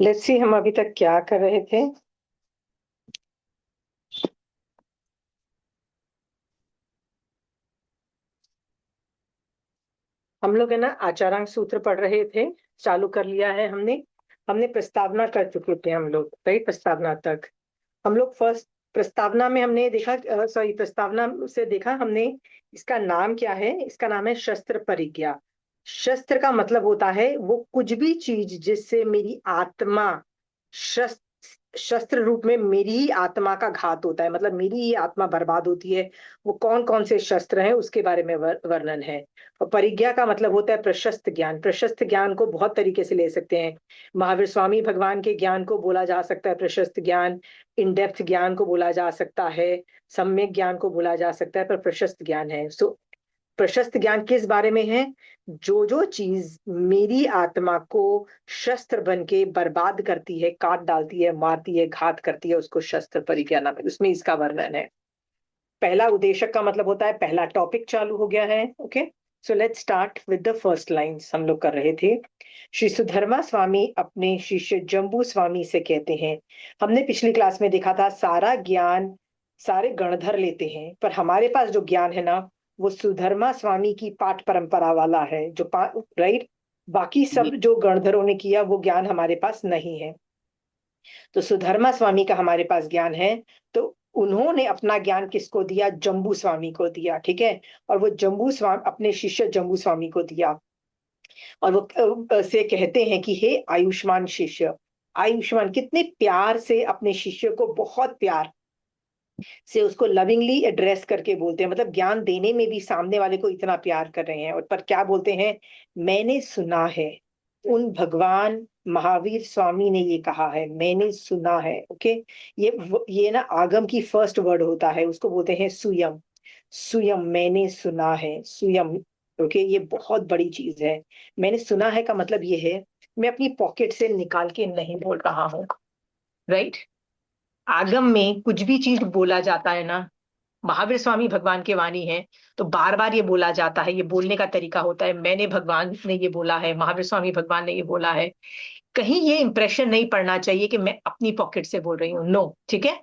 Let's see हम अभी तक क्या कर रहे थे। हम लोग है ना आचारांक सूत्र पढ़ रहे थे। चालू कर लिया है हमने। हमने प्रस्तावना कर चुके थे हम लोग, राइट? प्रस्तावना तक हम लोग फर्स्ट प्रस्तावना में हमने देखा, सॉरी, प्रस्तावना से देखा हमने। इसका नाम क्या है? इसका नाम है शस्त्र परिज्ञा। शस्त्र का मतलब होता है वो कुछ भी चीज जिससे मेरी आत्मा, शस्त्र शस्त्र रूप में मेरी ही आत्मा का घात होता है, मतलब मेरी ही आत्मा बर्बाद होती है। वो कौन कौन से शस्त्र हैं उसके बारे में वर्णन है। और परिज्ञा का मतलब होता है प्रशस्त ज्ञान। प्रशस्त ज्ञान को बहुत तरीके से ले सकते हैं। महावीर स्वामी भगवान के ज्ञान को बोला जा सकता है प्रशस्त ज्ञान। इन डेप्थ ज्ञान को बोला जा सकता है। सम्यक ज्ञान को बोला जा सकता है, पर प्रशस्त ज्ञान है। सो प्रशस्त ज्ञान किस बारे में है? जो जो चीज मेरी आत्मा को शस्त्र बन के बर्बाद करती है, काट डालती है, मारती है, घात करती है, उसको शस्त्र परिज्ञा नाम है। उसमें इसका वर्णन है। पहला उद्देशक का मतलब होता है पहला टॉपिक चालू हो गया है। Okay, so let's start with the first lines. हम लोग कर रहे थे। श्री सुधर्मा स्वामी अपने शिष्य जम्बू स्वामी से कहते हैं। हमने पिछली क्लास में देखा था सारा ज्ञान सारे गणधर लेते हैं, पर हमारे पास जो ज्ञान है ना, वो सुधर्मा स्वामी की पाठ परंपरा वाला है, जो राइट। बाकी सब जी। जो गणधरों ने किया वो ज्ञान हमारे पास नहीं है। तो सुधर्मा स्वामी का हमारे पास ज्ञान है। तो उन्होंने अपना ज्ञान किसको दिया? जम्बू स्वामी को दिया, ठीक है। और वो जम्बू स्वामी अपने शिष्य जम्बू स्वामी को दिया। और वो से कहते हैं कि हे आयुष्मान शिष्य। आयुष्मान कितने प्यार से अपने शिष्य को, बहुत प्यार से उसको लविंगली एड्रेस करके बोलते हैं, मतलब ज्ञान देने में भी सामने वाले को इतना प्यार कर रहे हैं। और पर क्या बोलते हैं? मैंने सुना है। उन भगवान महावीर स्वामी ने ये कहा है, मैंने सुना है। ओके, ये ना आगम की फर्स्ट वर्ड होता है, उसको बोलते हैं सुयम। सुयम, मैंने सुना है, सुयम। ओके, ये बहुत बड़ी चीज है। मैंने सुना है का मतलब ये है, मैं अपनी पॉकेट से निकाल के नहीं बोल रहा हूँ, राइट। आगम में कुछ भी चीज बोला जाता है ना, महावीर स्वामी भगवान की वाणी है, तो बार बार ये बोला जाता है। ये बोलने का तरीका होता है, मैंने, भगवान ने ये बोला है, महावीर स्वामी भगवान ने ये बोला है। कहीं ये इंप्रेशन नहीं पड़ना चाहिए कि मैं अपनी पॉकेट से बोल रही हूँ, नो, ठीक है।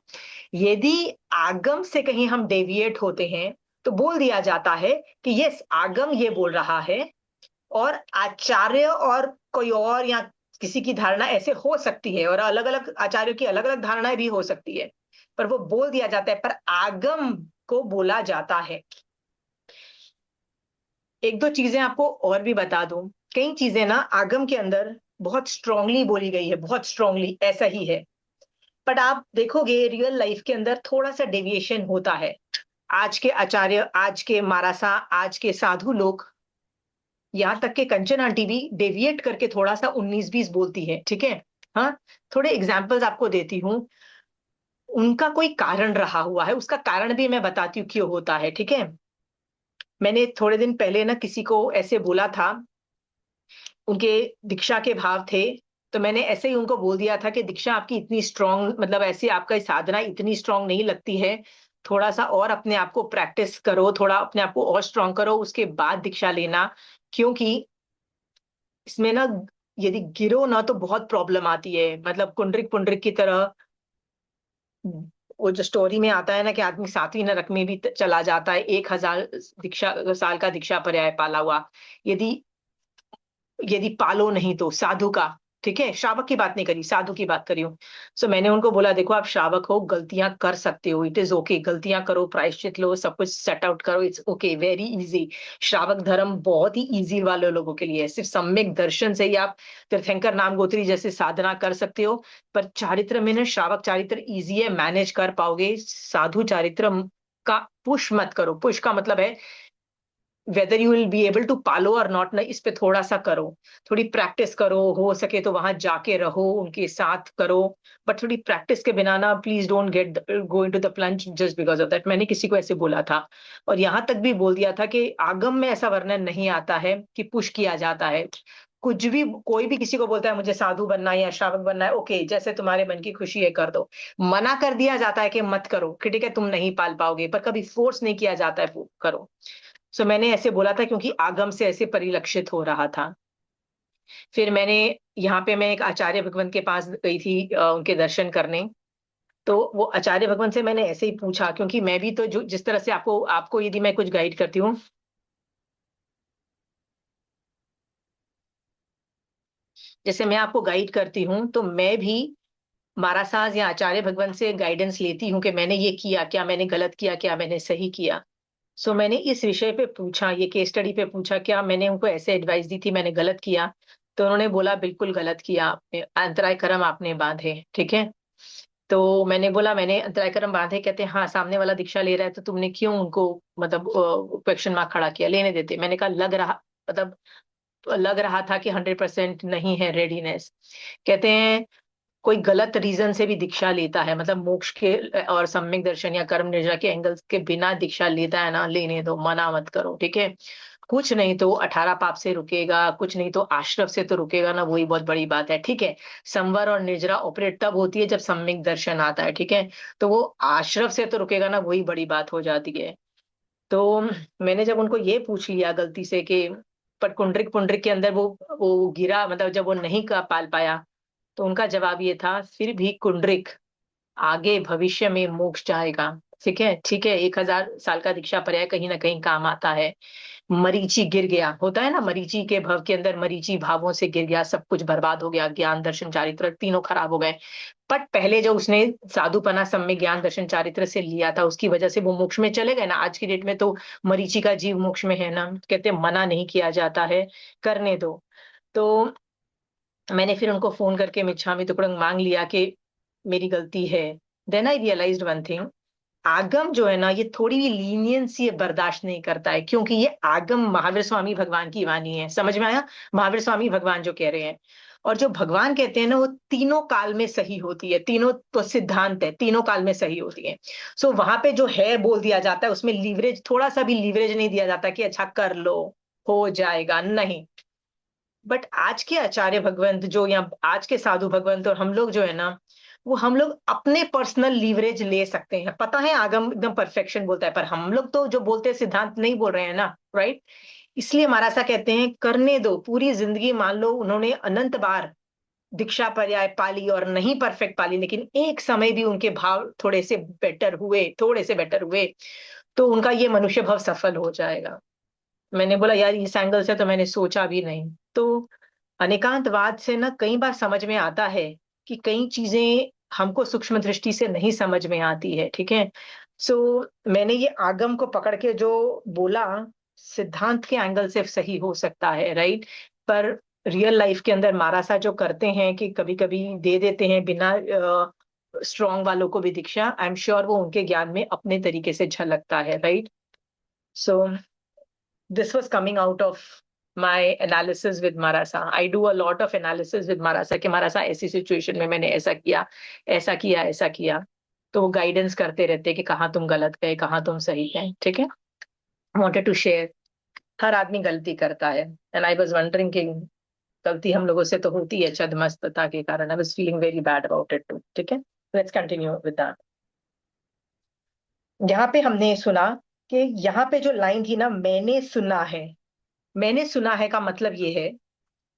यदि आगम से कहीं हम डेविएट होते हैं तो बोल दिया जाता है कि यस, आगम ये बोल रहा है, और आचार्य और कोई और या किसी की धारणा ऐसे हो सकती है, और अलग अलग आचार्यों की अलग अलग धारणाएं भी हो सकती है, पर वो बोल दिया जाता है, पर आगम को बोला जाता है। एक दो चीजें आपको और भी बता दूं। कई चीजें ना आगम के अंदर बहुत स्ट्रांगली बोली गई है, बहुत स्ट्रांगली ऐसा ही है, बट आप देखोगे रियल लाइफ के अंदर थोड़ा सा डेविएशन होता है। आज के आचार्य, आज के मारासा, आज के साधु लोग, यहाँ तक के कंचन आंटी भी डेविएट करके थोड़ा सा 19-20 बोलती है, ठीक है। हाँ, थोड़े एग्जाम्पल्स आपको देती हूँ। उनका कोई कारण रहा हुआ है, उसका कारण भी मैं बताती हूँ क्यों होता है, ठीक है। मैंने थोड़े दिन पहले ना किसी को ऐसे बोला था, उनके दीक्षा के भाव थे, तो मैंने ऐसे ही उनको बोल दिया था कि दीक्षा आपकी इतनी स्ट्रांग, मतलब ऐसे आपका साधना इतनी स्ट्रांग नहीं लगती है, थोड़ा सा और अपने आप को प्रैक्टिस करो, थोड़ा अपने आप को और स्ट्रांग करो, उसके बाद दीक्षा लेना। क्योंकि इसमें ना यदि गिरो ना तो बहुत प्रॉब्लम आती है, मतलब कुंडरिक पुंडरिक की तरह। वो जो स्टोरी में आता है ना कि आदमी 7वीं नरक में भी चला जाता है, 1000 दीक्षा साल का दीक्षा पर्याय पाला हुआ। यदि यदि पालो नहीं तो साधु का, ठीक है, श्रावक की बात नहीं करी, साधु की बात करी हूँ। सो मैंने उनको बोला, देखो आप श्रावक हो, गलतियां कर सकते हो, इट इज ओके, गलतियां करो, प्रायश्चित लो, सब कुछ सेट आउट करो, इट्स ओके, वेरी इजी। श्रावक धर्म बहुत ही इजी वाले लोगों के लिए है। सिर्फ सम्यक दर्शन से ही आप तीर्थंकर नामगोत्री जैसे साधना कर सकते हो। पर चारित्र में ना, श्रावक चारित्र इजी है, मैनेज कर पाओगे। साधु चारित्र का पुश मत करो। पुश का मतलब है whether you will be able to follow और नॉट, ना, इस पे थोड़ा सा करो, थोड़ी प्रैक्टिस करो, हो सके तो वहां जाके रहो, उनके साथ करो। बट थोड़ी प्रैक्टिस के बिना ना, please don't get go into the plunge just because of that. मैंने किसी को ऐसे बोला था, और यहां तक भी बोल दिया था कि आगम में ऐसा वर्णन नहीं आता है कि पुश किया जाता है। कुछ भी, कोई भी किसी को बोलता है मुझे साधु बनना है या श्रावक बनना है, ओके, जैसे तुम्हारे मन की खुशी है कर दो। मना कर दिया जाता है कि मत करो, कि ठीक है तुम नहीं पाल पाओगे, पर कभी फोर्स नहीं किया जाता है करो। सो मैंने ऐसे बोला था क्योंकि आगम से ऐसे परिलक्षित हो रहा था। फिर मैंने यहाँ पे मैं एक आचार्य भगवंत के पास गई थी उनके दर्शन करने। तो वो आचार्य भगवंत से मैंने ऐसे ही पूछा, क्योंकि मैं भी तो जो जिस तरह से आपको आपको यदि मैं कुछ गाइड करती हूँ, जैसे मैं आपको गाइड करती हूँ, तो मैं भी महाराज या आचार्य भगवंत से गाइडेंस लेती हूँ कि मैंने ये किया, क्या मैंने गलत किया, क्या मैंने सही किया। सो मैंने इस विषय पे पूछा, ये केस स्टडी पे पूछा, क्या मैंने उनको ऐसे एडवाइस दी थी, मैंने गलत किया? तो उन्होंने बोला बिल्कुल गलत किया आपने, अंतराय कर्म आपने बांधे, ठीक है। तो मैंने बोला मैंने अंतराय कर्म बांधे? कहते हैं हाँ, सामने वाला दीक्षा ले रहा है तो तुमने क्यों उनको मतलब क्वेश्चन मार्क खड़ा किया, लेने देते। मैंने कहा मतलब लग रहा था कि 100% नहीं है रेडीनेस। कहते हैं कोई गलत रीजन से भी दीक्षा लेता है, मतलब मोक्ष के और सम्यक दर्शन या कर्म निर्जा के एंगल्स के बिना दीक्षा लेता है ना, लेने दो, मना मत करो, ठीक है। कुछ नहीं तो 18 पाप से रुकेगा, कुछ नहीं तो आश्रव से तो रुकेगा ना, वही बहुत बड़ी बात है, ठीक है। संवर और निर्जरा ऑपरेट तब होती है जब सम्यक दर्शन आता है, ठीक है। तो वो आश्रव से तो रुकेगा ना, वही बड़ी बात हो जाती है। तो मैंने जब उनको ये पूछ लिया गलती से कि पर कुंडरिक पुंडरिक के अंदर वो गिरा, मतलब जब वो नहीं का पाल पाया, तो उनका जवाब ये था फिर भी कुंडरिक आगे भविष्य में मोक्ष जाएगा, ठीक है, ठीक है। 1000 साल का दीक्षा पर्याय कहीं ना कहीं काम आता है। मरीचि गिर गया, होता है ना, मरीचि के भव के अंदर मरीचि भावों से गिर गया, सब कुछ बर्बाद हो गया, ज्ञान दर्शन चारित्र तीनों खराब हो गए। बट पहले जो उसने साधुपना सम्यक ज्ञान दर्शन चारित्र से लिया था, उसकी वजह से वो मोक्ष में चले गए ना। आज की डेट में तो मरीचि का जीव मोक्ष में है ना, कहते हैं मना नहीं किया जाता है, करने दो। तो मैंने फिर उनको फोन करके मिच्छामी तुकडंग मांग लिया कि मेरी गलती है। Then I realised one thing, आगम जो है ना, ये थोड़ी भी लीनियंस ये बर्दाश्त नहीं करता है, क्योंकि ये आगम महावीर स्वामी भगवान की वाणी है, समझ में आया? महावीर स्वामी भगवान जो कह रहे हैं, और जो भगवान कहते हैं ना, वो तीनों काल में सही होती है, तीनों तो सिद्धांत है, तीनों काल में सही होती है। सो वहां पे जो है बोल दिया जाता है, उसमें लीवरेज, थोड़ा सा भी लीवरेज नहीं दिया जाता कि अच्छा कर लो, हो जाएगा, नहीं। बट आज के आचार्य भगवंत जो, या आज के साधु भगवंत और हम लोग जो है ना, वो हम लोग अपने पर्सनल लीवरेज ले सकते हैं। पता है आगम एकदम परफेक्शन बोलता है, पर हम लोग तो जो बोलते हैं सिद्धांत नहीं बोल रहे हैं ना, राइट। इसलिए महाराज सा कहते हैं करने दो, पूरी जिंदगी मान लो उन्होंने अनंत बार दीक्षा पर्याय पाली और नहीं परफेक्ट पाली, लेकिन एक समय भी उनके भाव थोड़े से बेटर हुए, थोड़े से बेटर हुए, तो उनका ये मनुष्य भाव सफल हो जाएगा। मैंने बोला यार इस एंगल से तो मैंने सोचा भी नहीं। तो अनेकांतवाद से ना कई बार समझ में आता है कि कई चीजें हमको सूक्ष्म दृष्टि से नहीं समझ में आती है, ठीक है। सो मैंने ये आगम को पकड़ के जो बोला, सिद्धांत के एंगल से सही हो सकता है, राइट। पर रियल लाइफ के अंदर मारासा जो करते हैं कि कभी कभी दे देते हैं बिना स्ट्रॉन्ग वालों को भी दीक्षा, आई एम श्योर वो उनके ज्ञान में अपने तरीके से झलकता है, right. So this was coming out of my analysis with Marasa. I do a lot of analysis with Marasa कि Marasa ऐसी सिचुएशन में मैंने ऐसा किया, ऐसा किया, ऐसा किया। तो वो गाइडेंस करते रहते कि कहाँ तुम गलत गए, कहाँ तुम सही गए, ठीक है। Wanted to share. हर आदमी गलती करता है, एंड आई वाज वंडरिंग कि गलती हम लोगों से तो होती है छद्मस्तता के कारण। I was feeling very bad about it too, ठीक है। Let's continue with that. यहाँ पे हमने सुना कि यहाँ पे जो लाइन थी ना, मैंने सुना है का मतलब ये है,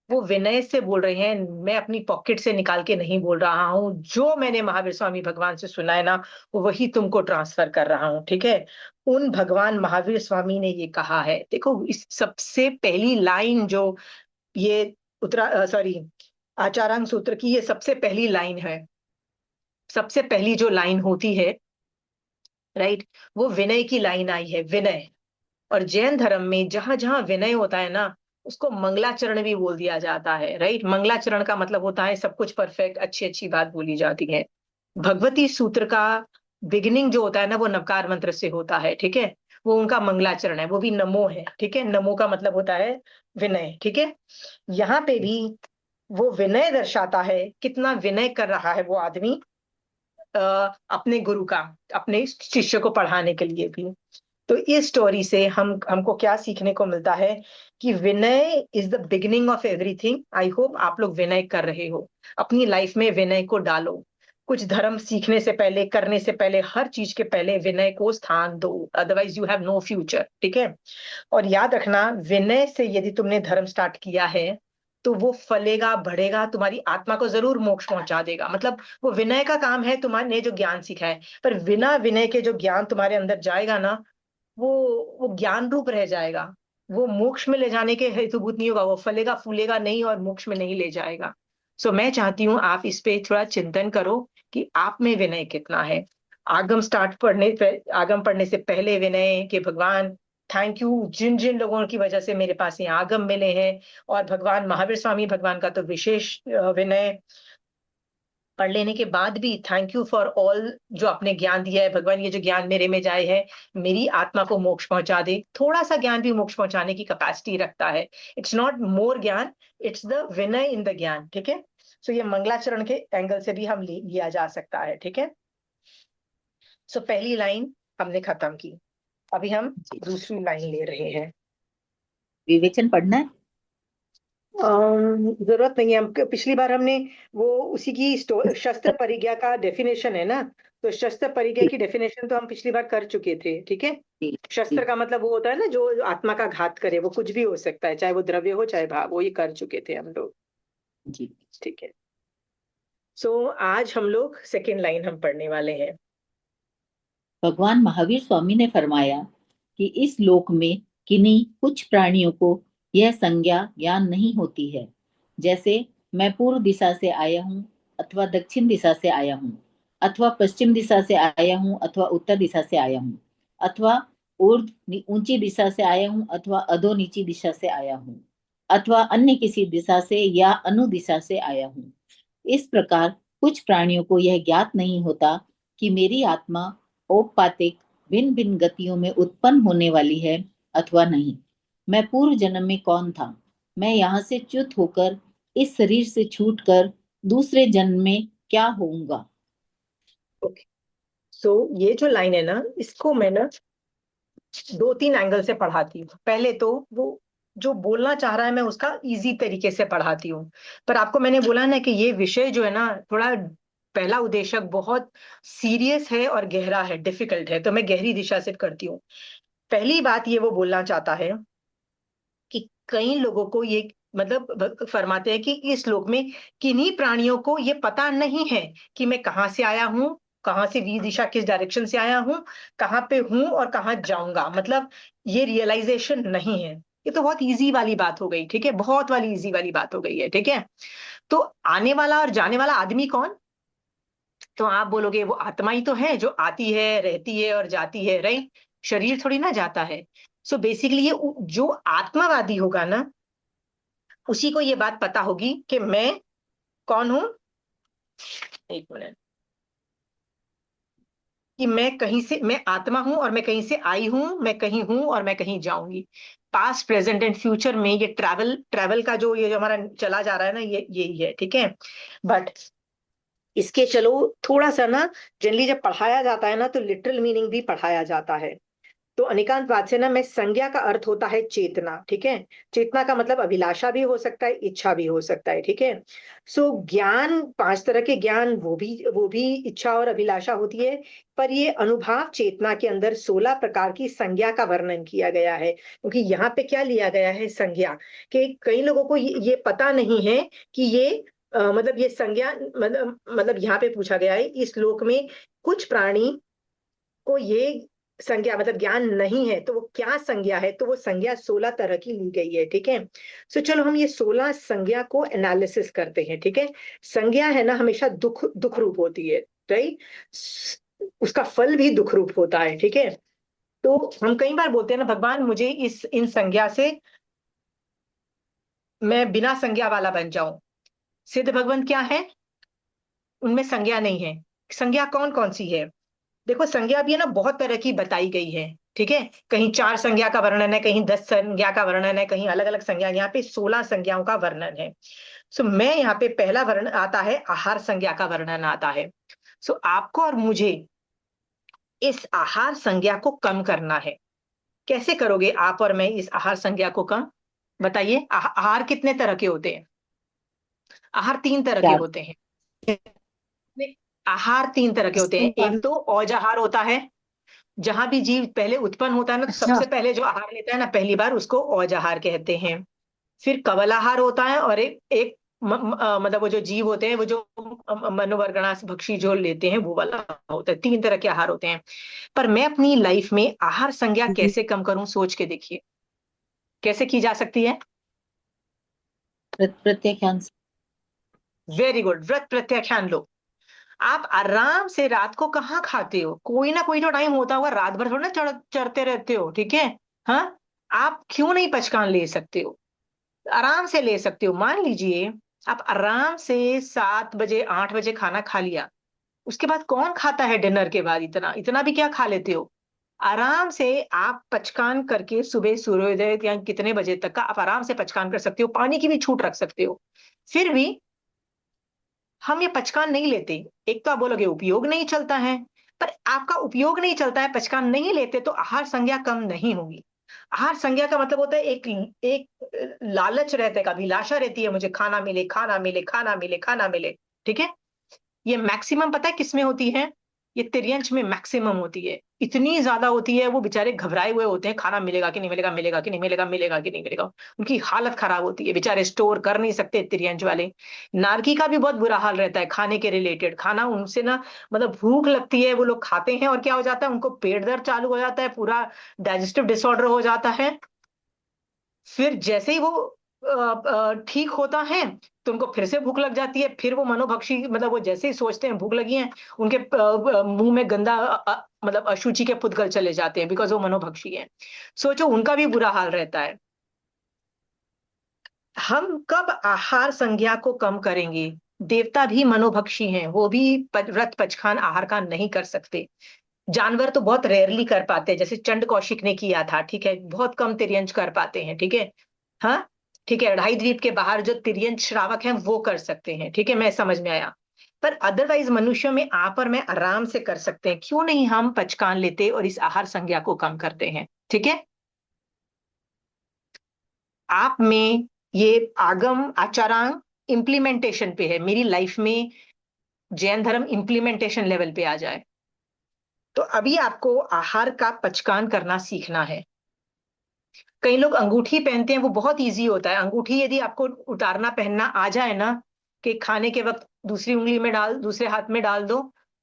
वो विनय से बोल रहे हैं, मैं अपनी पॉकेट से निकाल के नहीं बोल रहा हूँ, जो मैंने महावीर स्वामी भगवान से सुना है ना, वो वही तुमको ट्रांसफर कर रहा हूँ, ठीक है। उन भगवान महावीर स्वामी ने ये कहा है, देखो इस सबसे पहली लाइन जो ये उत्तरा सॉरी आचारांग सूत्र की ये सबसे पहली लाइन है, सबसे पहली जो लाइन होती है, राइट, वो विनय की लाइन आई है, विनय। और जैन धर्म में जहां जहां विनय होता है ना, उसको मंगलाचरण भी बोल दिया जाता है, राइट। मंगलाचरण का मतलब होता है सब कुछ परफेक्ट, अच्छी अच्छी बात बोली जाती है। भगवती सूत्र का बिगिनिंग जो होता है ना, वो नवकार मंत्र से होता है, ठीक है। वो उनका मंगलाचरण है, वो भी नमो है, ठीक है। नमो का मतलब होता है विनय, ठीक है। यहाँ पे भी वो विनय दर्शाता है, कितना विनय कर रहा है वो आदमी अपने गुरु का, अपने शिष्य को पढ़ाने के लिए भी। तो इस स्टोरी से हमको क्या सीखने को मिलता है कि विनय is the beginning of everything. I hope आप लोग विनय कर रहे हो, अपनी लाइफ में विनय को डालो। कुछ धर्म सीखने से पहले, करने से पहले, हर चीज के पहले विनय को स्थान दो, otherwise you have no future, ठीक है। और याद रखना, विनय से यदि तुमने धर्म स्टार्ट किया है तो वो फलेगा, बढ़ेगा, तुम्हारी आत्मा को जरूर मोक्ष पहुंचा देगा। मतलब वो विनय का काम है, तुम्हारे जो ज्ञान सीखा है। पर बिना विनय के जो ज्ञान तुम्हारे अंदर जाएगा ना, वो वो ज्ञान रूप रह जाएगा। वो मोक्ष में ले जाने के हेतुभूत नहीं होगा, वो फलेगा फूलेगा नहीं और मोक्ष में नहीं ले जाएगा। सो मैं चाहती हूँ आप इस पे थोड़ा चिंतन करो कि आप में विनय कितना है। आगम पढ़ने से पहले विनय के भगवान, थैंक यू जिन जिन लोगों की वजह से मेरे पास ये आगम मिले हैं। और भगवान महावीर स्वामी भगवान का तो विशेष विनय। पढ़ लेने के बाद भी थैंक यू फॉर ऑल जो आपने ज्ञान दिया है भगवान। ये जो ज्ञान मेरे में जाए है, मेरी आत्मा को मोक्ष पहुंचा दे। थोड़ा सा ज्ञान भी मोक्ष पहुंचाने की कैपेसिटी रखता है। इट्स नॉट मोर ज्ञान, it's the Vinay in the ज्ञान। ठीक है। सो ये मंगलाचरण के एंगल से भी हम लिया जा सकता है। ठीक है। सो पहली लाइन हमने खत्म की, अभी हम जी। दूसरी लाइन ले रहे हैं। विवेचन पढ़ना है। जरूरत नहीं है। हम पिछली बार हमने वो उसी की शस्त्र परिज्ञा का डेफिनेशन है ना, तो शस्त्र परिज्ञा जी की डेफिनेशन तो हम पिछली बार कर चुके थे। ठीक है। जी शस्त्र जी का मतलब वो होता है ना जो आत्मा का घात करे, वो कुछ भी हो सकता है, चाहे वो द्रव्य हो चाहे भाव, वो ये कर चुके थे हम लोग। जी। ठीक है। सो आज हम लोग सेकेंड लाइन हम पढ़ने वाले हैं। भगवान महावीर स्वामी ने फरमाया कि इस लोक में किन्हीं कुछ प्राणियों को यह संज्ञा ज्ञान नहीं होती है, जैसे मैं पूर्व दिशा से आया हूँ अथवा दक्षिण दिशा से आया हूँ, अथवा पश्चिम दिशा से आया हूँ अथवा उत्तर दिशा से आया हूँ, अथवा ऊर्ध्व ऊंची दिशा से आया हूँ अथवा अधो नीची दिशा से आया हूँ, अथवा अन्य किसी दिशा से या अनु दिशा से आया हूँ। इस प्रकार कुछ प्राणियों को यह ज्ञात नहीं होता कि मेरी आत्मा औपपातिक भिन्न भिन्न गतियों में उत्पन्न होने वाली है अथवा नहीं। मैं पूर्व जन्म में कौन था, मैं यहाँ से च्युत होकर इस शरीर से छूटकर दूसरे जन्म में क्या होऊंगा। ओके। सो ये जो लाइन है ना, इसको मैं ना दो तीन एंगल से पढ़ाती हूँ। पहले तो वो जो बोलना चाह रहा है मैं उसका इजी तरीके से पढ़ाती हूँ। पर आपको मैंने बोला ना कि ये विषय जो है ना थोड़ा, पहला उद्देशक बहुत सीरियस है और गहरा है, डिफिकल्ट है, तो मैं गहरी दिशा से करती हूँ। पहली बात ये वो बोलना चाहता है कि कई लोगों को ये, मतलब फरमाते हैं कि इस लोक में किन्हीं प्राणियों को ये पता नहीं है कि मैं कहाँ से आया हूँ, कहाँ से वी दिशा किस डायरेक्शन से आया हूँ, कहाँ पे हूँ और कहाँ जाऊंगा। मतलब ये रियलाइजेशन नहीं है। ये तो बहुत इजी वाली बात हो गई। ठीक है, बहुत वाली इजी वाली बात हो गई है। ठीक है। तो आने वाला और जाने वाला आदमी कौन? तो आप बोलोगे वो आत्मा ही तो है जो आती है रहती है और जाती है, राइट? शरीर थोड़ी ना जाता है। सो बेसिकली ये जो आत्मावादी होगा ना, उसी को ये बात पता होगी कि मैं कौन हूं। एक मिनट। कि मैं कहीं से, मैं आत्मा हूं और मैं कहीं से आई हूं, मैं कहीं हूं और मैं कहीं जाऊंगी। पास्ट प्रेजेंट एंड फ्यूचर में ये ट्रैवल ट्रैवल का जो ये जो हमारा चला जा रहा है ना, ये यही है। ठीक है। बट इसके चलो थोड़ा सा ना, जनरली जब पढ़ाया जाता है ना तो लिटरल मीनिंग भी पढ़ाया जाता है। तो अनिकांत वाद से ना, मैं संज्ञा का अर्थ होता है चेतना। ठीक है। चेतना का मतलब अभिलाषा भी हो सकता है, इच्छा भी हो सकता है। ठीक है। सो ज्ञान, पांच तरह के ज्ञान, वो भी इच्छा और अभिलाषा होती है। पर ये अनुभव चेतना के अंदर 16 प्रकार की संज्ञा का वर्णन किया गया है, क्योंकि यहाँ पे क्या लिया गया है, संज्ञा। कि कई लोगों को ये पता नहीं है कि ये मतलब ये संज्ञा, मतलब यहाँ पे पूछा गया है इस लोक में कुछ प्राणी को ये संज्ञा मतलब ज्ञान नहीं है, तो वो क्या संज्ञा है? तो वो संज्ञा 16 तरह की ली गई है। ठीक है। सो चलो हम ये 16 संज्ञा को एनालिसिस करते हैं। ठीक है। संज्ञा है ना हमेशा दुख दुख रूप होती है, राइट? उसका फल भी दुख रूप होता है। ठीक है। तो हम कई बार बोलते हैं ना, भगवान मुझे इस इन संज्ञा से मैं बिना संज्ञा वाला बन जाऊं। सिद्ध भगवान क्या है? उनमें संज्ञा नहीं है। संज्ञा कौन कौन सी है? देखो संज्ञा भी है ना बहुत तरह की बताई गई है। ठीक है। कहीं 4 संज्ञा का वर्णन है, कहीं 10 संज्ञा का वर्णन है, कहीं अलग अलग संज्ञा। यहाँ पे 16 संज्ञाओं का वर्णन है। सो मैं यहाँ पे पहला वर्णन आता है, आहार संज्ञा का वर्णन आता है। सो आपको और मुझे इस आहार संज्ञा को कम करना है। कैसे करोगे आप और मैं इस आहार संज्ञा को कम? बताइए। आहार कितने तरह के होते हैं? आहार 3 तरह के चार। होते हैं। आहार 3 तरह के होते हैं। एक तो औज आहार होता है, जहां भी जीव पहले उत्पन्न होता है ना, तो अच्छा। सबसे पहले जो आहार लेता है ना पहली बार, उसको औज आहार कहते हैं। फिर कवल आहार होता है, और एक एक मतलब वो जो जीव होते हैं, वो जो मनोवर्गणास भक्षी जो लेते हैं वो वाला होता है। 3 तरह के आहार होते हैं। पर मैं अपनी लाइफ में आहार संज्ञा कैसे कम करूं, सोच के देखिए कैसे की जा सकती है। प्रत्याख्यान से। वेरी गुड, व्रत प्रत्याख्यान लो। आप आराम से रात को कहाँ खाते हो, कोई ना कोई तो टाइम होता होगा, रात भर थोड़ा ना चढ़ते रहते हो, ठीक है। हाँ, आप क्यों नहीं पचकान ले सकते हो, आराम से ले सकते हो। मान लीजिए आप आराम से 7 बजे 8 बजे खाना खा लिया, उसके बाद कौन खाता है डिनर के बाद इतना इतना भी क्या खा लेते हो। आराम से आप पचकान करके सुबह सूर्योदय या कितने बजे तक का आप आराम से पचकान कर सकते हो, पानी की भी छूट रख सकते हो। फिर भी हम ये पचकान नहीं लेते। एक तो आप बोलोगे उपयोग नहीं चलता है, पर आपका उपयोग नहीं चलता है, पचकान नहीं लेते, तो आहार संज्ञा कम नहीं होगी। आहार संज्ञा का मतलब होता है एक एक लालच रहता है, अभिलाषा रहती है, मुझे खाना मिले, खाना मिले, खाना मिले, खाना मिले, ठीक है। ये मैक्सिमम पता है किसमें होती है, ये तिर्यंच में मैक्सिमम होती है, इतनी ज्यादा होती है। वो बेचारे घबराए हुए होते हैं, खाना मिलेगा कि नहीं मिलेगा, मिलेगा कि नहीं मिलेगा, मिलेगा कि नहीं मिलेगा। उनकी हालत खराब होती है, बेचारे स्टोर कर नहीं सकते तिर्यंच वाले। नारकी का भी बहुत बुरा हाल रहता है खाने के रिलेटेड, खाना उनसे ना, मतलब भूख लगती है, वो लोग खाते हैं और क्या हो जाता है, उनको पेट दर्द चालू हो जाता है, पूरा डाइजेस्टिव डिसऑर्डर हो जाता है। फिर जैसे ही वो ठीक होता है, तो उनको फिर से भूख लग जाती है, फिर वो मनोभक्षी, मतलब वो जैसे ही सोचते हैं भूख लगी है, उनके मुंह में गंदा मतलब अशुचि के पुद्गल चले जाते हैं, बिकॉज वो मनोभक्षी है। सोचो उनका भी बुरा हाल रहता है। हम कब आहार संज्ञा को कम करेंगे। देवता भी मनोभक्षी हैं, वो भी व्रत पचखान आहार का नहीं कर सकते। जानवर तो बहुत रेयरली कर पाते हैं, जैसे चंड कौशिक ने किया था, ठीक है, बहुत कम तिर्यंच कर पाते हैं, ठीक है। हाँ, ठीक है, अढ़ाई द्वीप के बाहर जो तिर्यंच श्रावक हैं वो कर सकते हैं, ठीक है, मैं समझ में आया। पर अदरवाइज मनुष्यों में आप और मैं आराम से कर सकते हैं, क्यों नहीं हम पचकान लेते और इस आहार संज्ञा को कम करते हैं, ठीक है। आप में ये आगम आचारांग इम्प्लीमेंटेशन पे है, मेरी लाइफ में जैन धर्म इम्प्लीमेंटेशन लेवल पे आ जाए। तो अभी आपको आहार का पचकान करना सीखना है। कई लोग अंगूठी पहनते हैं, वो बहुत इजी होता है। अंगूठी यदि आपको उतारना पहनना आ जाए ना, कि खाने के वक्त दूसरी उंगली में डाल, दूसरे हाथ में डाल दो,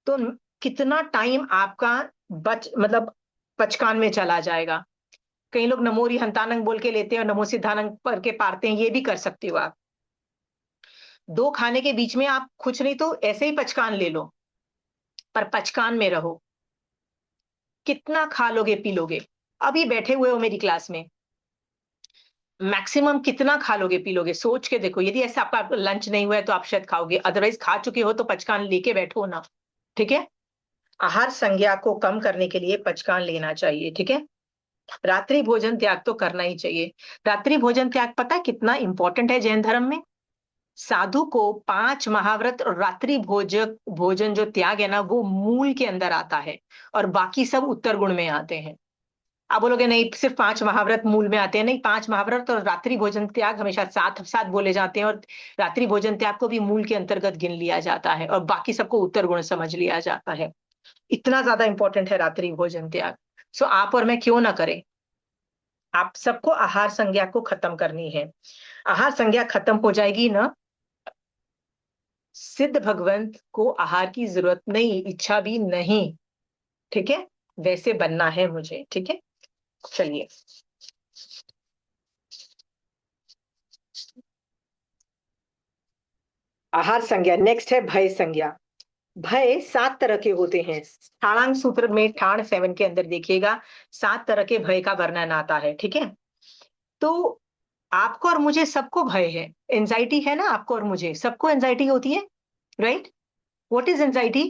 तो कितना टाइम आपका बच मतलब पचकान में चला जाएगा। कई लोग नमोरी हंतानंग बोल के लेते हैं और नमो सिद्धानंग पर के पारते हैं, ये भी कर सकते हो आप। दो खाने के बीच में आप कुछ नहीं तो ऐसे ही पचकान ले लो, पर पचकान में रहो। कितना खा लोगे पी लोगे। अभी बैठे हुए हो मेरी क्लास में, मैक्सिमम कितना खा लोगे पी लोगे, सोच के देखो। यदि ऐसा आपका लंच नहीं हुआ है तो आप शायद खाओगे, अदरवाइज खा चुके हो तो पचकान लेके बैठो ना, ठीक है। आहार संज्ञा को कम करने के लिए पचकान लेना चाहिए, ठीक है। रात्रि भोजन त्याग तो करना ही चाहिए। रात्रि भोजन त्याग पता है कितना इंपॉर्टेंट है जैन धर्म में। साधु को 5 महाव्रत और रात्रि भोजन जो त्याग है ना, वो मूल के अंदर आता है, और बाकी सब उत्तर गुण में आते हैं। आप बोलोगे नहीं सिर्फ 5 महाव्रत मूल में आते हैं, नहीं, 5 महाव्रत और रात्रि भोजन त्याग हमेशा साथ साथ बोले जाते हैं, और रात्रि भोजन त्याग को भी मूल के अंतर्गत गिन लिया जाता है, और बाकी सबको उत्तर गुण समझ लिया जाता है। इतना ज्यादा इंपॉर्टेंट है रात्रि भोजन त्याग। सो आप और मैं क्यों ना करें। आप सबको आहार संज्ञा को खत्म करनी है। आहार संज्ञा खत्म हो जाएगी ना, सिद्ध भगवंत को आहार की जरूरत नहीं, इच्छा भी नहीं, ठीक है। वैसे बनना है मुझे, ठीक है। चलिए, आहार संज्ञा नेक्स्ट है भय संज्ञा। भय 7 तरह के होते हैं। ठाणांग सूत्र में ठाण 7 के अंदर देखिएगा, 7 तरह के भय का वर्णन आता है, ठीक है। तो आपको और मुझे सबको भय है, एंजाइटी है ना, आपको और मुझे सबको एंजाइटी होती है, राइट। What is anxiety.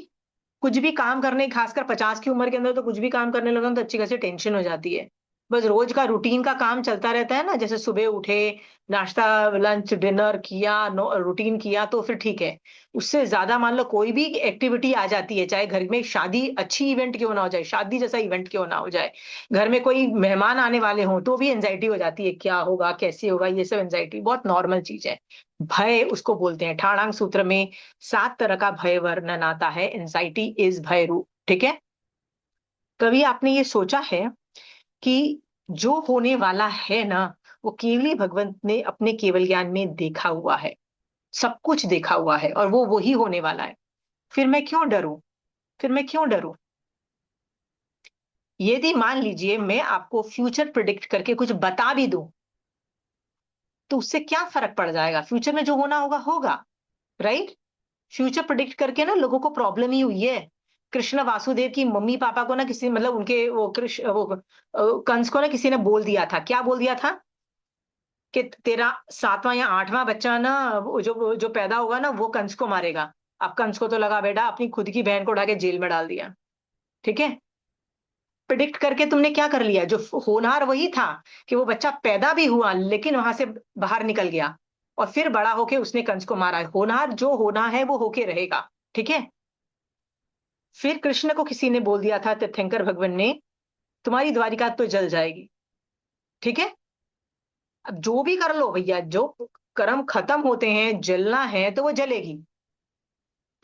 कुछ भी काम करने, खासकर 50 की उम्र के अंदर तो कुछ भी काम करने लगा तो अच्छी खासी टेंशन हो जाती है। बस रोज का रूटीन का काम चलता रहता है ना, जैसे सुबह उठे, नाश्ता लंच डिनर किया, रूटीन किया तो फिर ठीक है। उससे ज्यादा मान लो कोई भी एक्टिविटी आ जाती है, चाहे घर में शादी अच्छी इवेंट क्यों ना हो जाए, शादी जैसा इवेंट क्यों ना हो जाए, घर में कोई मेहमान आने वाले हों तो भी एंजाइटी हो जाती है, क्या होगा कैसे होगा, ये सब एंजाइटी बहुत नॉर्मल चीज है। भय उसको बोलते हैं। ठाणांग सूत्र में 7 तरह का भय वर्णन आता है, एंजाइटी इज भय रूप, ठीक है। कभी आपने ये सोचा है कि जो होने वाला है ना, वो केवली भगवंत ने अपने केवल ज्ञान में देखा हुआ है, सब कुछ देखा हुआ है, और वो वही होने वाला है। फिर मैं क्यों डरूं? फिर मैं क्यों डरूं? यदि मान लीजिए मैं आपको फ्यूचर प्रिडिक्ट करके कुछ बता भी दूं, तो उससे क्या फर्क पड़ जाएगा? फ्यूचर में जो होना होगा होगा, राइट? फ्यूचर प्रिडिक्ट करके ना लोगों को प्रॉब्लम ही हुई है। कृष्ण वासुदेव की मम्मी पापा को ना किसी, मतलब उनके वो कृष्ण वो कंस को ना किसी ने बोल दिया था, क्या बोल दिया था? कि तेरा 7वां या 8वां बच्चा ना, वो जो पैदा होगा ना, वो कंस को मारेगा। अब कंस को तो लगा बेटा अपनी खुद की बहन को उठा के जेल में डाल दिया। ठीक है? प्रिडिक्ट करके तुमने क्या कर लिया? जो होनहार वही था कि वो बच्चा पैदा भी हुआ लेकिन वहां से बाहर निकल गया, और फिर बड़ा होके उसने कंस को मारा। होनहार जो होना है वो होके रहेगा। ठीक है? फिर कृष्ण को किसी ने बोल दिया था, तीर्थंकर भगवान ने, तुम्हारी द्वारिका तो जल जाएगी। ठीक है? अब जो भी कर लो भैया, जो कर्म खत्म होते हैं, जलना है तो वो जलेगी।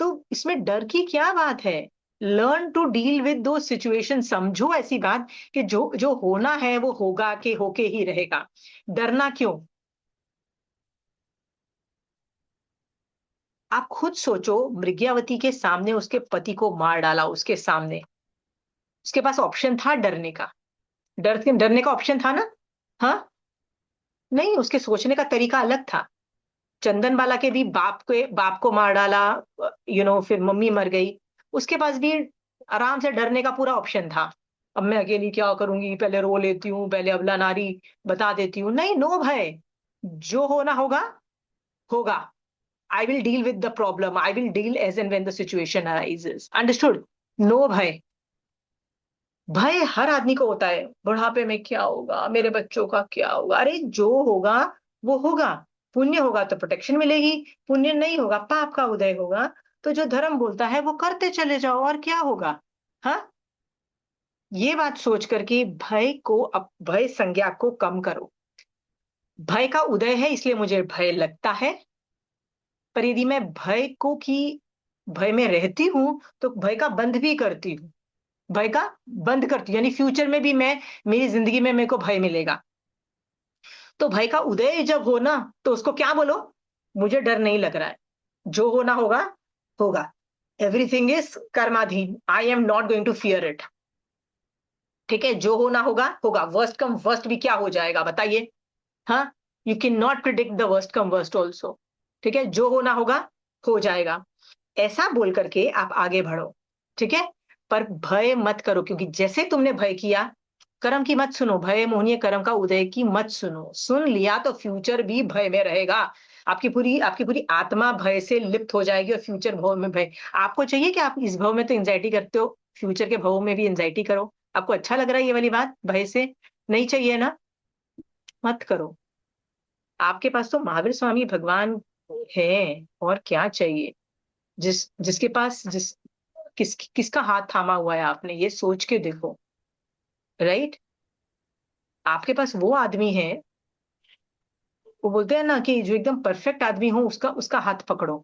तो इसमें डर की क्या बात है? लर्न टू डील विद दो सिचुएशन। समझो ऐसी बात कि जो जो होना है वो होगा, कि होके ही रहेगा। डरना क्यों? आप खुद सोचो, मृग्यावती के सामने उसके पति को मार डाला, उसके सामने उसके पास ऑप्शन था डरने का? डरने का ऑप्शन था ना? हाँ? नहीं, उसके सोचने का तरीका अलग था। चंदन बाला के भी बाप को मार डाला, फिर मम्मी मर गई। उसके पास भी आराम से डरने का पूरा ऑप्शन था। अब मैं अकेली क्या करूंगी, पहले रो लेती हूँ, पहले अबला नारी बता देती हूँ। नहीं, नो भय। जो होना होगा होगा। I will deal with the problem, I will deal as and when the situation arises. Understood? No भय। भय हर आदमी को होता है, बुढ़ापे में क्या होगा, मेरे बच्चों का क्या होगा। अरे जो होगा वो होगा। पुण्य होगा तो प्रोटेक्शन मिलेगी, पुण्य नहीं होगा, पाप का उदय होगा। तो जो धर्म बोलता है वो करते चले जाओ, और क्या होगा? हाँ? ये बात सोच करके भय संज्ञा को कम करो। भय का उदय है इसलिए मुझे भय लगता है, पर यदि मैं भय में रहती हूं तो भय का बंध भी करती हूँ। भय का बंद करती हूँ, यानी फ्यूचर में भी मेरी जिंदगी में मेरे को भय मिलेगा। तो भय का उदय जब हो ना, तो उसको क्या बोलो? मुझे डर नहीं लग रहा है, जो होना होगा होगा। एवरीथिंग इज कर्माधीन, I am not going to fear it. ठीक है? जो होना होगा होगा। वर्स्ट कम वर्स्ट भी क्या हो जाएगा बताइए? हाँ? You can not predict the worst come worst also. ठीक है? जो होना होगा हो जाएगा। ऐसा बोल करके आप आगे बढ़ो। ठीक है? पर भय मत करो, क्योंकि जैसे तुमने भय किया, कर्म की मत सुनो, भय मोहनीय कर्म का उदय की मत सुनो। सुन लिया तो फ्यूचर भी भय में रहेगा। आपकी पूरी आत्मा भय से लिप्त हो जाएगी, और फ्यूचर भव में भय। आपको चाहिए कि आप इस भव में तो एंजाइटी करते हो, फ्यूचर के भव में भी एंजाइटी करो? आपको अच्छा लग रहा है ये वाली बात? भय से नहीं चाहिए ना? मत करो। आपके पास तो महावीर स्वामी भगवान है, और क्या चाहिए? जिसके पास किसका हाथ थामा हुआ है आपने, ये सोच के देखो। राइट? आपके पास वो आदमी है, वो बोलते हैं ना कि जो एकदम परफेक्ट आदमी हो उसका उसका हाथ पकड़ो।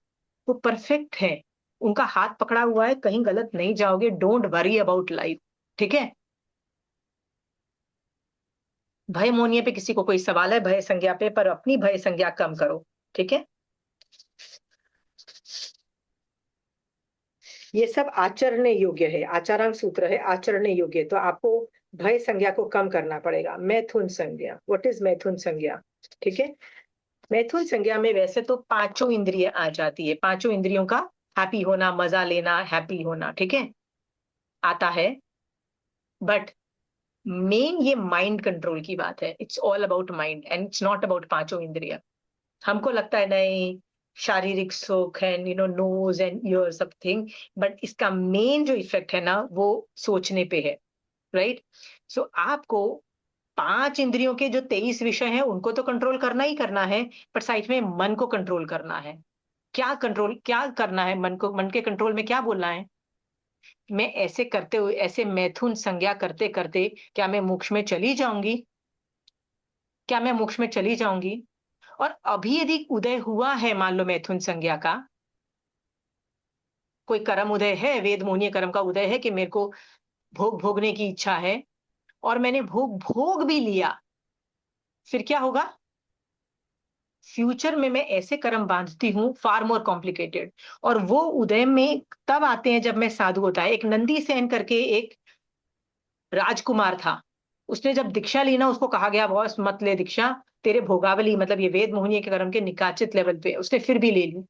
वो परफेक्ट है, उनका हाथ पकड़ा हुआ है, कहीं गलत नहीं जाओगे। Don't worry about life. ठीक है? भय मोनिए पे किसी को कोई सवाल है भय संज्ञा पे, पर अपनी भय संज्ञा कम करो। ठीक है? ये सब आचरण योग्य है, आचारांग सूत्र है, आचरण योग्य। तो आपको भय संज्ञा को कम करना पड़ेगा। मैथुन संज्ञा, व्हाट इज मैथुन संज्ञा? ठीक है? मैथुन संज्ञा में वैसे तो पांचों इंद्रिय आ जाती है, पांचों इंद्रियों का हैप्पी होना, मजा लेना, हैप्पी होना, ठीक है, आता है। बट मेन ये माइंड कंट्रोल की बात है। It's all about mind and it's not about पांचों इंद्रिय। हमको लगता है नहीं, शारीरिक सुख and nose and ear something, but इसका मेन जो इफेक्ट है ना वो सोचने पे है। राइट? सो आपको 5 इंद्रियों के जो 23 विषय हैं उनको तो कंट्रोल करना ही करना है, पर साइड में मन को कंट्रोल करना है। क्या करना है मन को? मन के कंट्रोल में क्या बोलना है? मैं ऐसे करते हुए, ऐसे मैथुन संज्ञा करते करते, क्या मैं मोक्ष में चली जाऊंगी? क्या मैं मोक्ष में चली जाऊंगी? और अभी यदि उदय हुआ है, मान लो मैथुन संज्ञा का कोई कर्म उदय है, वेद मोहनीय कर्म का उदय है कि मेरे को भोग भोगने की इच्छा है, और मैंने भोग भोग भी लिया, फिर क्या होगा, फ्यूचर में मैं ऐसे कर्म बांधती हूँ फार मोर कॉम्प्लिकेटेड। और वो उदय में तब आते हैं जब मैं साधु होता है। एक नंदी सेन करके एक राजकुमार था, उसने जब दीक्षा ली ना, उसको कहा गया बॉस मत ले दीक्षा, तेरे भोगावली मतलब ये वेद मोहिनी के कर्म के निकाचित लेवल पे, उसने फिर भी ले ली।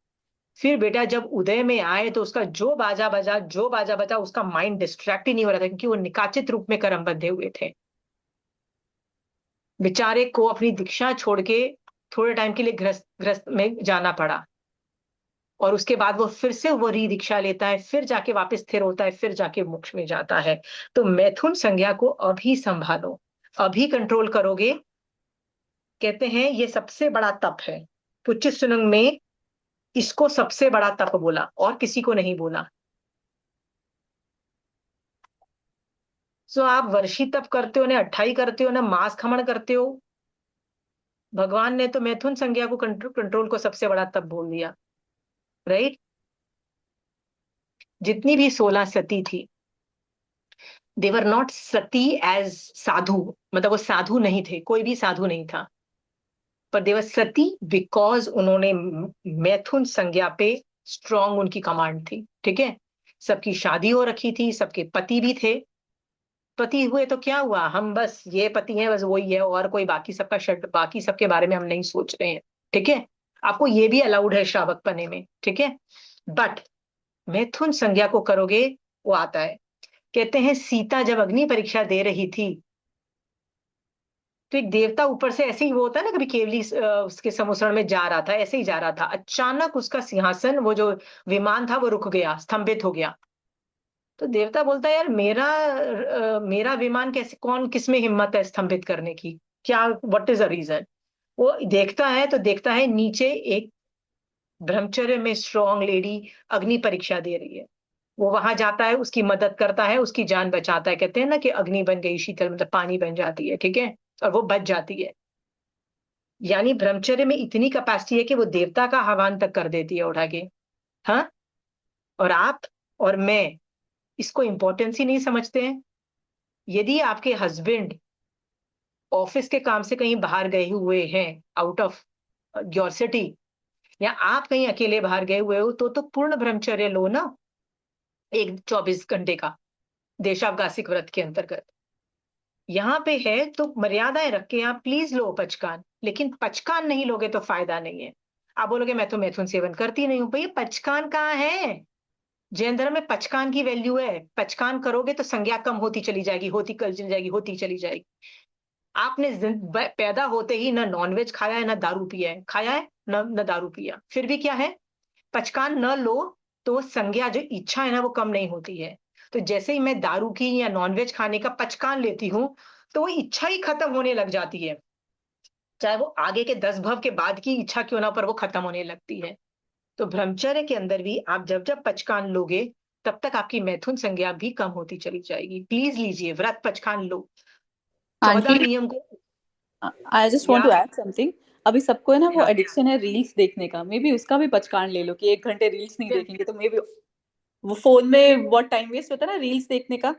फिर बेटा जब उदय में आए तो उसका जो बाजा बजा उसका माइंड डिस्ट्रैक्ट ही नहीं हो रहा था, क्योंकि वो निकाचित रूप में कर्म बंधे हुए थे। बेचारे को अपनी दीक्षा छोड़ के थोड़े टाइम के लिए गृहस्थ गृहस्थ में जाना पड़ा, और उसके बाद वो फिर से वो री दीक्षा लेता है, फिर जाके वापस स्थिर होता है, फिर जाके मोक्ष में जाता है। तो मैथुन संज्ञा को अभी संभालो, अभी कंट्रोल करोगे। कहते हैं ये सबसे बड़ा तप है। पुच्य सुनंग में इसको सबसे बड़ा तप बोला, और किसी को नहीं बोला। सो आप वर्षी तप करते हो ना, अट्ठाई करते हो ना, मास खमन करते हो, भगवान ने तो मैथुन संज्ञा को कंट्रोल को सबसे बड़ा तप बोल दिया। राइट। जितनी भी 16 सती थी, देवर नॉट सती एज साधु, मतलब वो साधु नहीं थे, कोई भी साधु नहीं था, पर देवर सती बिकॉज उन्होंने मैथुन संज्ञा पे स्ट्रांग उनकी कमांड थी। ठीक है। सबकी शादी हो रखी थी, सबके पति भी थे। पति हुए तो क्या हुआ, हम बस ये पति हैं, बस वही है, और कोई बाकी सबका शट बाकी सबके बारे में हम नहीं सोच रहे हैं। ठीक है। आपको ये भी अलाउड है श्रावक पने में। ठीक है। बट मैथुन संज्ञा को करोगे, वो आता है। कहते हैं सीता जब अग्नि परीक्षा दे रही थी, तो एक देवता ऊपर से ऐसे ही, वो होता है ना कभी केवली उसके समुद्र में जा रहा था, ऐसे ही जा रहा था, अचानक उसका सिंहासन वो जो विमान था वो रुक गया, स्तंभित हो गया। तो देवता बोलता है यार मेरा विमान कैसे, कौन किसमें हिम्मत है स्तंभित करने की, क्या व्हाट इज द रीजन। वो देखता है तो देखता है नीचे एक ब्रह्मचर्य में स्ट्रांग लेडी अग्नि परीक्षा दे रही है। वो वहां जाता है, उसकी मदद करता है, उसकी जान बचाता है। कहते हैं ना कि अग्नि बन गई शीतल, मतलब पानी बन जाती है। ठीक है। और वो बच जाती है। यानी ब्रह्मचर्य में इतनी कैपेसिटी है कि वो देवता का आह्वान तक कर देती है उठा के। हाँ। और आप और मैं इसको इंपॉर्टेंस ही नहीं समझते हैं। यदि आपके हस्बैंड ऑफिस के काम से कहीं बाहर गए हुए हैं, आउट ऑफ योर सिटी, या आप कहीं अकेले बाहर गए हुए हो, तो पूर्ण ब्रह्मचर्य लो ना, एक 24 घंटे का देशावकाशिक व्रत के अंतर्गत। यहाँ पे है तो मर्यादाएं रख के आप प्लीज लो पचकान, लेकिन पचकान नहीं लोगे तो फायदा नहीं है। आप बोलोगे मैं तो मैथुन सेवन करती नहीं हूँ, भैया पचकान कहाँ है। जैन धर्म में पचकान की वैल्यू है। पचकान करोगे तो संज्ञा कम होती चली जाएगी, होती चली जाएगी, होती चली जाएगी। आपने पैदा होते ही ना नॉनवेज खाया है, ना दारू पिया है, खाया है न दारू पिया, फिर भी क्या है, पचकान न लो तो संज्ञा जो इच्छा है ना वो कम नहीं होती है। तो जैसे ही मैं दारू की या नॉनवेज खाने का पचकान लेती हूँ, तो वो इच्छा ही खत्म होने लग जाती है, चाहे वो आगे के 10 भव के बाद की इच्छा क्यों ना, पर वो खत्म होने लगती है। तो ब्रह्मचर्य के अंदर भी आप जब जब पचकान लोगे, तब तक आपकी मैथुन संज्ञा भी कम होती चली जाएगी। प्लीज लीजिए व्रत, पचकान लो। चौदह आंटी, नियम को। आई जस्ट वांट या टू ऐड समथिंग। अभी सबको है ना वो हाँ, एडिक्शन है रील्स देखने का, मे बी उसका भी पचकान ले लो कि 1 घंटे रील्स नहीं बिल- देखेंगे तो मे बी वो फोन में बहुत टाइम वेस्ट होता है ना रील्स देखने का,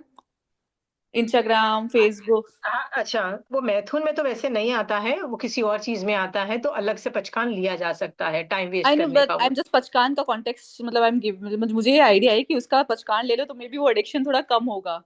इंस्टाग्राम, फेसबुक। हाँ, अच्छा। वो मैथुन में तो वैसे नहीं आता है, वो किसी और चीज में आता है, तो अलग से पचकान लिया जा सकता है टाइम वेस्ट आई नो, करने बट का आई वो। एम जस्ट पचकान का कॉन्टेक्स्ट, मतलब आई एम गिव, मुझे ये आइडिया है कि उसका पचकान ले लो तो मे बी वो एडिक्शन थोड़ा कम होगा,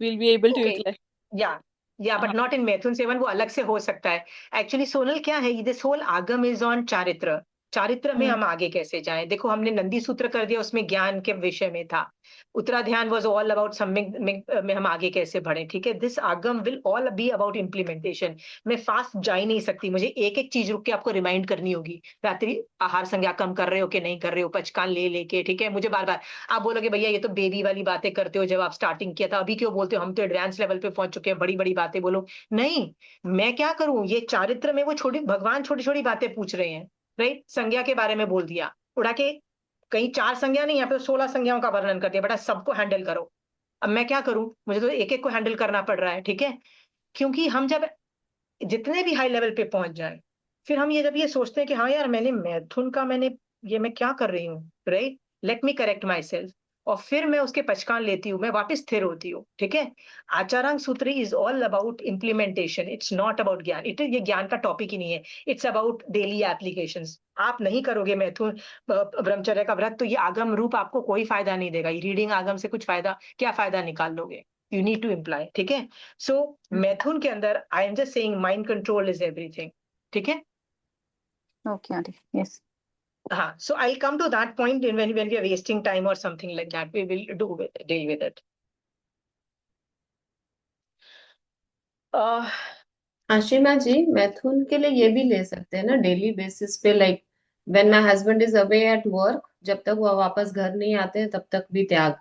will be able to okay. Utilise. या या बट हाँ। नॉट इन मैथुन सेवन, वो अलग से हो सकता है। एक्चुअली सोनल क्या है, दिस होल आगम इज ऑन चारित्र। चारित्र में हम्म। हम आगे कैसे जाएं, देखो हमने नंदी सूत्र कर दिया, उसमें ज्ञान के विषय में था। उत्तराध्यान वाज ऑल अबाउट सम्यक में हम आगे कैसे बढ़े। ठीक है। दिस आगम will all be about implementation. मैं फास्ट जा ही नहीं सकती, मुझे एक एक चीज रुक के आपको रिमाइंड करनी होगी। रात्रि आहार संज्ञा कम कर रहे हो कि नहीं कर रहे हो, पचकान ले लेके। ठीक है। मुझे बार बार आप बोलोगे भैया ये तो बेबी वाली बातें करते हो, जब आप स्टार्टिंग किया था, अभी क्यों बोलते हो, हम तो एडवांस लेवल पे पहुंच चुके हैं, बड़ी बड़ी बातें बोलो। नहीं, मैं क्या करूं, ये चारित्र में वो छोटी भगवान छोटी छोटी बातें पूछ रहे हैं। राइट। संज्ञा के बारे में बोल दिया उड़ा के, कहीं 4 संज्ञा नहीं, यहाँ पे 16 संज्ञाओं का वर्णन कर दिया, बेटा सबको हैंडल करो। अब मैं क्या करूं, मुझे तो एक एक को हैंडल करना पड़ रहा है। ठीक है। क्योंकि हम जब जितने भी हाई लेवल पे पहुंच जाए, फिर हम ये जब ये सोचते हैं कि हाँ यार मैंने मैथुन का मैंने ये मैं क्या कर रही हूँ, right, let me correct my self. और फिर मैं उसके पचकान लेती हूँ, मैं वापस स्थिर होती हूँ, ठीक है। आचारांग सूत्र is all about implementation, it's not about ज्ञान, ये ज्ञान का टॉपिक ही नहीं है, इट्स अबाउट डेली एप्लीकेशंस। आप नहीं करोगे मैथुन ब्रह्मचर्य का व्रत तो ये आगम रूप आपको कोई फायदा नहीं देगा, ये रीडिंग आगम से कुछ फायदा, क्या फायदा निकाल लोगे? यू नीड टू इम्प्लाई, ठीक है। सो मैथुन के अंदर I am just saying mind control is everything, ठीक है। Okay, aunty. Yes. So I'll come to that point in when we are wasting time or something like that, we will deal with it. uh, Ashima जी, मैथुन के लिए ये भी ले सकते हैं ना डेली बेसिस पे, like when my husband is away at work, जब तक वो वापस घर नहीं आते हैं तब तक भी त्याग।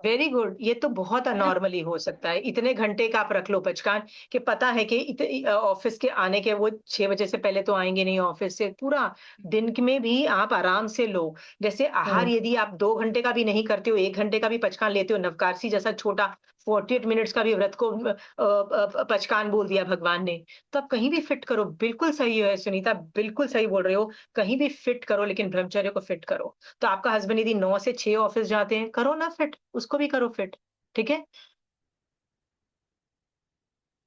वेरी गुड, ये तो बहुत नॉर्मली हो सकता है। इतने घंटे का आप रख लो पचकान, कि पता है कि ऑफिस के आने के वो 6 बजे से पहले तो आएंगे नहीं ऑफिस से, पूरा दिन में भी आप आराम से लो। जैसे आहार यदि आप 2 घंटे का भी नहीं करते हो, 1 घंटे का भी पचकान लेते हो, नवकारसी जैसा छोटा 48 मिनट्स का भी व्रत को पचकान बोल दिया भगवान ने, तो आप कहीं भी फिट करो। बिल्कुल सही है सुनीता, बिल्कुल सही बोल रहे हो, कहीं भी फिट करो, लेकिन ब्रह्मचर्य को फिट करो। तो आपका हस्बैंड यदि 9 से 6 ऑफिस जाते हैं, करो ना फिट, उसको भी करो फिट, ठीक है।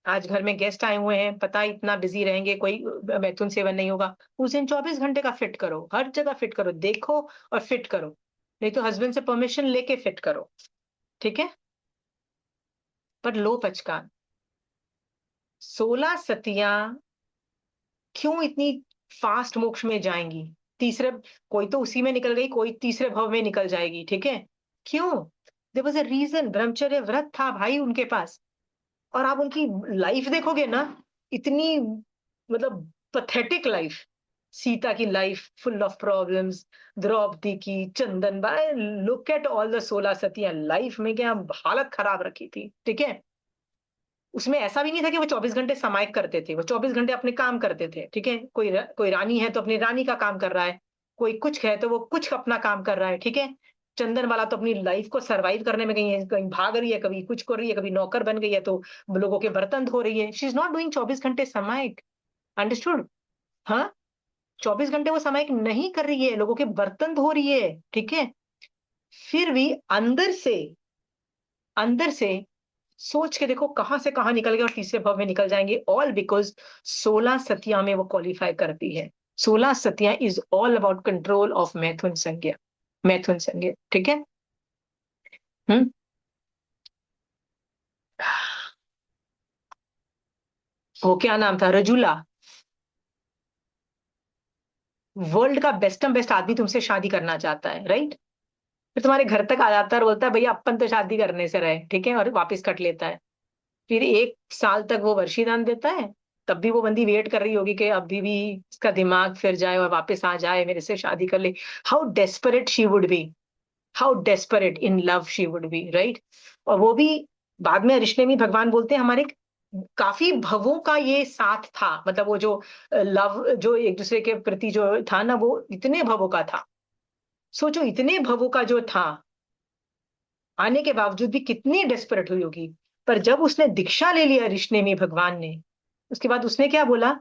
आज घर में गेस्ट आए हुए हैं, पता है इतना बिजी रहेंगे, कोई मैथुन सेवन नहीं होगा, उस दिन 24 घंटे का फिट करो, हर जगह फिट करो, देखो और फिट करो। नहीं तो हस्बैंड से परमिशन लेके फिट करो, ठीक है। पर लो पचकान, 16 सतियां क्यों इतनी फास्ट मोक्ष में जाएंगी? तीसरे, कोई तो उसी में निकल गई, कोई तीसरे भव में निकल जाएगी, ठीक है। क्यों? देयर वाज अ रीजन, ब्रह्मचर्य व्रत था भाई उनके पास। और आप उनकी लाइफ देखोगे ना, इतनी मतलब पथेटिक लाइफ। सीता की life full of problems, Draupadi की, चंदन बाय, लुक एट ऑल द 16 सतियां, लाइफ में क्या हालत खराब रखी थी, ठीक है। उसमें ऐसा भी नहीं था कि वो 24 घंटे समायिक करते थे, वो 24 घंटे अपने काम करते थे, ठीक है। कोई रानी है तो अपनी रानी का काम कर रहा है, कोई कुछ है तो वो कुछ अपना काम कर रहा है, ठीक है। चंदन वाला तो अपनी लाइफ को सरवाइव करने में कहीं भाग रही है, कभी कुछ कर रही है, कभी नौकर बन गई है तो लोगों के बर्तन धो रही है। शी इज नॉट डूइंग 24 घंटे समायिक, अंडरस्टूड? हाँ, 24 घंटे वो समायिक नहीं कर रही है, लोगों के बर्तन धो रही है, ठीक है। फिर भी अंदर से सोच के देखो कहां से कहां निकल गए और तीसरे भव में निकल जाएंगे, ऑल बिकॉज 16 सतिया में वो क्वालिफाई करती है। 16 सतिया is all about control of मैथुन संज्ञा, मैथुन संज्ञा, ठीक है। हम्म। वो क्या नाम था, रजूला। वर्ल्ड का बेस्टम बेस्ट आदमी तुमसे शादी करना चाहता है, राइट। फिर तुम्हारे घर तक आ जाता है और बोलता है भैया अपन तो शादी करने से रहे, ठीक है, और वापस कट लेता है। फिर 1 साल तक वो वर्षीदान देता है, तब भी वो बंदी वेट कर रही होगी कि अभी भी इसका दिमाग फिर जाए और वापस आ जाए, मेरे से शादी कर ले। How desperate she would be, how desperate in love she would be, right. और वो भी बाद में रिश्ते में भगवान बोलते हैं हमारे काफी भवों का ये साथ था, मतलब वो जो लव जो एक दूसरे के प्रति जो था ना, वो इतने भवों का था। सोचो इतने भवों का जो था, आने के बावजूद भी कितनी डेस्परेट हुई होगी। पर जब उसने दीक्षा ले लिया रिश्ते में भगवान ने, उसके बाद उसने क्या बोला,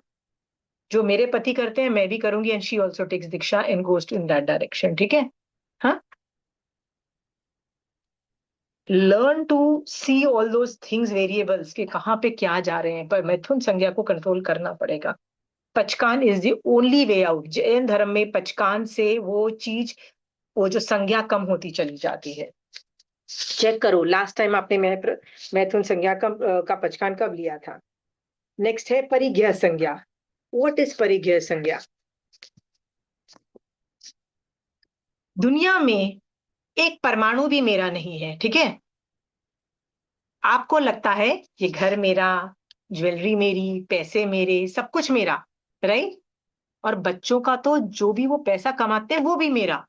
जो मेरे पति करते हैं मैं भी करूंगी, एंड शी ऑल्सो टेक्स दीक्षा and goes in that direction, ठीक है। हाँ, learn to see all those things, variables के कहाँ पे क्या जा रहे हैं, पर मैथुन संज्ञा को कंट्रोल करना पड़ेगा। पचकान is the only way out. Jain धर्म में पचकान से वो चीज, वो जो संज्ञा कम होती चली जाती है। चेक करो लास्ट टाइम आपने मैथुन संज्ञा का पचकान कब लिया था। नेक्स्ट है परिज्ञा संज्ञा। व्हाट इज परिज्ञा संज्ञा? दुनिया में एक परमाणु भी मेरा नहीं है, ठीक है। आपको लगता है ये घर मेरा, ज्वेलरी मेरी, पैसे मेरे, सब कुछ मेरा, राइट। और बच्चों का तो जो भी वो पैसा कमाते हैं वो भी मेरा,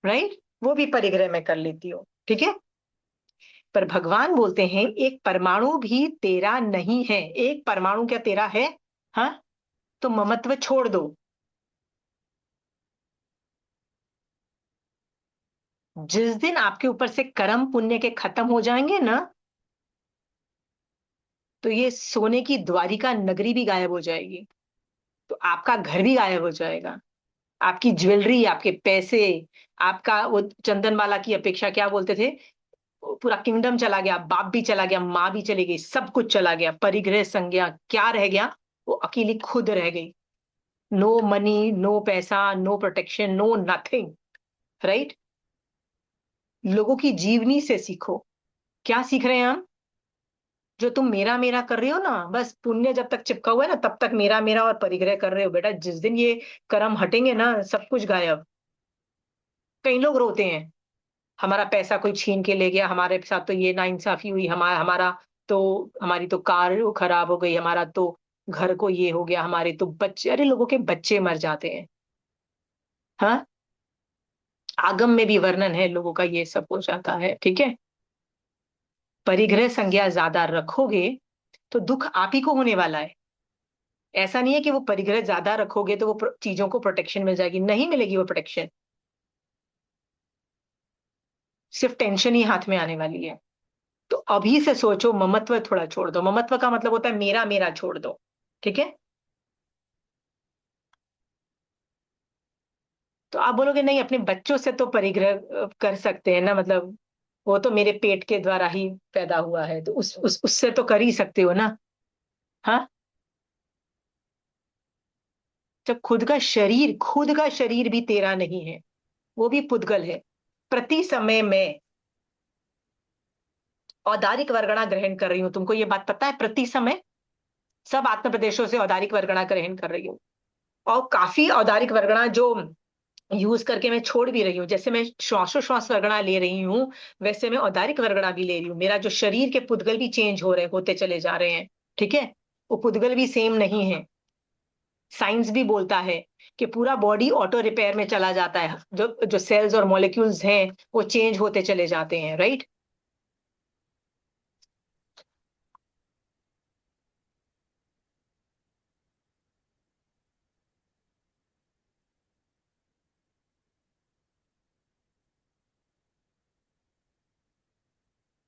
राइट। वो भी परिग्रह में कर लेती हो, ठीक है। पर भगवान बोलते हैं एक परमाणु भी तेरा नहीं है। एक परमाणु क्या तेरा है? हाँ, तो ममत्व छोड़ दो। जिस दिन आपके ऊपर से कर्म पुण्य के खत्म हो जाएंगे ना, तो ये सोने की द्वारिका नगरी भी गायब हो जाएगी, तो आपका घर भी गायब हो जाएगा। आपकी ज्वेलरी, आपके पैसे, आपका वो चंदनबाला की अपेक्षा क्या बोलते थे, पूरा किंगडम चला गया, बाप भी चला गया, माँ भी चली गई, सब कुछ चला गया, परिग्रह संज्ञा क्या रह गया, वो अकेली खुद रह गई। नो मनी, नो पैसा, no protection, no nothing, right. लोगों की जीवनी से सीखो। क्या सीख रहे हैं हम? जो तुम मेरा मेरा कर रहे हो ना, बस पुण्य जब तक चिपका हुआ है ना, तब तक मेरा मेरा और परिग्रह कर रहे हो बेटा। जिस दिन ये कर्म हटेंगे ना, सब कुछ गायब। कई लोग रोते हैं, हमारा पैसा कोई छीन के ले गया, हमारे साथ तो ये नाइंसाफी हुई, हमारा हमारा तो हमारी तो कार खराब हो गई, हमारा तो घर को ये हो गया, हमारे तो बच्चे, अरे लोगों के बच्चे मर जाते हैं। हाँ, आगम में भी वर्णन है लोगों का, ये सब हो जाता है, ठीक है। परिग्रह संज्ञा ज्यादा रखोगे तो दुख आप ही को होने वाला है। ऐसा नहीं है कि वो परिग्रह ज्यादा रखोगे तो वो चीजों को प्रोटेक्शन मिल जाएगी, नहीं मिलेगी वो प्रोटेक्शन, सिर्फ टेंशन ही हाथ में आने वाली है। तो अभी से सोचो, ममत्व थोड़ा छोड़ दो। ममत्व का मतलब होता है मेरा मेरा छोड़ दो, ठीक है। तो आप बोलोगे नहीं, अपने बच्चों से तो परिग्रह कर सकते हैं ना, मतलब वो तो मेरे पेट के द्वारा ही पैदा हुआ है, तो उससे तो कर ही सकते हो ना। हाँ, जब खुद का शरीर भी तेरा नहीं है, वो भी पुद्गल है। प्रति समय में औदारिक वर्गणा ग्रहण कर रही हूं, तुमको ये बात पता है? प्रति समय सब आत्म प्रदेशों से औदारिक वर्गणा ग्रहण कर रही हूँ, और काफी औदारिक वर्गणा जो यूज करके मैं छोड़ भी रही हूँ। जैसे मैं श्वासोश्वास वर्गणा ले रही हूँ, वैसे मैं औदारिक वर्गणा भी ले रही हूँ। मेरा जो शरीर के पुद्गल भी चेंज हो रहे होते चले जा रहे हैं, ठीक है। वो पुद्गल भी सेम नहीं है। साइंस भी बोलता है कि पूरा बॉडी ऑटो रिपेयर में चला जाता है, जो जो सेल्स और मॉलिक्यूल्स हैं वो चेंज होते चले जाते हैं, राइट।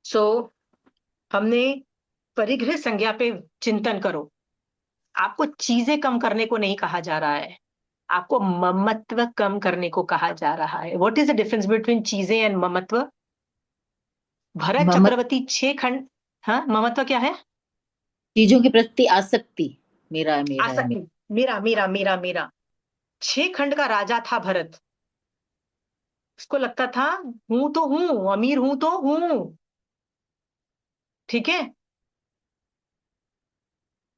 सो हमने परिग्रह संज्ञा पे चिंतन करो। आपको चीजें कम करने को नहीं कहा जा रहा है, आपको ममत्व कम करने को कहा जा रहा है। What is the difference between चीजें एंड ममत्व? भरत ममत चक्रवर्ती 6 खंड। हाँ, ममत्व क्या है? चीजों के प्रति आसक्ति, मेरा मेरा है आसक्ति, मेरा। मेरा मेरा मेरा मेरा। 6 खंड का राजा था भरत। उसको लगता था हूं तो हूं, अमीर हूं तो हूं, ठीक है।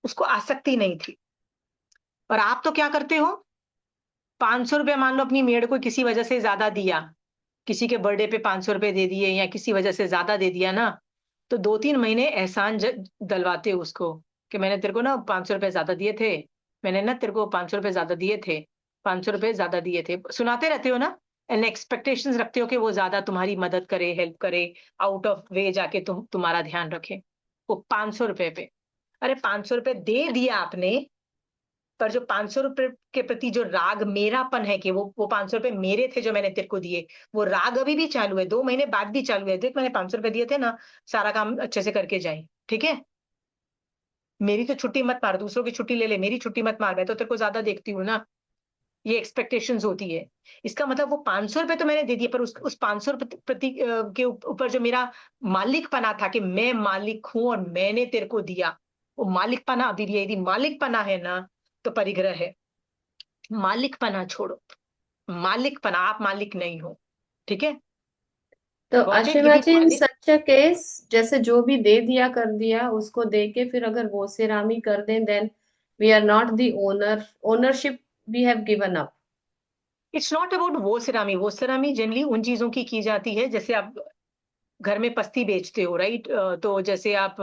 उसको आसक्ति नहीं थी। और आप तो क्या करते हो? 500 रुपये मान लो अपनी मेड को किसी वजह से ज्यादा दिया, किसी के बर्थडे पे 500 रुपये दे दिए या किसी वजह से ज्यादा दे दिया ना, तो 2-3 महीने एहसान दलवाते हो उसको कि मैंने तेरे को ना 500 रुपये ज्यादा दिए थे, मैंने ना तेरे को 500 रुपये ज्यादा दिए थे, 500 रुपये ज्यादा दिए थे, सुनाते रहते हो ना। एंड एक्सपेक्टेशंस रखते हो कि वो ज्यादा तुम्हारी मदद करे, हेल्प करे, आउट ऑफ वे जाके तुम्हारा ध्यान रखे। वो 500 रुपये पे, अरे 500 रुपये दे दिया आपने, पर जो 500 रुपये के प्रति जो राग मेरापन है कि वो 500 रुपये मेरे थे जो मैंने तेरे को दिए, वो राग अभी भी चालू है, 2 महीने बाद भी चालू है। देख, मैंने 500 रुपये दिए थे ना, सारा काम अच्छे से करके जाए, ठीक है। मेरी तो छुट्टी मत मार, दूसरों की छुट्टी ले ले, मेरी छुट्टी मत मार, मैं तो तेरे को ज्यादा देखती हूँ ना। ये एक्सपेक्टेशंस होती है। इसका मतलब वो 500 रुपये तो मैंने दे दिए, पर उस 500 प्रति के ऊपर जो मेरा मालिकपना था कि मैं मालिक हूं और मैंने तेरे को दिया, वो मालिकपना अभी भी है। यदि मालिकपना है ना, तो परिग्रह है। मालिकपना छोड़ो, मालिकपना, आप मालिक नहीं हो, ठीक है। तो गॉट इट? आशीर्वाद यदि जी, इन मालिक, सच अ केस, जैसे जो भी दे दिया कर दिया, उसको दे के फिर अगर वो सिरामी कर दें, then we are not the owner, ownership we have given up. It's not about वो सिरामी। वो सिरामी जनरली उन चीजों की जाती है, जैसे आप घर में पस्ती बेचते हो, राइट। तो जैसे आप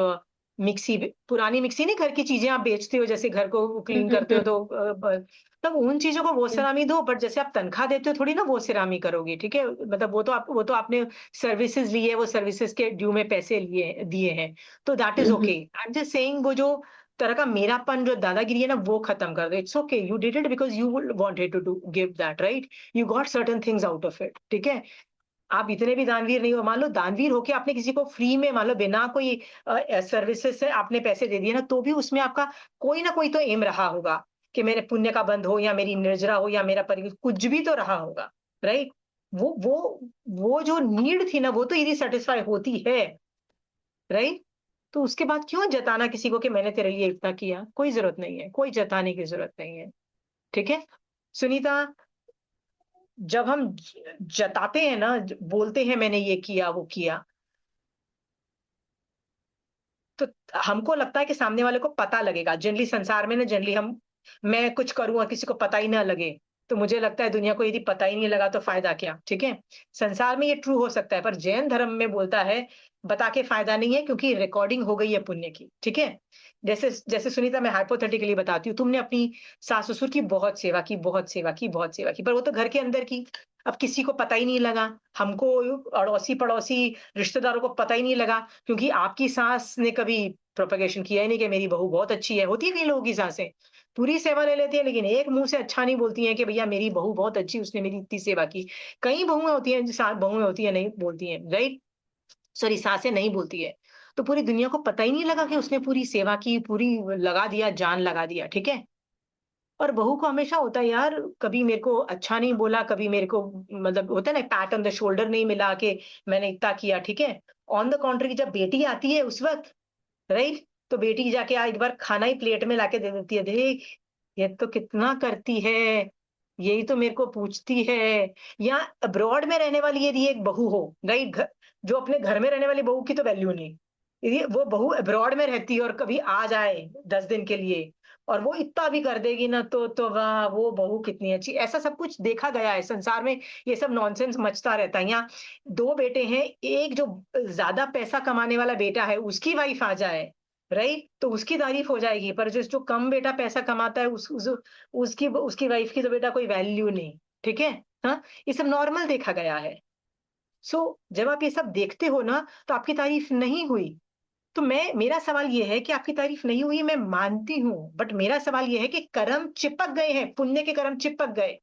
मिक्सी, पुरानी मिक्सी नहीं, घर की चीजें आप बेचते हो, जैसे घर को क्लीन करते हो, तो तब उन चीजों को वो सिरामी दो। बट जैसे आप तनख्वाह देते हो, थोड़ी ना वो सिरामी करोगे, ठीक है। मतलब वो तो आपने सर्विसेज ली है, वो सर्विसेज के ड्यू में पैसे लिए दिए हैं, तो that is okay. I am just saying, वो जो तरह का मेरापन, जो दादागिरी है ना, वो खत्म कर दो। It's okay, you did it because you wanted to do give that, right. You got certain things out of it, ठीक है। आप इतने भी दानवीर नहीं हो। मान लो दानवीर होके आपने किसी को फ्री में, मान लो बिना कोई सर्विसेज से आपने पैसे दे दिए ना, तो भी उसमें आपका कोई ना कोई तो एम रहा होगा कि मेरे पुण्य का बंध हो या मेरी निर्जरा हो या मेरा परिवार, कुछ भी तो रहा होगा, राइट? वो जो नीड थी ना, वो तो यदि सेटिस्फाई होती है, राइट? तो उसके बाद क्यों जताना किसी को कि मैंने तेरे लिए इतना किया? कोई जरूरत नहीं है, कोई जताने की जरूरत नहीं है। ठीक है सुनीता, जब हम जताते हैं ना, बोलते हैं मैंने ये किया वो किया, तो हमको लगता है कि सामने वाले को पता लगेगा। जनरली संसार में ना, जनरली हम, मैं कुछ करूँ और किसी को पता ही ना लगे, तो मुझे लगता है दुनिया को यदि पता ही नहीं लगा तो फायदा क्या? ठीक है, संसार में ये ट्रू हो सकता है, पर जैन धर्म में बोलता है बता के फायदा नहीं है, क्योंकि रिकॉर्डिंग हो गई है पुण्य की। ठीक है, जैसे जैसे सुनीता, मैं हाइपोथेटिकली बताती हूँ, तुमने अपनी सास ससुर की बहुत सेवा की, बहुत सेवा की, बहुत सेवा की, पर वो तो घर के अंदर की, अब किसी को पता ही नहीं लगा, हमको अड़ोसी पड़ोसी रिश्तेदारों को पता ही नहीं लगा, क्योंकि आपकी सास ने कभी प्रोपेगेशन किया ही नहीं कि मेरी बहू बहुत अच्छी है। होती है कई लोगों की सासें, पूरी सेवा ले लेती है, लेकिन एक मुंह से अच्छा नहीं बोलती हैं कि भैया मेरी बहू बहुत अच्छी, उसने मेरी इतनी सेवा की। कई बहुएं होती हैं, बहुएं होती है नहीं बोलती हैं, राइट? सॉरी, सासें नहीं बोलती है। तो पूरी दुनिया को पता ही नहीं लगा कि उसने पूरी सेवा की, पूरी लगा दिया, जान लगा दिया। ठीक है, और बहू को हमेशा होता है यार, कभी मेरे को अच्छा नहीं बोला, कभी मेरे को, मतलब होता है ना, पैट ऑन द शोल्डर नहीं मिला कि मैंने इतना किया। ठीक है, ऑन द कॉन्ट्री जब बेटी आती है उस वक्त, राइट, तो बेटी जाके एक बार खाना ही प्लेट में लाके दे देती है, देख ये तो कितना करती है, यही तो मेरे को पूछती है। या अब्रॉड में रहने वाली यदि एक बहू हो, राइट, जो अपने घर में रहने वाली बहू की तो वैल्यू नहीं, यदि वो बहू अब्रॉड में रहती है और कभी आ जाए 10 दिन के लिए, और वो इतना भी कर देगी ना, तो वाह वो बहू कितनी अच्छी। ऐसा सब कुछ देखा गया है संसार में, ये सब नॉनसेंस मचता रहता है। यहाँ दो बेटे हैं, एक जो ज्यादा पैसा कमाने वाला बेटा है उसकी वाइफ आ जाए, राइट, तो उसकी तारीफ हो जाएगी, पर जो कम बेटा पैसा कमाता है उसकी उसकी वाइफ की तो बेटा कोई वैल्यू नहीं। ठीक है, हाँ, ये सब नॉर्मल देखा गया है। सो जब आप ये सब देखते हो ना, तो आपकी तारीफ नहीं हुई, तो मेरा सवाल ये है कि आपकी तारीफ नहीं हुई, मैं मानती हूं, बट मेरा सवाल ये है कि कर्म चिपक गए हैं, पुण्य के कर्म चिपक गए।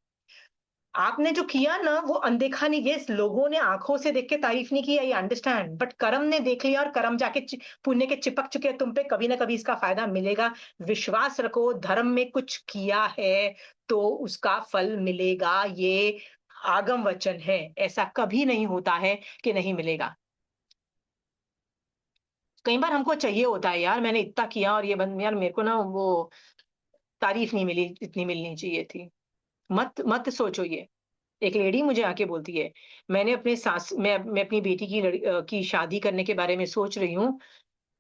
आपने जो किया ना वो अनदेखा नहीं, ये लोगों ने आंखों से देख के तारीफ नहीं की, आई अंडरस्टैंड, बट कर्म ने देख लिया, और कर्म जाके पुण्य के चिपक चुके हैं तुम पे, कभी ना कभी इसका फायदा मिलेगा। विश्वास रखो, धर्म में कुछ किया है तो उसका फल मिलेगा, ये आगम वचन है, ऐसा कभी नहीं होता है कि नहीं मिलेगा। कई बार हमको चाहिए होता है यार, मैंने इतना किया और ये बंद, यार मेरे को ना वो तारीफ नहीं मिली, इतनी मिलनी चाहिए थी। मत मत सोचो ये। एक लेडी मुझे आके बोलती है, मैंने अपने सास मैं अपनी बेटी की शादी करने के बारे में सोच रही हूँ,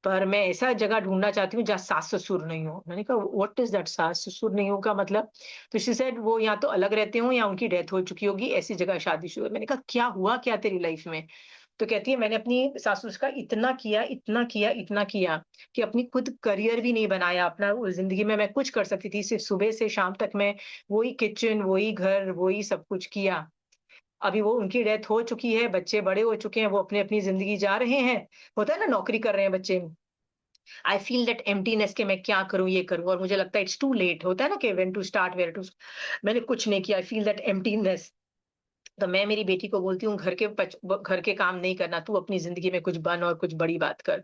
पर मैं ऐसा जगह ढूंढना चाहती हूँ जहाँ सास ससुर नहीं हो। मैंने कहा व्हाट इज दैट, सास ससुर नहीं हो का मतलब? तो शी सेड वो या तो अलग रहते हो या उनकी डेथ हो चुकी होगी, ऐसी जगह शादी शुरू है। मैंने कहा क्या हुआ क्या तेरी लाइफ में? तो कहती है मैंने अपनी सास का इतना किया, इतना किया, इतना किया, कि अपनी खुद करियर भी नहीं बनाया अपना। उस जिंदगी में मैं कुछ कर सकती थी, सिर्फ सुबह से शाम तक मैं वही किचन, वही घर, वही सब कुछ किया। अभी वो उनकी डेथ हो चुकी है, बच्चे बड़े हो चुके हैं, वो अपनी अपनी जिंदगी जा रहे हैं। होता है ना, नौकरी कर रहे हैं बच्चे। आई फील दैट एम्प्टीनेस के मैं क्या करूं, ये करूं, और मुझे लगता है इट्स टू लेट। होता है ना कि when to start, where to. मैंने कुछ नहीं किया, आई फील दैट एम्प्टीनेस। तो मैं मेरी बेटी को बोलती हूँ घर के काम नहीं करना, तू अपनी जिंदगी में कुछ बन और कुछ बड़ी बात कर।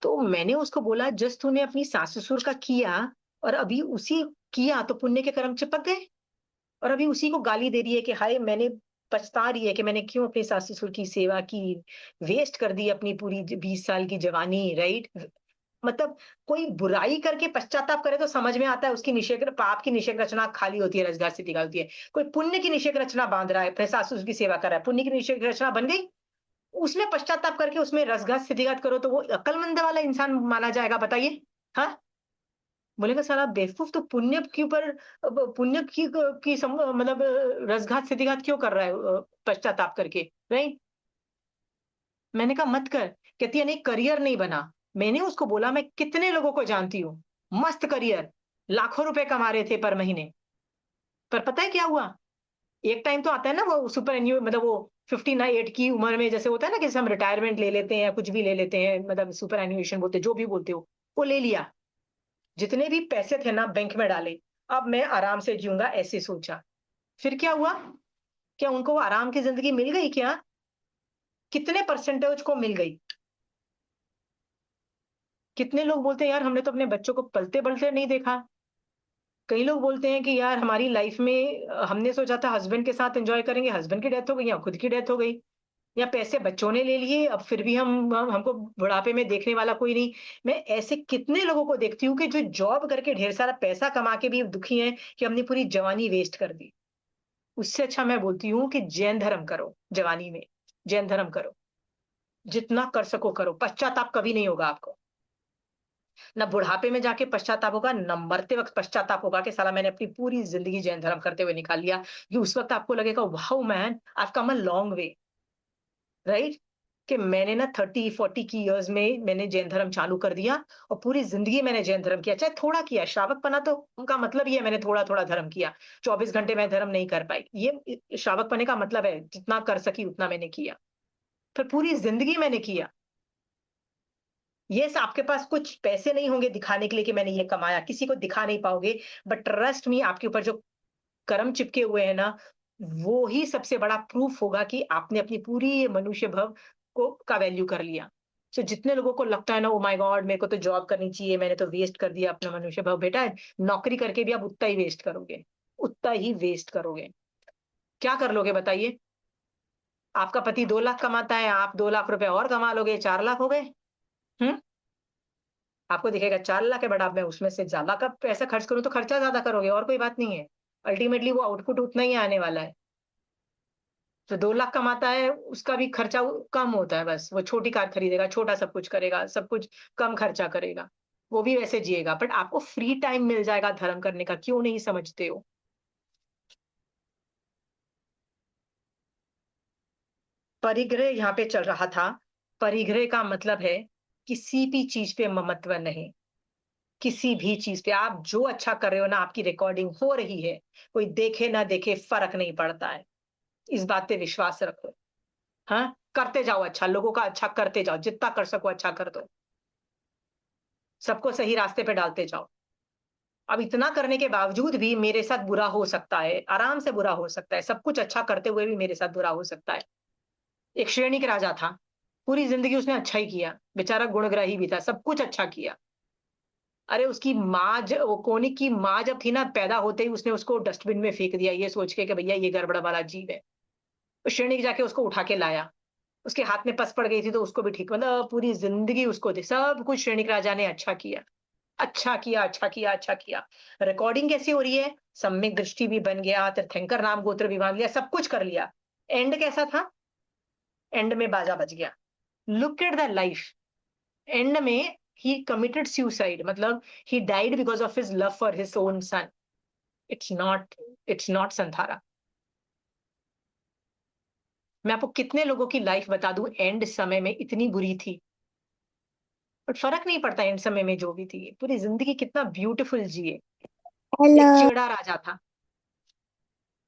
तो मैंने उसको बोला, जस्ट तूने अपनी सास ससुर का किया, और अभी उसी किया तो पुण्य के कर्म चिपक गए, और अभी उसी को गाली दे रही है कि हाय मैंने, पछता रही है कि मैंने क्यों अपनी सास ससुर की सेवा की, वेस्ट कर दी अपनी पूरी 20 साल की जवानी, राइट? मतलब कोई बुराई करके पश्चाताप करे तो समझ में आता है, उसकी निषेक, पाप की निषेक रचना खाली होती है, रजगार से निकालती है। कोई पुण्य की निषेक रचना बांध रहा है, अपने सास ससुर की सेवा कर रहा है, पुण्य की निषेक रचना बन गई, उसमें पश्चाताप करके उसमें रसघात सिद्धिघात करो, तो वो अक्लमंद वाला इंसान माना जाएगा? बताइए। हाँ, बोलेगा साला बेवकूफ, तो पुण्य के ऊपर पुण्य मतलब रसघात सिद्धिघात क्यों कर रहा है पश्चाताप करके, राइट? मैंने कहा मत कर। कहती है नहीं, करियर नहीं बना। मैंने उसको बोला मैं कितने लोगों को जानती हूँ, मस्त करियर, लाखों रुपए कमा रहे थे पर महीने, पर पता है क्या हुआ? एक टाइम तो आता है ना, वो सुपर एन्यू, मतलब वो 59 की उम्र में जैसे होता है ना कि हम रिटायरमेंट ले लेते हैं या कुछ भी ले लेते हैं, मतलब सुपर एन्युएशन बोलते हैं, जो भी बोलते हो, वो ले लिया। जितने भी पैसे थे ना बैंक में डाले, अब मैं आराम से जीऊंगा ऐसे सोचा। फिर क्या हुआ? क्या उनको वो आराम की जिंदगी मिल गई क्या? कितने परसेंटेज को मिल गई? कितने लोग बोलते हैं यार हमने तो अपने बच्चों को पलते बलते नहीं देखा। कई लोग बोलते हैं कि यार हमारी लाइफ में हमने सोचा था हस्बैंड के साथ एंजॉय करेंगे, हस्बैंड की डेथ हो गई या खुद की डेथ हो गई, या पैसे बच्चों ने ले लिए, अब फिर भी हमको बुढ़ापे में देखने वाला कोई नहीं। मैं ऐसे कितने लोगों को देखती हूँ कि जो जॉब करके ढेर सारा पैसा कमा के भी दुखी हैं कि हमने पूरी जवानी वेस्ट कर दी। उससे अच्छा मैं बोलती हूँ कि जैन धर्म करो जवानी में, जैन धर्म करो, जितना कर सको करो, पश्चाताप कभी नहीं होगा आपको। ना बुढ़ापे में जाके पश्चाताप होगा, ना मरते वक्त पश्चाताप होगा कि साला मैंने अपनी पूरी जिंदगी जैन धर्म करते हुए निकाल लिया। कि उस वक्त आपको लगेगा wow man I have come a long way, right? कि मैंने ना 30-40 की इयर्स में मैंने जैन धर्म चालू कर दिया और पूरी जिंदगी मैंने जैन धर्म किया, चाहे थोड़ा किया। श्रावक पना तो उनका मतलब ही है मैंने थोड़ा थोड़ा धर्म किया, 24 घंटे मैं धर्म नहीं कर पाई, ये श्रावक पने का मतलब है जितना कर सकी उतना मैंने किया, फिर पूरी जिंदगी मैंने किया। यस, आपके पास कुछ पैसे नहीं होंगे दिखाने के लिए कि मैंने ये कमाया, किसी को दिखा नहीं पाओगे, बट ट्रस्ट मी आपके ऊपर जो कर्म चिपके हुए हैं ना, वो ही सबसे बड़ा प्रूफ होगा कि आपने अपनी पूरी मनुष्य भव को का वैल्यू कर लिया। सो जितने लोगों को लगता है ना, ओ माय गॉड मेरे को तो जॉब करनी चाहिए, मैंने तो वेस्ट कर दिया अपना मनुष्य भव, बेटा नौकरी करके भी आप उतना ही वेस्ट करोगे, उतना ही वेस्ट करोगे। क्या कर लोगे बताइए? आपका पति 2 लाख कमाता है, आप 2 लाख रुपए और कमा लोगे, 4 लाख हो गए। हम्म आपको दिखेगा 4 लाख है, बट आप मैं उसमें से ज्यादा का पैसा खर्च करूं तो खर्चा ज्यादा करोगे, और कोई बात नहीं है। अल्टीमेटली वो आउटपुट उतना ही आने वाला है। जो 2 लाख कमाता है उसका भी खर्चा कम होता है, बस वो छोटी कार खरीदेगा, छोटा सब कुछ करेगा, सब कुछ कम खर्चा करेगा, वो भी वैसे जिएगा, बट आपको फ्री टाइम मिल जाएगा धर्म करने का, क्यों नहीं समझते हो? परिग्रह यहाँ पे चल रहा था। परिग्रह का मतलब है किसी भी चीज पे ममत्व नहीं, किसी भी चीज पे आप जो अच्छा कर रहे हो ना, आपकी रिकॉर्डिंग हो रही है, कोई देखे ना देखे फर्क नहीं पड़ता है, इस बात पे विश्वास रखो। हाँ, करते जाओ अच्छा, लोगों का अच्छा करते जाओ, जितना कर सको अच्छा कर दो, सबको सही रास्ते पे डालते जाओ। अब इतना करने के बावजूद भी मेरे साथ बुरा हो सकता है, आराम से बुरा हो सकता है, सब कुछ अच्छा करते हुए भी मेरे साथ बुरा हो सकता है। एक श्रेणी का राजा था, पूरी जिंदगी उसने अच्छा ही किया, बेचारा गुणग्राही भी था, सब कुछ अच्छा किया। अरे उसकी माँ वो कोनी की माँ जब थी ना, पैदा होते ही उसने उसको डस्टबिन में फेंक दिया, ये सोच के कि भैया ये गड़बड़ वाला जीव है। उस श्रेणी जाके उसको उठा के लाया, उसके हाथ में पस पड़ गई थी तो उसको भी ठीक, मतलब पूरी जिंदगी उसको दे, सब कुछ श्रेणी राजा ने अच्छा किया, अच्छा किया, अच्छा किया, अच्छा किया। रिकॉर्डिंग कैसी हो रही है? सम्यक दृष्टि भी बन गया, तीर्थंकर नाम गोत्र भी बांध लिया, सब कुछ कर लिया। एंड कैसा था? एंड में बाजा बज गया। Look at the life. End में ही कमिटेड सुसाइड, मतलब ही died because of his love for his own son. It's not, it's not Santhara. मैं आपको कितने लोगों की लाइफ बता दूं एंड समय में इतनी बुरी थी, बट फर्क नहीं पड़ता एंड समय में जो भी थी, पूरी जिंदगी कितना ब्यूटीफुल जिए। एक हेलो। चेड़ा राजा था,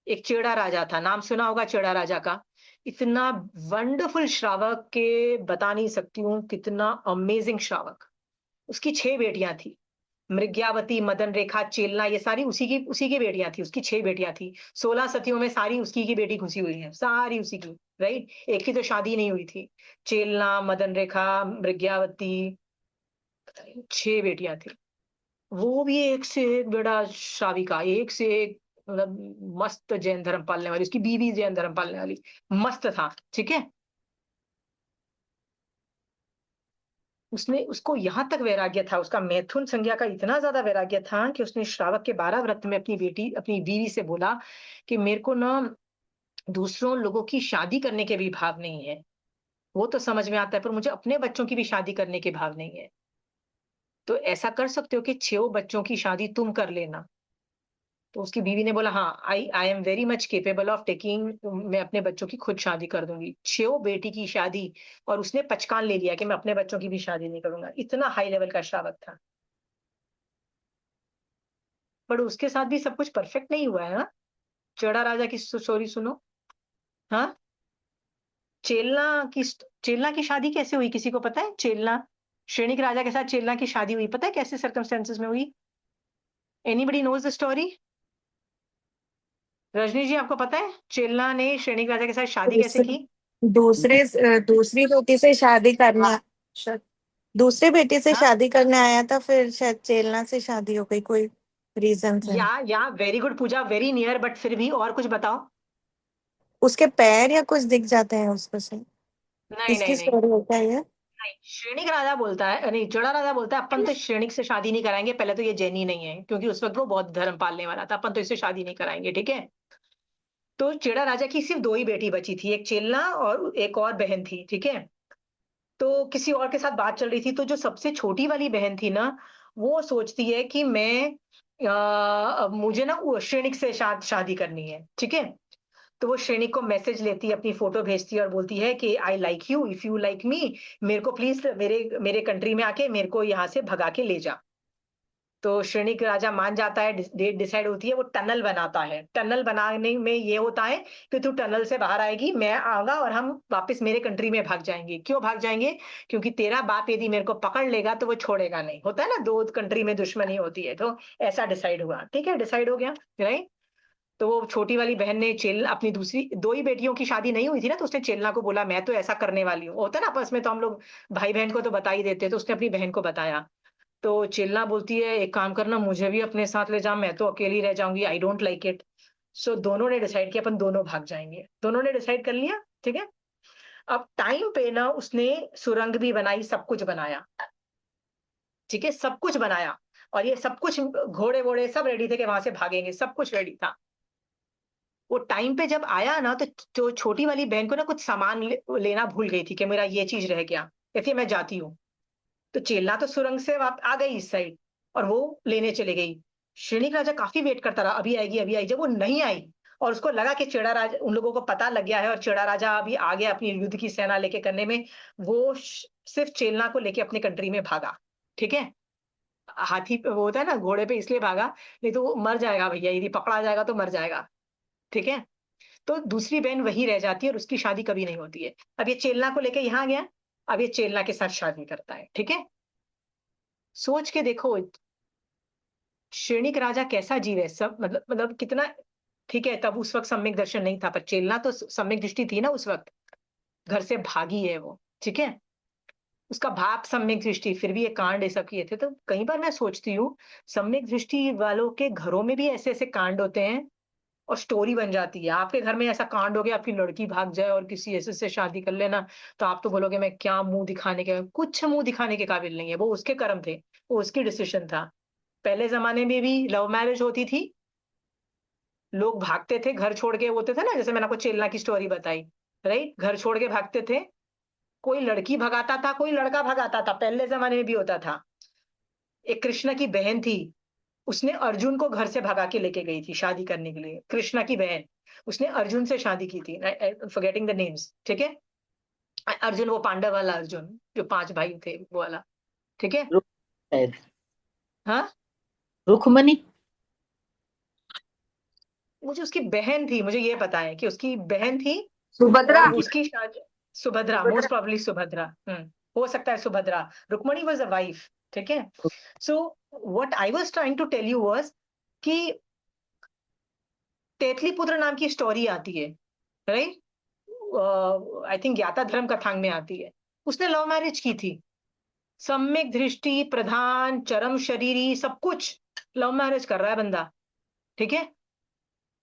एक चेड़ा राजा था, नाम सुना होगा चेड़ा राजा का। इतना वंडरफुल श्रावक के बता नहीं सकती हूँ, कितना अमेजिंग श्रावक। उसकी 6 बेटियां थी, मृग्यावती, मदन रेखा, चेलना, ये सारी उसी की बेटियां थी, उसकी 6 बेटियां थी। 16 सतियों में सारी उसकी की बेटी घुसी हुई है, सारी उसी की, राइट? एक की तो शादी नहीं हुई थी। चेलना, मदन रेखा, मृग्यावती, 6 बेटियां थी। वो भी एक से एक बड़ा श्राविका, एक से एक, मतलब मस्त जैन धर्म पालने वाली, उसकी बीवी जैन धर्म पालने वाली, मस्त था, ठीक है। उसने उसको यहाँ तक वैराग्य था, उसका मैथुन संज्ञा का इतना ज्यादा वैराग्य था कि उसने श्रावक के 12 व्रत में अपनी बीवी से बोला कि मेरे को ना दूसरों लोगों की शादी करने के भी भाव नहीं है, वो तो समझ में आता है, पर मुझे अपने बच्चों की भी शादी करने के भाव नहीं है। तो ऐसा कर सकते हो कि 6 बच्चों की शादी तुम कर लेना। तो उसकी बीवी ने बोला हाँ, I I am very much capable of taking, मैं अपने बच्चों की खुद शादी कर दूंगी, 6 बेटी की शादी। और उसने पचकान ले लिया कि मैं अपने बच्चों की भी शादी नहीं करूंगा, इतना हाई लेवल का श्रावक था। पर उसके साथ भी सब कुछ परफेक्ट नहीं हुआ है ना। चेड़ा राजा की स्टोरी सुनो। हाँ, चेलना की चेलना की शादी कैसे हुई, किसी को पता है? चेलना, श्रेणिक राजा के साथ चेलना की शादी हुई, पता है कैसे सर्कमस्टेंसेस में हुई? Anybody knows the story? Rajni ji आपको पता है चेलना ने श्रेणिक राजा के साथ शादी कैसे दूसरी की? दूसरे दूसरी बेटी से शादी करना। दूसरे बेटे से हाँ, शादी करने आया था, फिर शायद चेलना से शादी हो गई कोई रीजन से। या very good Pooja, very near, but फिर भी और कुछ बताओ। उसके पैर या कुछ दिख जाते हैं उसको से? नहीं किसकी नहीं नहीं स्टोरी होता है ये? नहीं, श्रेणिक राजा बोलता है, नहीं चड़ा राजा बोलता है अपन तो श्रेणिक से शादी नहीं कराएंगे, पहले तो ये जैनी नहीं है, क्योंकि उस वक्त वो बौद्ध धर्म पालने वाला था, अपन तो इससे शादी नहीं कराएंगे, ठीक है। तो चेड़ा राजा की सिर्फ दो ही बेटी बची थी, एक चेलना और एक और बहन थी, ठीक है। तो किसी और के साथ बात चल रही थी, तो जो सबसे छोटी वाली बहन थी ना, वो सोचती है कि मैं मुझे ना वो श्रेणिक से शादी करनी है, ठीक है। तो वो श्रेणिक को मैसेज लेती है, अपनी फोटो भेजती है और बोलती है कि I like you, if you like me, मेरे को प्लीज मेरे मेरे कंट्री में आके मेरे को यहाँ से भगा के ले जा। तो श्रेणिक राजा मान जाता है, डेट डिसाइड होती है, वो टनल बनाता है। टनल बनाने में ये होता है कि तू टनल से बाहर आएगी, मैं आऊंगा और हम वापस मेरे कंट्री में भाग जाएंगे। क्यों भाग जाएंगे? क्योंकि तेरा बाप यदि मेरे को पकड़ लेगा तो वो छोड़ेगा नहीं, होता है ना, दो कंट्री में दुश्मनी होती है, तो ऐसा डिसाइड हुआ, ठीक है, डिसाइड हो गया, राइट। तो वो छोटी वाली बहन ने चेल अपनी दूसरी दो ही बेटियों की शादी नहीं हुई थी ना, तो उसने चेलना को बोला मैं तो ऐसा करने वाली हूँ, होता है ना आपस में, तो हम लोग भाई बहन को तो बता ही देते हैं, तो उसने अपनी बहन को बताया। तो चिल्ला बोलती है एक काम करना, मुझे भी अपने साथ ले जा, मैं तो अकेली रह जाऊंगी, आई डोंट लाइक इट। सो दोनों ने डिसाइड किया अपन दोनों भाग जाएंगे, दोनों ने डिसाइड कर लिया, ठीक है। अब टाइम पे ना उसने सुरंग भी बनाई, सब कुछ बनाया, ठीक है, सब कुछ बनाया। और ये सब कुछ घोड़े वोड़े सब रेडी थे कि वहां से भागेंगे, सब कुछ रेडी था। वो टाइम पे जब आया ना, तो छोटी वाली बहन को ना कुछ सामान लेना भूल गई थी कि मेरा ये चीज रह गया, कहती मैं जाती हूँ। तो चेल्ला तो सुरंग से आ गई इस साइड, और वो लेने चले गई। श्रेणिक राजा काफी वेट करता रहा, अभी आएगी अभी आई, जब वो नहीं आई और उसको लगा कि चेड़ा राजा, उन लोगों को पता लग गया है और चेड़ा राजा अभी आ गया अपनी युद्ध की सेना लेके करने में, वो सिर्फ चेलना को लेके अपने कंट्री में भागा, ठीक है। हाथी पे वो होता है ना, घोड़े पे इसलिए भागा, नहीं तो वो मर जाएगा भैया, यदि पकड़ा जाएगा तो मर जाएगा, ठीक है। तो दूसरी बहन वही रह जाती है और उसकी शादी कभी नहीं होती है। अब ये चेलना को लेके यहाँ गया, अब ये चेलना के साथ शादी करता है, ठीक है। सोच के देखो, श्रेणिक राजा कैसा जीव है, सब मतलब कितना, ठीक है, तब उस वक्त सम्यक दर्शन नहीं था, पर चेलना तो सम्यक दृष्टि थी ना उस वक्त, घर से भागी है वो, ठीक है। उसका भाप सम्यक दृष्टि, फिर भी ये कांड ये सब किए थे। तो कई बार मैं सोचती हूँ, सम्यक दृष्टि वालों के घरों में भी ऐसे ऐसे कांड होते हैं और स्टोरी बन जाती है। आपके घर में ऐसा कांड हो गया, आपकी लड़की भाग जाए और किसी ऐसे से शादी कर लेना, तो आप तो बोलोगे मैं क्या मुंह दिखाने के, कुछ मुंह दिखाने के काबिल नहीं है, वो उसके कर्म थे, वो उसकी डिसीजन था। पहले जमाने में भी लव मैरिज होती थी, लोग भागते थे घर छोड़ के, होते थे ना, जैसे मैंने आपको चेलना की स्टोरी बताई, राइट, घर छोड़ के भागते थे। कोई लड़की भगाता था, कोई लड़का भगाता था, पहले जमाने में भी होता था। एक कृष्ण की बहन थी, उसने अर्जुन को घर से भगा के लेके गई थी शादी करने के लिए, कृष्णा की बहन, उसने अर्जुन से शादी की थी, फॉरगेटिंग द नेम्स, ठीक है। अर्जुन वो पांडव वाला अर्जुन, जो पांच भाई थे वो वाला, ठीक है। रुक शायद हाँ, रुक्मणी। मुझे उसकी बहन थी, मुझे ये पता है कि उसकी बहन थी, सुभद्रा। और उसकी शादी, सुभद्रा, मोस्ट प्रोबेबली सुभद्रा, हो सकता है Subhadra. Rukmini was a wife, ठीक है। So what I was trying to tell you was कि तेतलीपुत्र नाम की स्टोरी आती है, राइट, आई थिंक ज्ञाता धर्म कथांग में आती है। उसने लव मैरिज की थी, सम्यक दृष्टि, प्रधान, चरम शरीरी, सब कुछ लव मैरिज कर रहा है बंदा, ठीक है।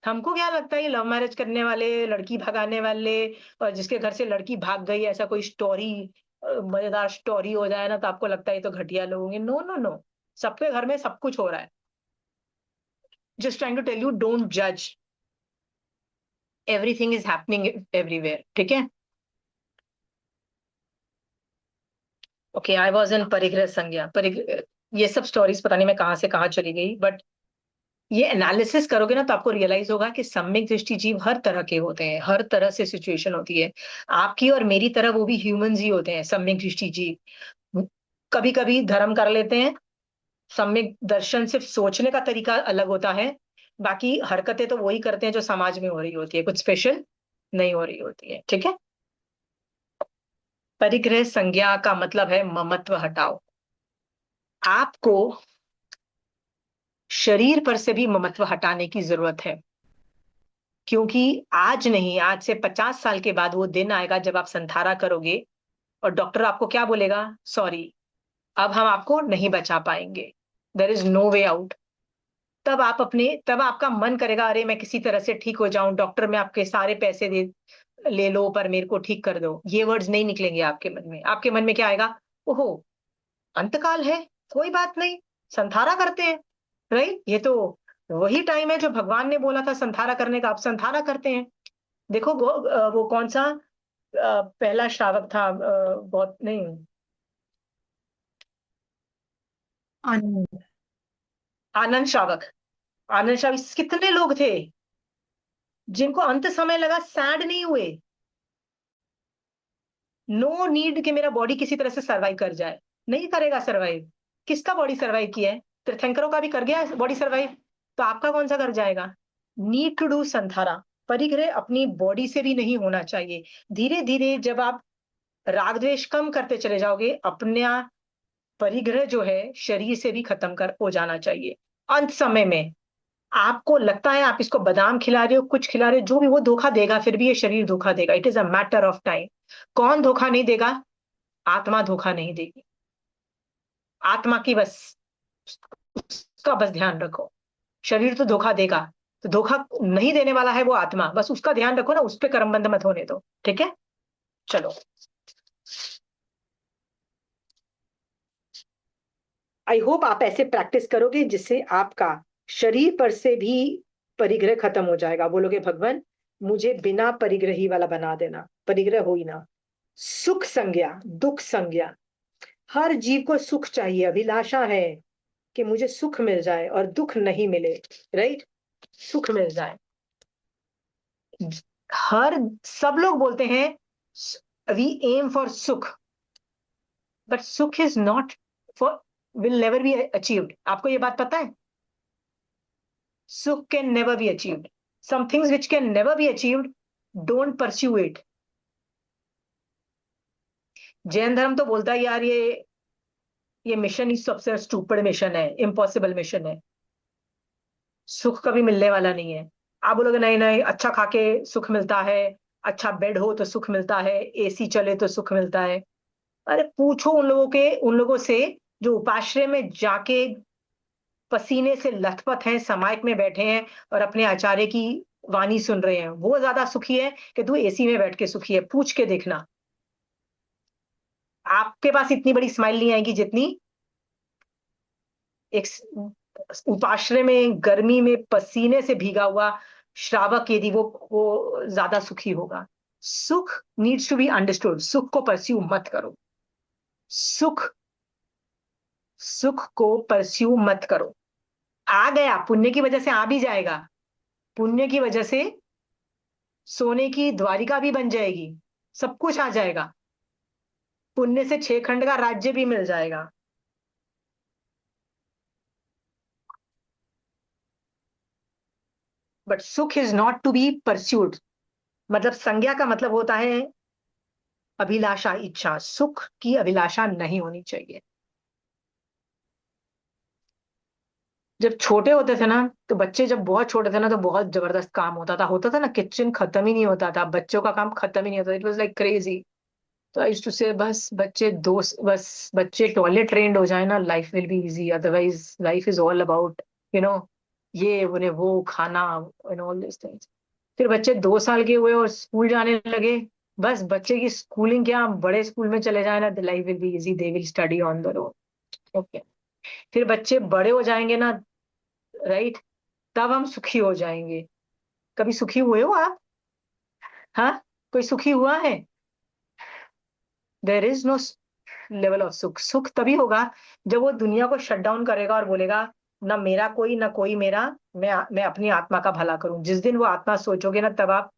हमको क्या लगता है, ये लव मैरिज करने वाले, लड़की भगाने वाले, और जिसके घर से लड़की भाग गई, ऐसा कोई स्टोरी, मजेदार स्टोरी हो जाए ना, तो आपको लगता है ये तो घटिया लोग होंगे। नो नो नो, सबके घर में सब कुछ हो रहा है। Just trying to tell you, don't जज, एवरीथिंग इज हैपनिंग एवरीवेयर, ठीक है। ओके, आई वॉज इन परिग्रह संज्ञा, परिग्रह, ये सब स्टोरीज पता नहीं मैं कहाँ से कहाँ चली गई, बट ये एनालिसिस करोगे ना तो आपको रियलाइज होगा कि सम्यक दृष्टि जीव हर तरह के होते हैं, हर तरह से सिचुएशन होती है, आपकी और मेरी तरह वो भी ह्यूमंस ही होते हैं सम्यक दृष्टि जीव। कभी कभी धर्म कर लेते हैं, सम्यक दर्शन सिर्फ सोचने का तरीका अलग होता है, बाकी हरकतें तो वही करते हैं जो समाज में हो रही होती है, कुछ स्पेशल नहीं हो रही होती है, ठीक है। परिग्रह संज्ञा का मतलब है ममत्व हटाओ। आपको शरीर पर से भी ममत्व हटाने की जरूरत है, क्योंकि आज नहीं, आज से 50 साल के बाद वो दिन आएगा जब आप संथारा करोगे और डॉक्टर आपको क्या बोलेगा, सॉरी, अब हम आपको नहीं बचा पाएंगे, there is no way out. तब आपका मन करेगा अरे मैं किसी तरह से ठीक हो जाऊं, डॉक्टर में आपके सारे पैसे दे ले लो पर मेरे को ठीक कर दो। ये वर्ड्स नहीं निकलेंगे आपके मन में। आपके मन में क्या आएगा? ओहो, अंतकाल है, कोई बात नहीं, संथारा करते हैं। राइट, ये तो वही टाइम है जो भगवान ने बोला था संथारा करने का, आप संथारा करते हैं। देखो वो कौन सा पहला श्रावक था, बहुत नहीं, आनंद, आनंद श्रावक। आनंद श्रावक कितने लोग थे जिनको अंत समय लगा, सैड नहीं हुए। नो नीड कि मेरा बॉडी किसी तरह से सरवाइव कर जाए, नहीं करेगा सरवाइव। किसका बॉडी सरवाइव किया है? तीर्थंकरों का भी कर गया बॉडी सरवाइव, तो आपका कौन सा कर जाएगा? Need to do संथारा। परिग्रह अपनी बॉडी से भी नहीं होना चाहिए। धीरे धीरे जब आप राग द्वेष कम करते चले जाओगे, अपना परिग्रह जो है शरीर से भी खत्म कर हो जाना चाहिए। अंत समय में आपको लगता है आप इसको बादाम खिला रहे हो, कुछ खिला रहे हो, जो भी, वो धोखा देगा, फिर भी ये शरीर धोखा देगा। It is a matter of time. कौन धोखा नहीं देगा? आत्मा धोखा नहीं देगी। आत्मा की बस, उसका बस ध्यान रखो। शरीर तो धोखा देगा, तो धोखा नहीं देने वाला है वो आत्मा, बस उसका ध्यान रखो ना, उस पर कर्मबंध मत होने दो। ठीक है, चलो। आई होप आप ऐसे प्रैक्टिस करोगे जिससे आपका शरीर पर से भी परिग्रह खत्म हो जाएगा। बोलोगे भगवान मुझे बिना परिग्रही वाला बना देना, परिग्रह हो ही ना। सुख संज्ञा, दुख संज्ञा, हर जीव को सुख चाहिए, अभिलाषा है कि मुझे सुख मिल जाए और दुख नहीं मिले। राइट, सुख मिल जाए। हर सब लोग बोलते हैं वी एम फॉर सुख, बट सुख is not for, will never be achieved. आपको ये बात पता है? सुख can never be achieved. Some things which can never be achieved, don't pursue it. Jain धर्म तो बोलता है यार ये मिशन ही सबसे स्टूपिड मिशन है, इम्पॉसिबल मिशन है, सुख कभी मिलने वाला नहीं है। आप बोलोगे नहीं नहीं, अच्छा खा के सुख मिलता है, अच्छा बेड हो तो सुख मिलता है, एसी चले तो सुख मिलता है। अरे पूछो उन लोगों से जो उपाश्रय में जाके पसीने से लथपथ हैं, समायक में बैठे हैं और अपने आचार्य की वाणी सुन रहे हैं, वो ज्यादा सुखी है कि तू एसी में बैठ के सुखी है? पूछ के देखना। आपके पास इतनी बड़ी स्माइल नहीं आएगी जितनी एक उपाश्रय में गर्मी में पसीने से भीगा हुआ श्रावक, यदि वो ज्यादा सुखी होगा। सुख नीड्स टू बी अंडरस्टूड। सुख को परस्यू मत करो। सुख सुख को परस्यू मत करो। आ गया, पुण्य की वजह से आ भी जाएगा। पुण्य की वजह से सोने की द्वारिका भी बन जाएगी, सब कुछ आ जाएगा। पुण्य से 6 खंड का राज्य भी मिल जाएगा। बट सुख is not to be pursued. मतलब संज्ञा का मतलब होता है अभिलाषा, इच्छा। सुख की अभिलाषा नहीं होनी चाहिए। जब छोटे होते थे ना, तो बच्चे जब बहुत छोटे थे ना, तो बहुत जबरदस्त काम होता था ना, किचन खत्म ही नहीं होता था, बच्चों का काम खत्म ही नहीं होता। It was like crazy. तो आई यूज्ड टू से बस बच्चे टॉयलेट ट्रेंड हो जाए ना, life will be easy. Otherwise life is all about you know ये उन्हें वो खाना एंड ऑल दिस थिंग्स। फिर बच्चे 2 साल के हुए और स्कूल जाने लगे। बस बच्चे की स्कूलिंग क्या, बड़े स्कूल में चले जाए ना, the life will be easy, they will study on the road. Okay, फिर बच्चे बड़े हो जाएंगे ना, राइट, तब हम सुखी हो जाएंगे। कभी सुखी हुए हो आप? हाँ, कोई सुखी हुआ है? There is no level of सुख। सुख तभी होगा जब वो दुनिया को शट डाउन करेगा और बोलेगा ना मेरा कोई ना कोई मेरा, मैं अपनी आत्मा का भला करूं। जिस दिन वो आत्मा सोचोगे ना, तब आप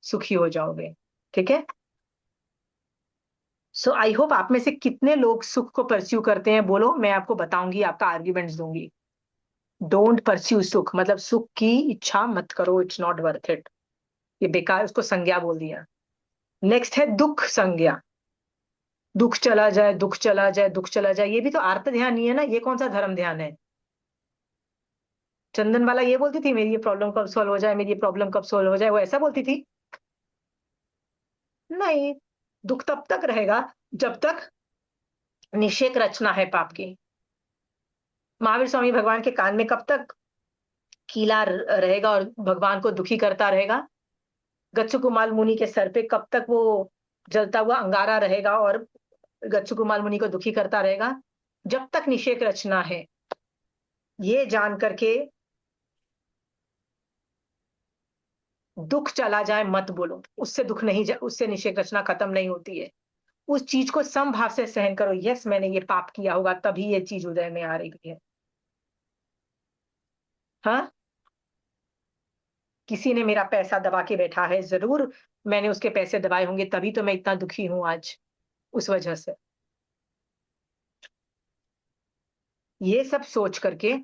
सुखी हो जाओगे। ठीक है, सो आई होप आप में से कितने लोग सुख को परस्यू करते हैं, बोलो, मैं आपको बताऊंगी, आपका आर्ग्यूमेंट्स दूंगी। डोंट परस्यू सुख, मतलब सुख की इच्छा मत करो, इट्स नॉट वर्थ इट। ये बेकार, उसको संज्ञा बोल दिया। नेक्स्ट है दुख संज्ञा। दुख चला जाए, दुख चला जाए, दुख चला जाए, ये भी तो आर्त ध्यान ही है ना, ये कौन सा धर्म ध्यान है? चंदन वाला ये बोलती थी मेरी ये प्रॉब्लम कब सॉल्व हो जाए, मेरी ये प्रॉब्लम कब सॉल्व हो जाए, वो ऐसा बोलती थी? नहीं, दुख तब तक रहेगा जब तक निषेक रचना है पाप की। महावीर स्वामी भगवान के कान में कब तक कीला रहेगा और भगवान को दुखी करता रहेगा? गच्छकुमाल मुनि के सर पे कब तक वो जलता हुआ अंगारा रहेगा और गच्छकुमाल मुनि को दुखी करता रहेगा? जब तक निषेक रचना है। ये जान करके दुख चला जाए मत बोलो, उससे दुख नहीं उससे निषेक रचना खत्म नहीं होती है। उस चीज को समभाव से सहन करो। यस, मैंने ये पाप किया होगा तभी ये चीज उदय में आ रही है। हाँ, किसी ने मेरा पैसा दबा के बैठा है, जरूर मैंने उसके पैसे दबाए होंगे, तभी तो मैं इतना दुखी हूं आज, उस वजह से। ये सब सोच करके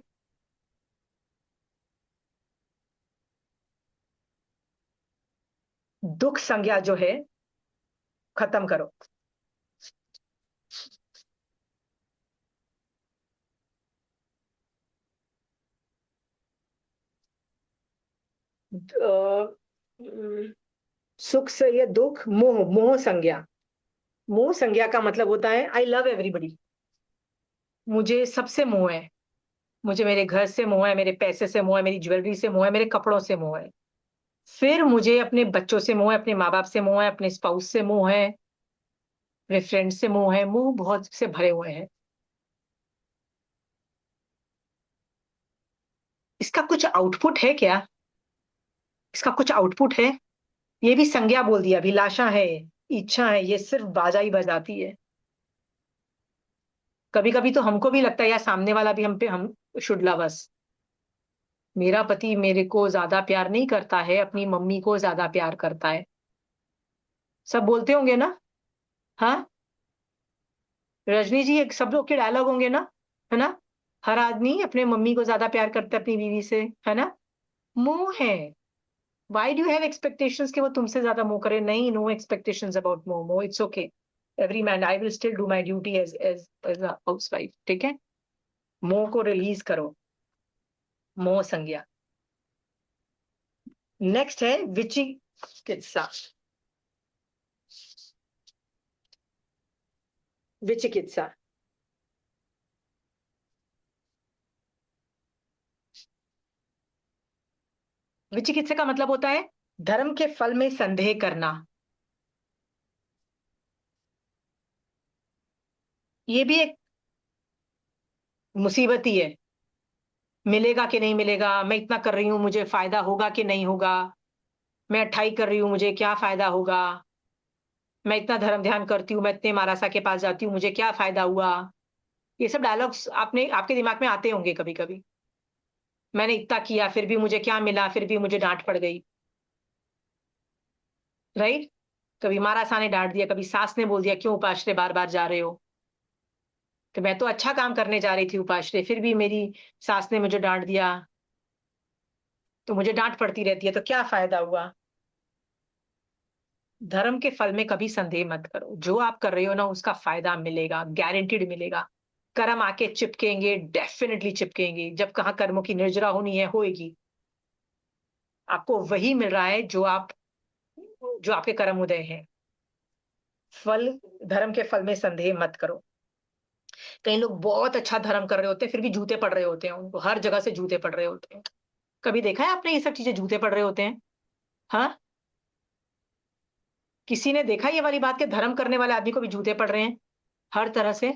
दुख संज्ञा जो है खत्म करो। सुख से ये दुख, मोह, मोह संज्ञा। मोह संज्ञा का मतलब होता है आई लव एवरीबडी, मुझे सबसे मोह है। मुझे मेरे घर से मोह है, मेरे पैसे से मोह है, मेरी ज्वेलरी से मोह है, मेरे कपड़ों से मोह है। फिर मुझे अपने बच्चों से मोह है, अपने माँ बाप से मोह है, अपने स्पाउस से मोह है, अपने फ्रेंड से मोह है। मोह बहुत से भरे हुए हैं। इसका कुछ आउटपुट है क्या? इसका कुछ आउटपुट है? ये भी संज्ञा बोल दिया, अभिलाषा है, इच्छा है, ये सिर्फ बाजा ही बजाती है। कभी कभी तो हमको भी लगता है यार सामने वाला भी हम पे हम शुडला बस। मेरा पति मेरे को ज्यादा प्यार नहीं करता है, अपनी मम्मी को ज्यादा प्यार करता है। सब बोलते होंगे ना? हाँ, रजनी जी, एक सब लोग के डायलॉग होंगे ना, है ना? हर आदमी अपने मम्मी को ज्यादा प्यार करता है अपनी बीवी से, है ना? मोह है। Why do you have expectations कि वो तुमसे ज्यादा मोह करे? नहीं, no expectations about मोह। मोह, it's okay, every man, I will still do my duty as a housewife। ठीक है? मोह को रिलीज करो। मोह संज्ञा। नेक्स्ट है विचिकित्सा। विचिकित्सा विचिकित्सा का मतलब होता है धर्म के फल में संदेह करना। ये भी एक मुसीबत ही है। मिलेगा कि नहीं मिलेगा, मैं इतना कर रही हूं, मुझे फायदा होगा कि नहीं होगा, मैं 28 कर रही हूँ, मुझे क्या फायदा होगा, मैं इतना धर्म ध्यान करती हूँ, मैं इतने महाराजा के पास जाती हूँ, मुझे क्या फायदा हुआ। ये सब डायलॉग्स आपने आपके दिमाग में आते होंगे कभी कभी। मैंने इतना किया फिर भी मुझे क्या मिला, फिर भी मुझे डांट पड़ गई, राइट? कभी महाराजा ने डांट दिया, कभी सास ने बोल दिया क्यों उपाश्रय बार बार जा रहे हो। तो मैं तो अच्छा काम करने जा रही थी उपाश्रय, फिर भी मेरी सास ने मुझे डांट दिया, तो मुझे डांट पड़ती रहती है, तो क्या फायदा हुआ। धर्म के फल में कभी संदेह मत करो। जो आप कर रहे हो ना उसका फायदा मिलेगा, गारंटीड मिलेगा। कर्म आके चिपकेंगे, डेफिनेटली चिपकेंगे। जब कहाँ कर्मों की निर्जरा होनी है, होएगी। आपको वही मिल रहा है जो आपके कर्म उदय हैं। फल, धर्म के फल में संदेह मत करो। कई लोग बहुत अच्छा धर्म कर रहे होते हैं फिर भी जूते पड़ रहे होते हैं, उनको हर जगह से जूते पड़ रहे होते हैं। कभी देखा है आपने ये सब चीजें, जूते पड़ रहे होते हैं? हाँ, किसी ने देखा ये वाली बात कि धर्म करने वाले आदमी को भी जूते पड़ रहे हैं हर तरह से?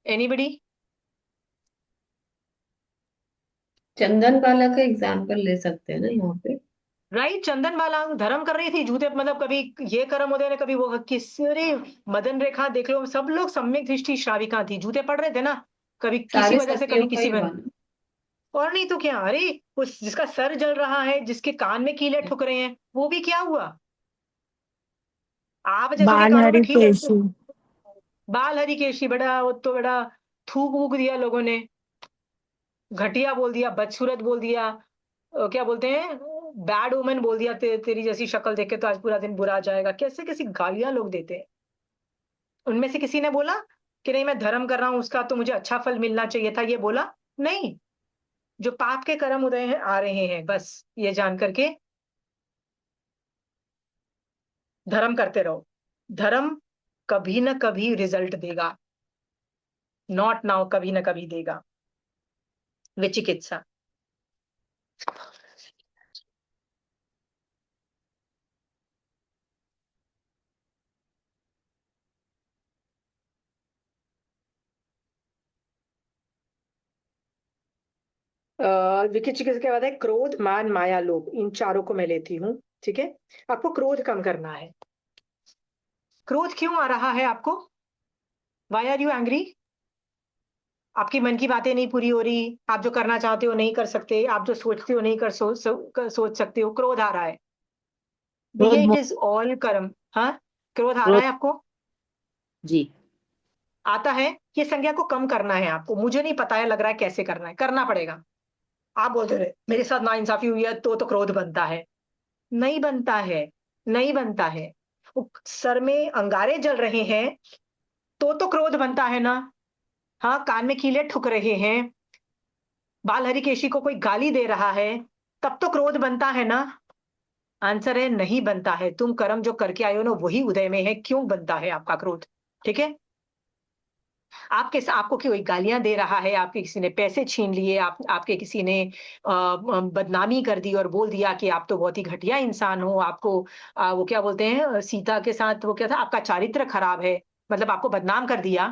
एनीबडी? चंदन वाला का एग्जाम्पल ले सकते हैं ना यहाँ पे। राइट, चंदन वाला धर्म कर रही थी, जूते मतलब कभी ये कर्म उदय ने, कभी वो अरे मदन रेखा देख लो, सब लोग सम्यक दृष्टि श्राविका थी, जूते पड़ रहे थे ना, कभी किसी सारे वजह से, कभी सतियों का किसी ही में। हुआ ना। और नहीं तो क्या। अरे उस जिसका सर जल रहा है, जिसके कान में कीले ठुक रहे हैं, वो भी क्या हुआ? आप जैसों के बाल कानों में कीले, हरिकेशी। बाल हरिकेशी, बड़ा वो तो बड़ा थूक वूक दिया लोगों ने, घटिया बोल दिया, बदसूरत बोल दिया, क्या बोलते हैं, बैड वुमन बोल दिया, तेरी जैसी शक्ल देख के तो आज पूरा दिन बुरा जाएगा। कैसे कैसी गालियां लोग देते हैं। उनमें से किसी ने बोला कि नहीं मैं धर्म कर रहा हूं उसका तो मुझे अच्छा फल मिलना चाहिए था? ये बोला नहीं। जो पाप के कर्म उदय हैं आ रहे हैं, बस ये जान करके धर्म करते रहो। धर्म कभी ना कभी रिजल्ट देगा, नॉट नाउ, कभी ना कभी देगा। विचिकित्सा। विकित चिकित्सा के बाद है क्रोध, मान, माया, लोभ। इन चारों को मैं लेती हूँ, ठीक है। आपको क्रोध कम करना है। क्रोध क्यों आ रहा है आपको? Why are you angry? आपकी मन की बातें नहीं पूरी हो रही, आप जो करना चाहते हो नहीं कर सकते, आप जो सोचते हो नहीं सोच सकते हो, क्रोध आ रहा है भैया। क्रोध इट मोह। इज ऑल कर्म। हाँ, क्रोध आ रहा क्रोध। है आपको, जी। आता है। ये संज्ञा को कम करना है आपको। मुझे नहीं पता है, लग रहा है कैसे करना है, करना पड़ेगा। आप बोलते रहे मेरे साथ नाइंसाफी हुई है तो क्रोध बनता है। नहीं बनता है, नहीं बनता है। सर में अंगारे जल रहे हैं तो क्रोध बनता है ना। हाँ, कान में कीले ठुक रहे हैं, बाल हरिकेशी को कोई गाली दे रहा है, तब तो क्रोध बनता है ना। आंसर है नहीं बनता है। तुम कर्म जो करके आए हो ना वही उदय में है, क्यों बनता है आपका क्रोध? ठीक है। आपको कोई गालियां दे रहा है, आपके किसी ने पैसे छीन लिए, आपके किसी ने बदनामी कर दी और बोल दिया कि आप तो बहुत ही घटिया इंसान हो, आपको वो क्या बोलते हैं, सीता के साथ वो क्या था, आपका चारित्र खराब है, मतलब आपको बदनाम कर दिया,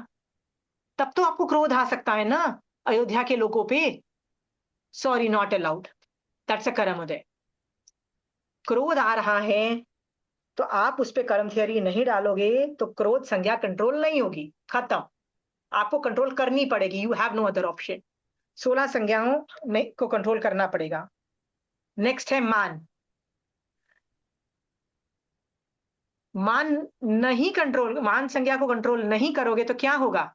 तब तो आपको क्रोध आ सकता है ना अयोध्या के लोगों पे। Sorry, not allowed, that's a कर्म उदय। क्रोध आ रहा है तो आप उस पे कर्म थियरी नहीं डालोगे तो क्रोध संज्ञा कंट्रोल नहीं होगी, खत्म। आपको कंट्रोल करनी पड़ेगी, you have no other option. 16 संज्ञाओं में को कंट्रोल करना पड़ेगा। नेक्स्ट है मान। मान नहीं कंट्रोल, मान संज्ञा को कंट्रोल नहीं करोगे तो क्या होगा?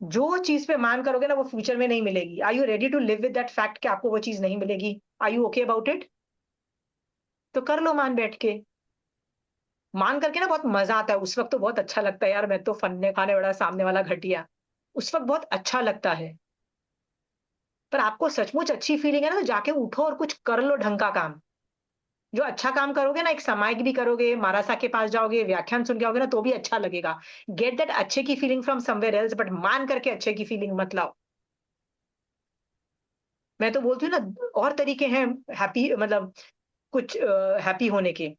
जो चीज पे मान करोगे ना वो फ्यूचर में नहीं मिलेगी। Are you ready to live with that fact कि आपको वो चीज नहीं मिलेगी? Are you okay about it? तो कर लो मान बैठ के। मान करके ना बहुत मजा आता है, उस वक्त तो बहुत अच्छा लगता है यार, मैं तो फन्ने खाने बड़ा सामने वाला घटिया, उस वक्त बहुत अच्छा लगता है। पर आपको सचमुच अच्छी फीलिंग है ना तो जाके उठो और कुछ कर लो ढंग का काम। जो अच्छा काम करोगे ना, एक सामायिक भी करोगे, महाराजा के पास जाओगे, व्याख्यान सुन के आओगे ना तो भी अच्छा लगेगा। गेट दैट अच्छे की feeling from somewhere else, but मान करके अच्छे की फीलिंग मत लाओ। मैं तो बोलती हूँ ना, और तरीके हैं हैप्पी, मतलब कुछ हैप्पी होने के।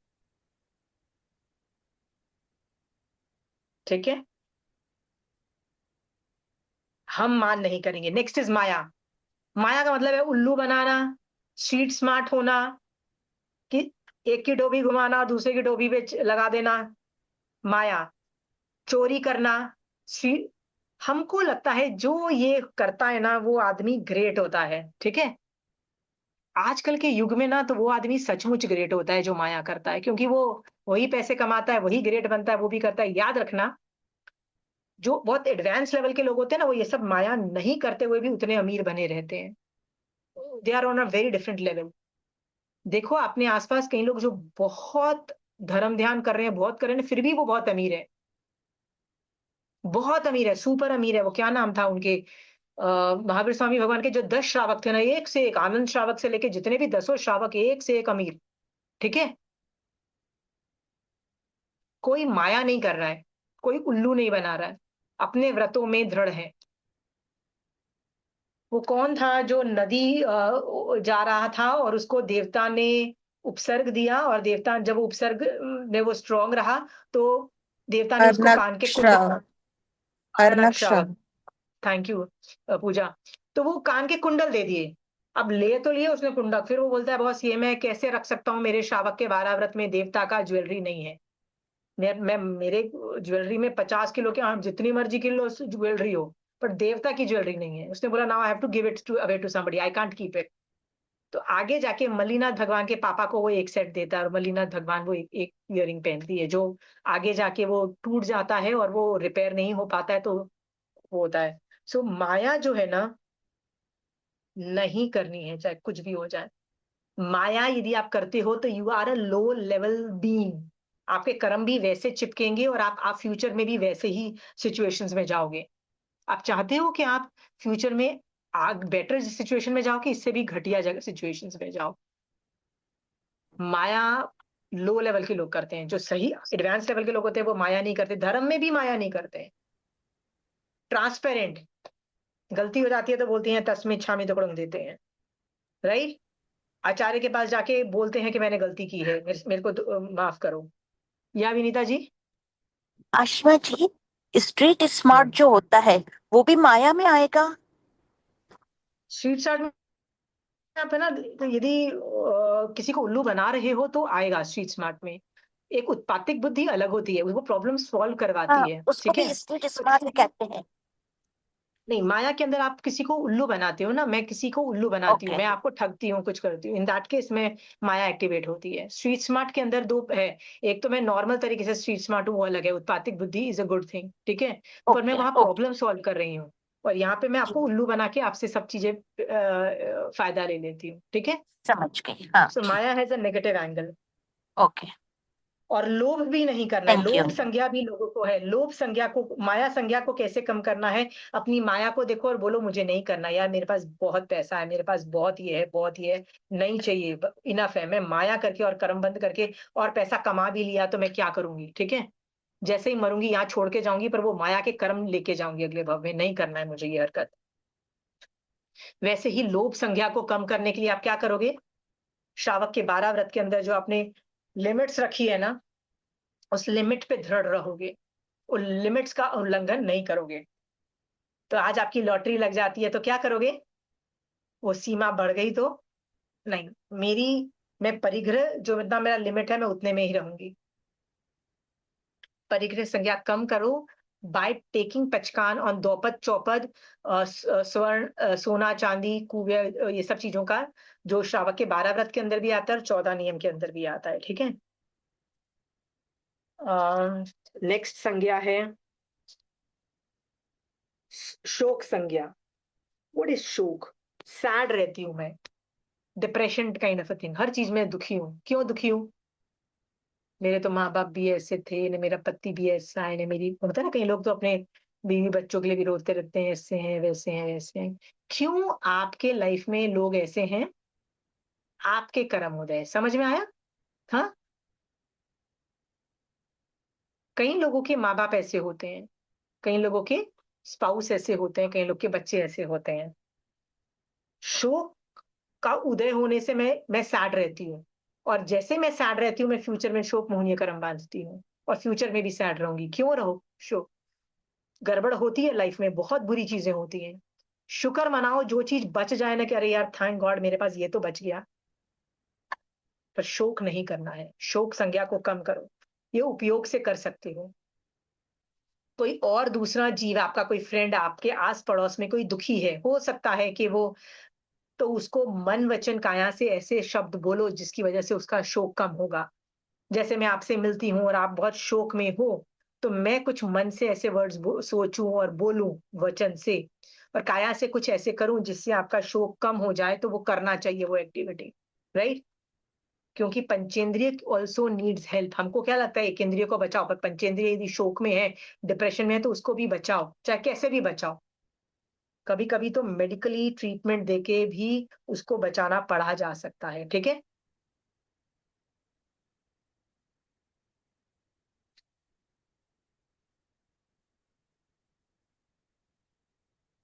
ठीक है, हम मान नहीं करेंगे। नेक्स्ट इज माया। माया का मतलब है उल्लू बनाना, स्ट्रीट स्मार्ट होना, कि एक की टोपी घुमाना और दूसरे की टोपी पे लगा देना, माया। चोरी करना, स्ट्रीट। हमको लगता है जो ये करता है ना वो आदमी ग्रेट होता है, ठीक है। आजकल के युग में ना तो वो आदमी सचमुच ग्रेट होता है जो माया करता है, क्योंकि वो वही पैसे कमाता है, वही ग्रेट बनता है, वो भी करता है। याद रखना, जो बहुत एडवांस लेवल के लोग होते हैं ना वो ये सब माया नहीं करते हुए भी उतने अमीर बने रहते हैं। They are on a very different level. देखो अपने आसपास कई लोग जो बहुत धर्म ध्यान कर रहे हैं, बहुत कर रहे हैं, फिर भी वो बहुत अमीर है, बहुत अमीर है, सुपर अमीर है। वो क्या नाम था उनके, महावीर स्वामी भगवान के जो 10 श्रावक थे ना, एक से एक, आनंद श्रावक से लेके जितने भी 10 श्रावक, एक से एक अमीर। ठीक है। कोई माया नहीं कर रहा है, कोई उल्लू नहीं बना रहा है, अपने व्रतों में दृढ़ है। वो कौन था जो नदी जा रहा था और उसको देवता ने उपसर्ग दिया, और देवता जब वो उपसर्ग में वो स्ट्रांग रहा तो देवता ने उसको कान के कुंडल। अर्नक्षराव। अर्णक अर्नक्षराव। श्रावक। थैंक यू पूजा। तो वो कान के कुंडल दे दिए। अब ले तो लिए उसने कुंडल, फिर वो बोलता है बॉस ये मैं कैसे रख सकता हूँ, मेरे श्रावक के 12 व्रत में देवता का ज्वेलरी नहीं है। मैं मेरे ज्वेलरी में 50 किलो के, हाँ जितनी मर्जी किलो ज्वेलरी हो, पर देवता की ज्वेलरी नहीं है। उसने बोला now I have to give it to away to somebody, I can't keep it. तो आगे जाके मल्लीनाथ भगवान के पापा को वो एक सेट देता है और मल्लीनाथ भगवान वो एक इयरिंग पहनती है, जो आगे जाके वो टूट जाता है और वो रिपेयर नहीं हो पाता है, तो वो होता है। सो माया जो है ना, नहीं करनी है चाहे कुछ भी हो जाए। माया यदि आप करते हो तो you are a low level being. आपके कर्म भी वैसे चिपकेंगे और आप फ्यूचर में भी वैसे ही सिचुएशंस में जाओगे। आप चाहते हो कि आप फ्यूचर में आग बेटर सिचुएशन में जाओ कि इससे भी घटिया जगह सिचुएशंस में जाओ? माया लो लेवल के लोग करते हैं। जो सही एडवांस लेवल के लोग होते हैं वो माया नहीं करते, धर्म में भी माया नहीं करते। ट्रांसपेरेंट, गलती हो जाती है तो बोलती हैं तस्मै इच्छामि दुक्कड़म देते हैं, राइट। आचार्य के पास जाके बोलते हैं कि मैंने गलती की है, मेरे को माफ करो। या विनीता जी? आशमा जी, स्ट्रीट स्मार्ट जो होता है वो भी माया में आएगा? स्ट्रीट स्मार्ट में आप है ना, तो यदि किसी को उल्लू बना रहे हो तो आएगा स्ट्रीट स्मार्ट में। एक उत्पातिक बुद्धि अलग होती है, वो प्रॉब्लम सॉल्व हाँ, करवाती है, उसको ठीक है। भी स्ट्रीट स्मार्ट कहते हैं। नहीं, माया के अंदर आप किसी को उल्लू बनाते हो ना, मैं किसी को उल्लू बनाती हूँ, ओके। मैं आपको ठगती हूँ, कुछ करती हूँ, इन दैट केस में माया एक्टिवेट होती है। स्ट्रीट स्मार्ट के अंदर दो है, एक तो मैं नॉर्मल तरीके से स्ट्रीट स्मार्ट हूँ, वो अलग है। उत्पातिक बुद्धि इज अ गुड थिंग, ठीक है, पर मैं ओके। वहां ओके प्रॉब्लम सॉल्व कर रही हूँ, और यहाँ पे मैं जी, आपको उल्लू बना के आपसे सब चीजें फायदा ले लेती हूँ, ठीक है। समझ गई। हाँ सो ठीक। माया has a negative angle. Okay. और लोभ भी नहीं करना है, थैंक यू। लोभ संज्ञा भी लोगों को है। लोभ संज्ञा को, माया संज्ञा को कैसे कम करना है? अपनी माया को देखो और बोलो मुझे नहीं करना यार, मेरे पास बहुत पैसा है, मेरे पास बहुत ये है, बहुत ये है, नहीं चाहिए, इनफ है। मैं माया करके और कर्म बंद करके और पैसा कमा भी लिया तो मैं क्या करूंगी, ठीक है। जैसे ही मरूंगी यहाँ छोड़ के जाऊंगी, पर वो माया के कर्म लेके जाऊंगी अगले भव में, नहीं करना है मुझे ये हरकत। वैसे ही लोभ संज्ञा को कम करने के लिए आप क्या करोगे? श्रावक के 12 व्रत के अंदर जो आपने लिमिट्स रखी है ना, उस लिमिट पे दृढ़ रहोगे, उन लिमिट्स का उल्लंघन नहीं करोगे। तो आज आपकी लॉटरी लग जाती है तो क्या करोगे? वो सीमा बढ़ गई तो नहीं, मेरी, मैं परिग्रह, जो इतना मेरा लिमिट है मैं उतने में ही रहूंगी। परिग्रह संज्ञा कम करो बाय टेकिंग पचकान ऑन द्रौपद चौपद, स्वर्ण, सोना चांदी कुबेर, ये सब चीजों का, जो श्रावक के 12 व्रत के अंदर भी आता है और 14 नियम के अंदर भी आता है, ठीक है। नेक्स्ट संज्ञा है शोक संज्ञा। व्हाट इज शोक? सैड रहती हूं मैं, depression kind of a thing, हर चीज में दुखी हूँ। क्यों दुखी हूँ? मेरे तो माँ बाप भी ऐसे थे, न मेरा पति भी ऐसा है, न मेरी, होता है ना कई लोग तो अपने बीवी बच्चों के लिए भी रोते रहते हैं, ऐसे हैं वैसे हैं वैसे हैं। क्यों आपके लाइफ में लोग ऐसे हैं? आपके कर्म उदय, समझ में आया? हाँ, कई लोगों के माँ बाप ऐसे होते हैं, कई लोगों के स्पाउस ऐसे होते हैं, कई लोग के बच्चे ऐसे होते हैं। शोक का उदय होने से मैं सैड रहती हूँ, और जैसे मैं सैड रहती हूँ मैं फ्यूचर में शोक मोहनीय कर्म बांधती हूँ, और फ्यूचर में भी सैड रहूंगी। क्यों रहो? शोक, गड़बड़ होती है लाइफ में, बहुत बुरी चीजें होती हैं। शुक्र मनाओ जो चीज बच जाए ना, कि अरे यार थैंक गॉड मेरे पास ये तो बच गया। पर शोक नहीं करना है, शोक संज्ञा को कम करो, ये उपयोग से कर सकते हो। कोई और दूसरा जीव, आपका कोई फ्रेंड आपके आस पड़ोस में कोई दुखी है, हो सकता है कि वो, तो उसको मन वचन काया से ऐसे शब्द बोलो जिसकी वजह से उसका शोक कम होगा। जैसे मैं आपसे मिलती हूँ और आप बहुत शोक में हो, तो मैं कुछ मन से ऐसे वर्ड्स सोचूं और बोलूं वचन से, और काया से कुछ ऐसे करूं जिससे आपका शोक कम हो जाए, तो वो करना चाहिए वो एक्टिविटी, राइट। क्योंकि पंचेंद्रिय ऑल्सो नीड्स हेल्प। हमको क्या लगता है एक इंद्रिय को बचाओ, पर पंचेंद्रिय यदि शोक में है, डिप्रेशन में है, तो उसको भी बचाओ, चाहे कैसे भी बचाओ। कभी कभी तो मेडिकली ट्रीटमेंट देके भी उसको बचाना पड़ा जा सकता है, ठीक है।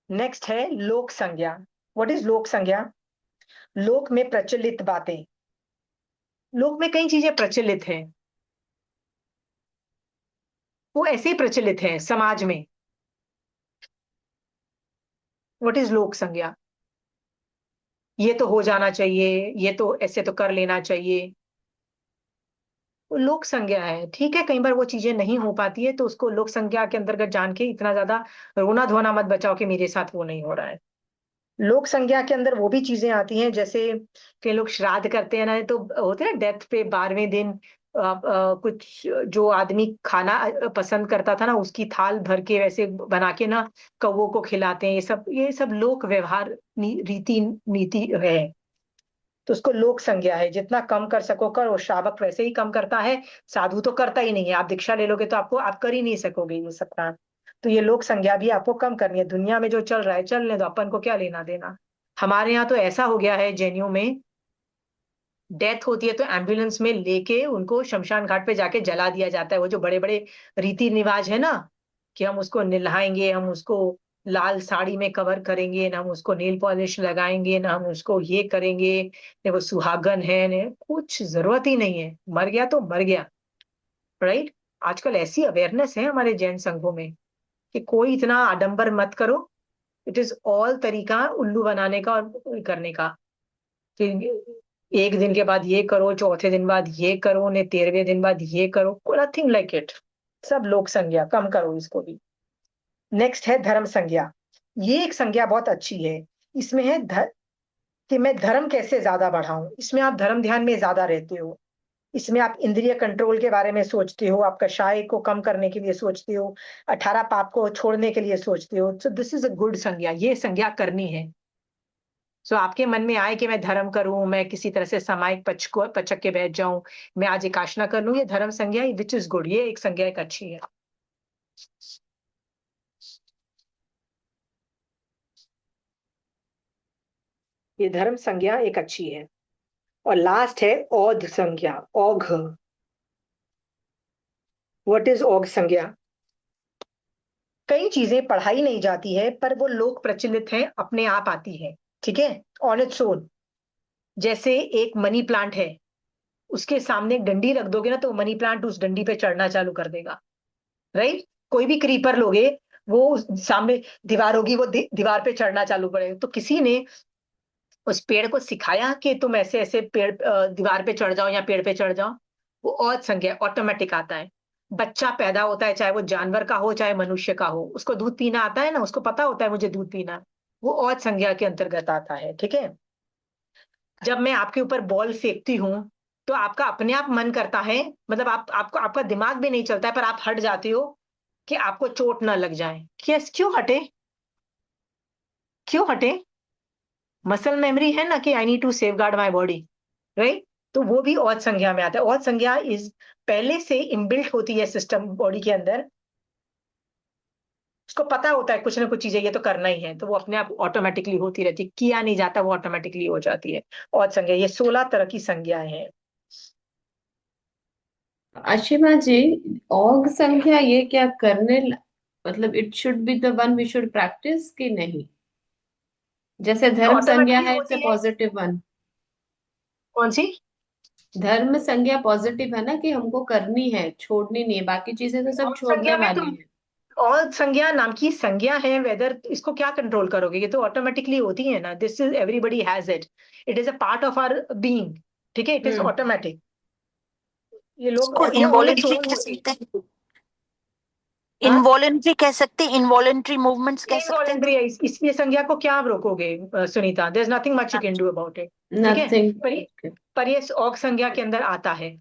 नेक्स्ट है लोक संज्ञा। व्हाट इज लोक संज्ञा? लोक में प्रचलित बातें, लोक में कई चीजें प्रचलित हैं, वो ऐसे ही प्रचलित है समाज में। व्हाट इज लोक संज्ञा? ये तो हो जाना चाहिए, ये तो ऐसे तो कर लेना चाहिए, वो लोक संज्ञा है, ठीक है। कई बार वो चीजें नहीं हो पाती है, तो उसको लोक संज्ञा के अंतर्गत जान के इतना ज्यादा रोना धोना मत बचाओ कि मेरे साथ वो नहीं हो रहा है। लोक संज्ञा के अंदर वो भी चीजें आती हैं, जैसे कई लोग श्राद्ध करते हैं ना, तो होते हैं डेथ पे 12वें दिन, कुछ जो आदमी खाना पसंद करता था ना, उसकी थाल भर के वैसे बना के ना कौवों को खिलाते हैं। ये सब लोक व्यवहार रीति नीति है, तो उसको लोक संज्ञा है। जितना कम कर सको कर, वो श्रावक वैसे ही कम करता है, साधु तो करता ही नहीं है। आप दीक्षा ले लोगे तो आपको, आप कर ही नहीं सकोगे ये सब काम। तो ये लोक संज्ञा भी आपको कम करनी है। दुनिया में जो चल रहा है चलने दो, अपन को क्या लेना देना। हमारे यहाँ तो ऐसा हो गया है जैनियों में, डेथ होती है तो एम्बुलेंस में लेके उनको शमशान घाट पे जाके जला दिया जाता है। वो जो बड़े बड़े रीति रिवाज है ना, कि हम उसको नहलाएंगे, हम उसको लाल साड़ी में कवर करेंगे, ना हम उसको नेल पॉलिश लगाएंगे, ना हम उसको ये करेंगे, ने वो सुहागन है, ने कुछ जरूरत ही नहीं है, मर गया तो मर गया। राइट। आजकल ऐसी अवेयरनेस है हमारे जैन संघों में कि कोई इतना आडंबर मत करो। इट इज ऑल तरीका उल्लू बनाने का और करने का। फिर एक दिन के बाद ये करो, चौथे दिन बाद ये करो, ने 13वें दिन बाद ये करो, नथिंग लाइक इट। सब लोक संज्ञा, कम करो इसको भी। नेक्स्ट है धर्म संज्ञा। ये एक संज्ञा बहुत अच्छी है। इसमें है कि मैं धर्म कैसे ज्यादा बढ़ाऊं। इसमें आप धर्म ध्यान में ज्यादा रहते हो। इसमें आप इंद्रिय कंट्रोल के बारे में सोचते हो, आप कषाय को कम करने के लिए सोचते हो, 18 पाप को छोड़ने के लिए सोचते हो। So this is a good संज्ञा, ये संज्ञा करनी है। सो आपके मन में आए कि मैं धर्म करूं, मैं किसी तरह से सामायिक पक्ष को पचक के बैठ जाऊं, मैं आज एकाशना कर लूं, ये धर्म संज्ञा विच इज गुड, ये एक संज्ञा एक अच्छी है। ये धर्म संज्ञा एक अच्छी है। और लास्ट है औध संज्ञा, औघ। व्हाट इज औघ संज्ञा? कई चीजें पढ़ाई नहीं जाती है पर वो लोक प्रचलित है, अपने आप आती है। ठीक है, ऑन इट्स ओन। जैसे एक मनी प्लांट है, उसके सामने एक डंडी रख दोगे ना तो मनी प्लांट उस डंडी पे चढ़ना चालू कर देगा। राइट। कोई भी क्रीपर लोगे, वो सामने दीवार होगी, वो दीवार पे चढ़ना चालू करेगा। तो किसी ने उस पेड़ को सिखाया कि तुम ऐसे ऐसे पेड़ दीवार पे चढ़ जाओ या पेड़ पे चढ़ जाओ। वो औध संज्ञा ऑटोमेटिक आता है। बच्चा पैदा होता है, चाहे वो जानवर का हो चाहे मनुष्य का हो, उसको दूध पीना आता है ना, उसको पता होता है मुझे दूध पीना है। वो औध संज्ञा के अंतर्गत आता है। ठीक है। जब मैं आपके ऊपर बॉल फेंकती हूँ तो आपका अपने आप मन करता है, मतलब आपको आपका दिमाग भी नहीं चलता है, पर आप हट जाते हो कि आपको चोट ना लग जाए। क्यों हटे? क्यों हटे? मसल मेमोरी है ना कि I need to safeguard my body. Right. तो वो भी औध संज्ञा में आता है। औध संज्ञा इज पहले से इनबिल्ट होती है सिस्टम बॉडी के अंदर। उसको पता होता है कुछ ना कुछ चीजें ये तो करना ही है, तो वो अपने आप ऑटोमेटिकली होती रहती है, किया नहीं जाता, वो ऑटोमेटिकली हो जाती है। औध संज्ञा, ये 16 तरह की संज्ञाएं हैं। अशिमा जी, औग संख्या ये क्या मतलब it should be the one we should practise कि नहीं? जैसे ये धर्म संज्ञा ऑटोमेटिकली है, इट्स अ होती है। Positive one. कौन सी? धर्म संज्ञा पॉजिटिव है ना, कि हमको करनी है, छोड़नी नहीं है, बाकी चीजें तो सब औध छोड़ने संज्ञा में वाली तुम, है। और संज्ञा नाम की संज्ञा है, वेदर इसको क्या कंट्रोल करोगे, ये तो ऑटोमेटिकली होती है ना। This is everybody has it, it is a part of our being. ठीक है, इट इज हम्म। ऑटोमेटिक। ये लोग, इसको ये ऑन इट्स इन्वॉलेंट्री ओन। कह सकते हैं, हाँ, इन्वॉलेंट्री कह सकते हैं, इन्वॉलेंट्री मूवमेंट्स कह सकते हैं। इनवॉलेंट्री है। इसलिए संज्ञा को क्या आप रोकोगे Sunita? There is nothing much you can do about it. ठीक है। नथिंग। पर पर ये औग संज्ञा के अंदर आता है।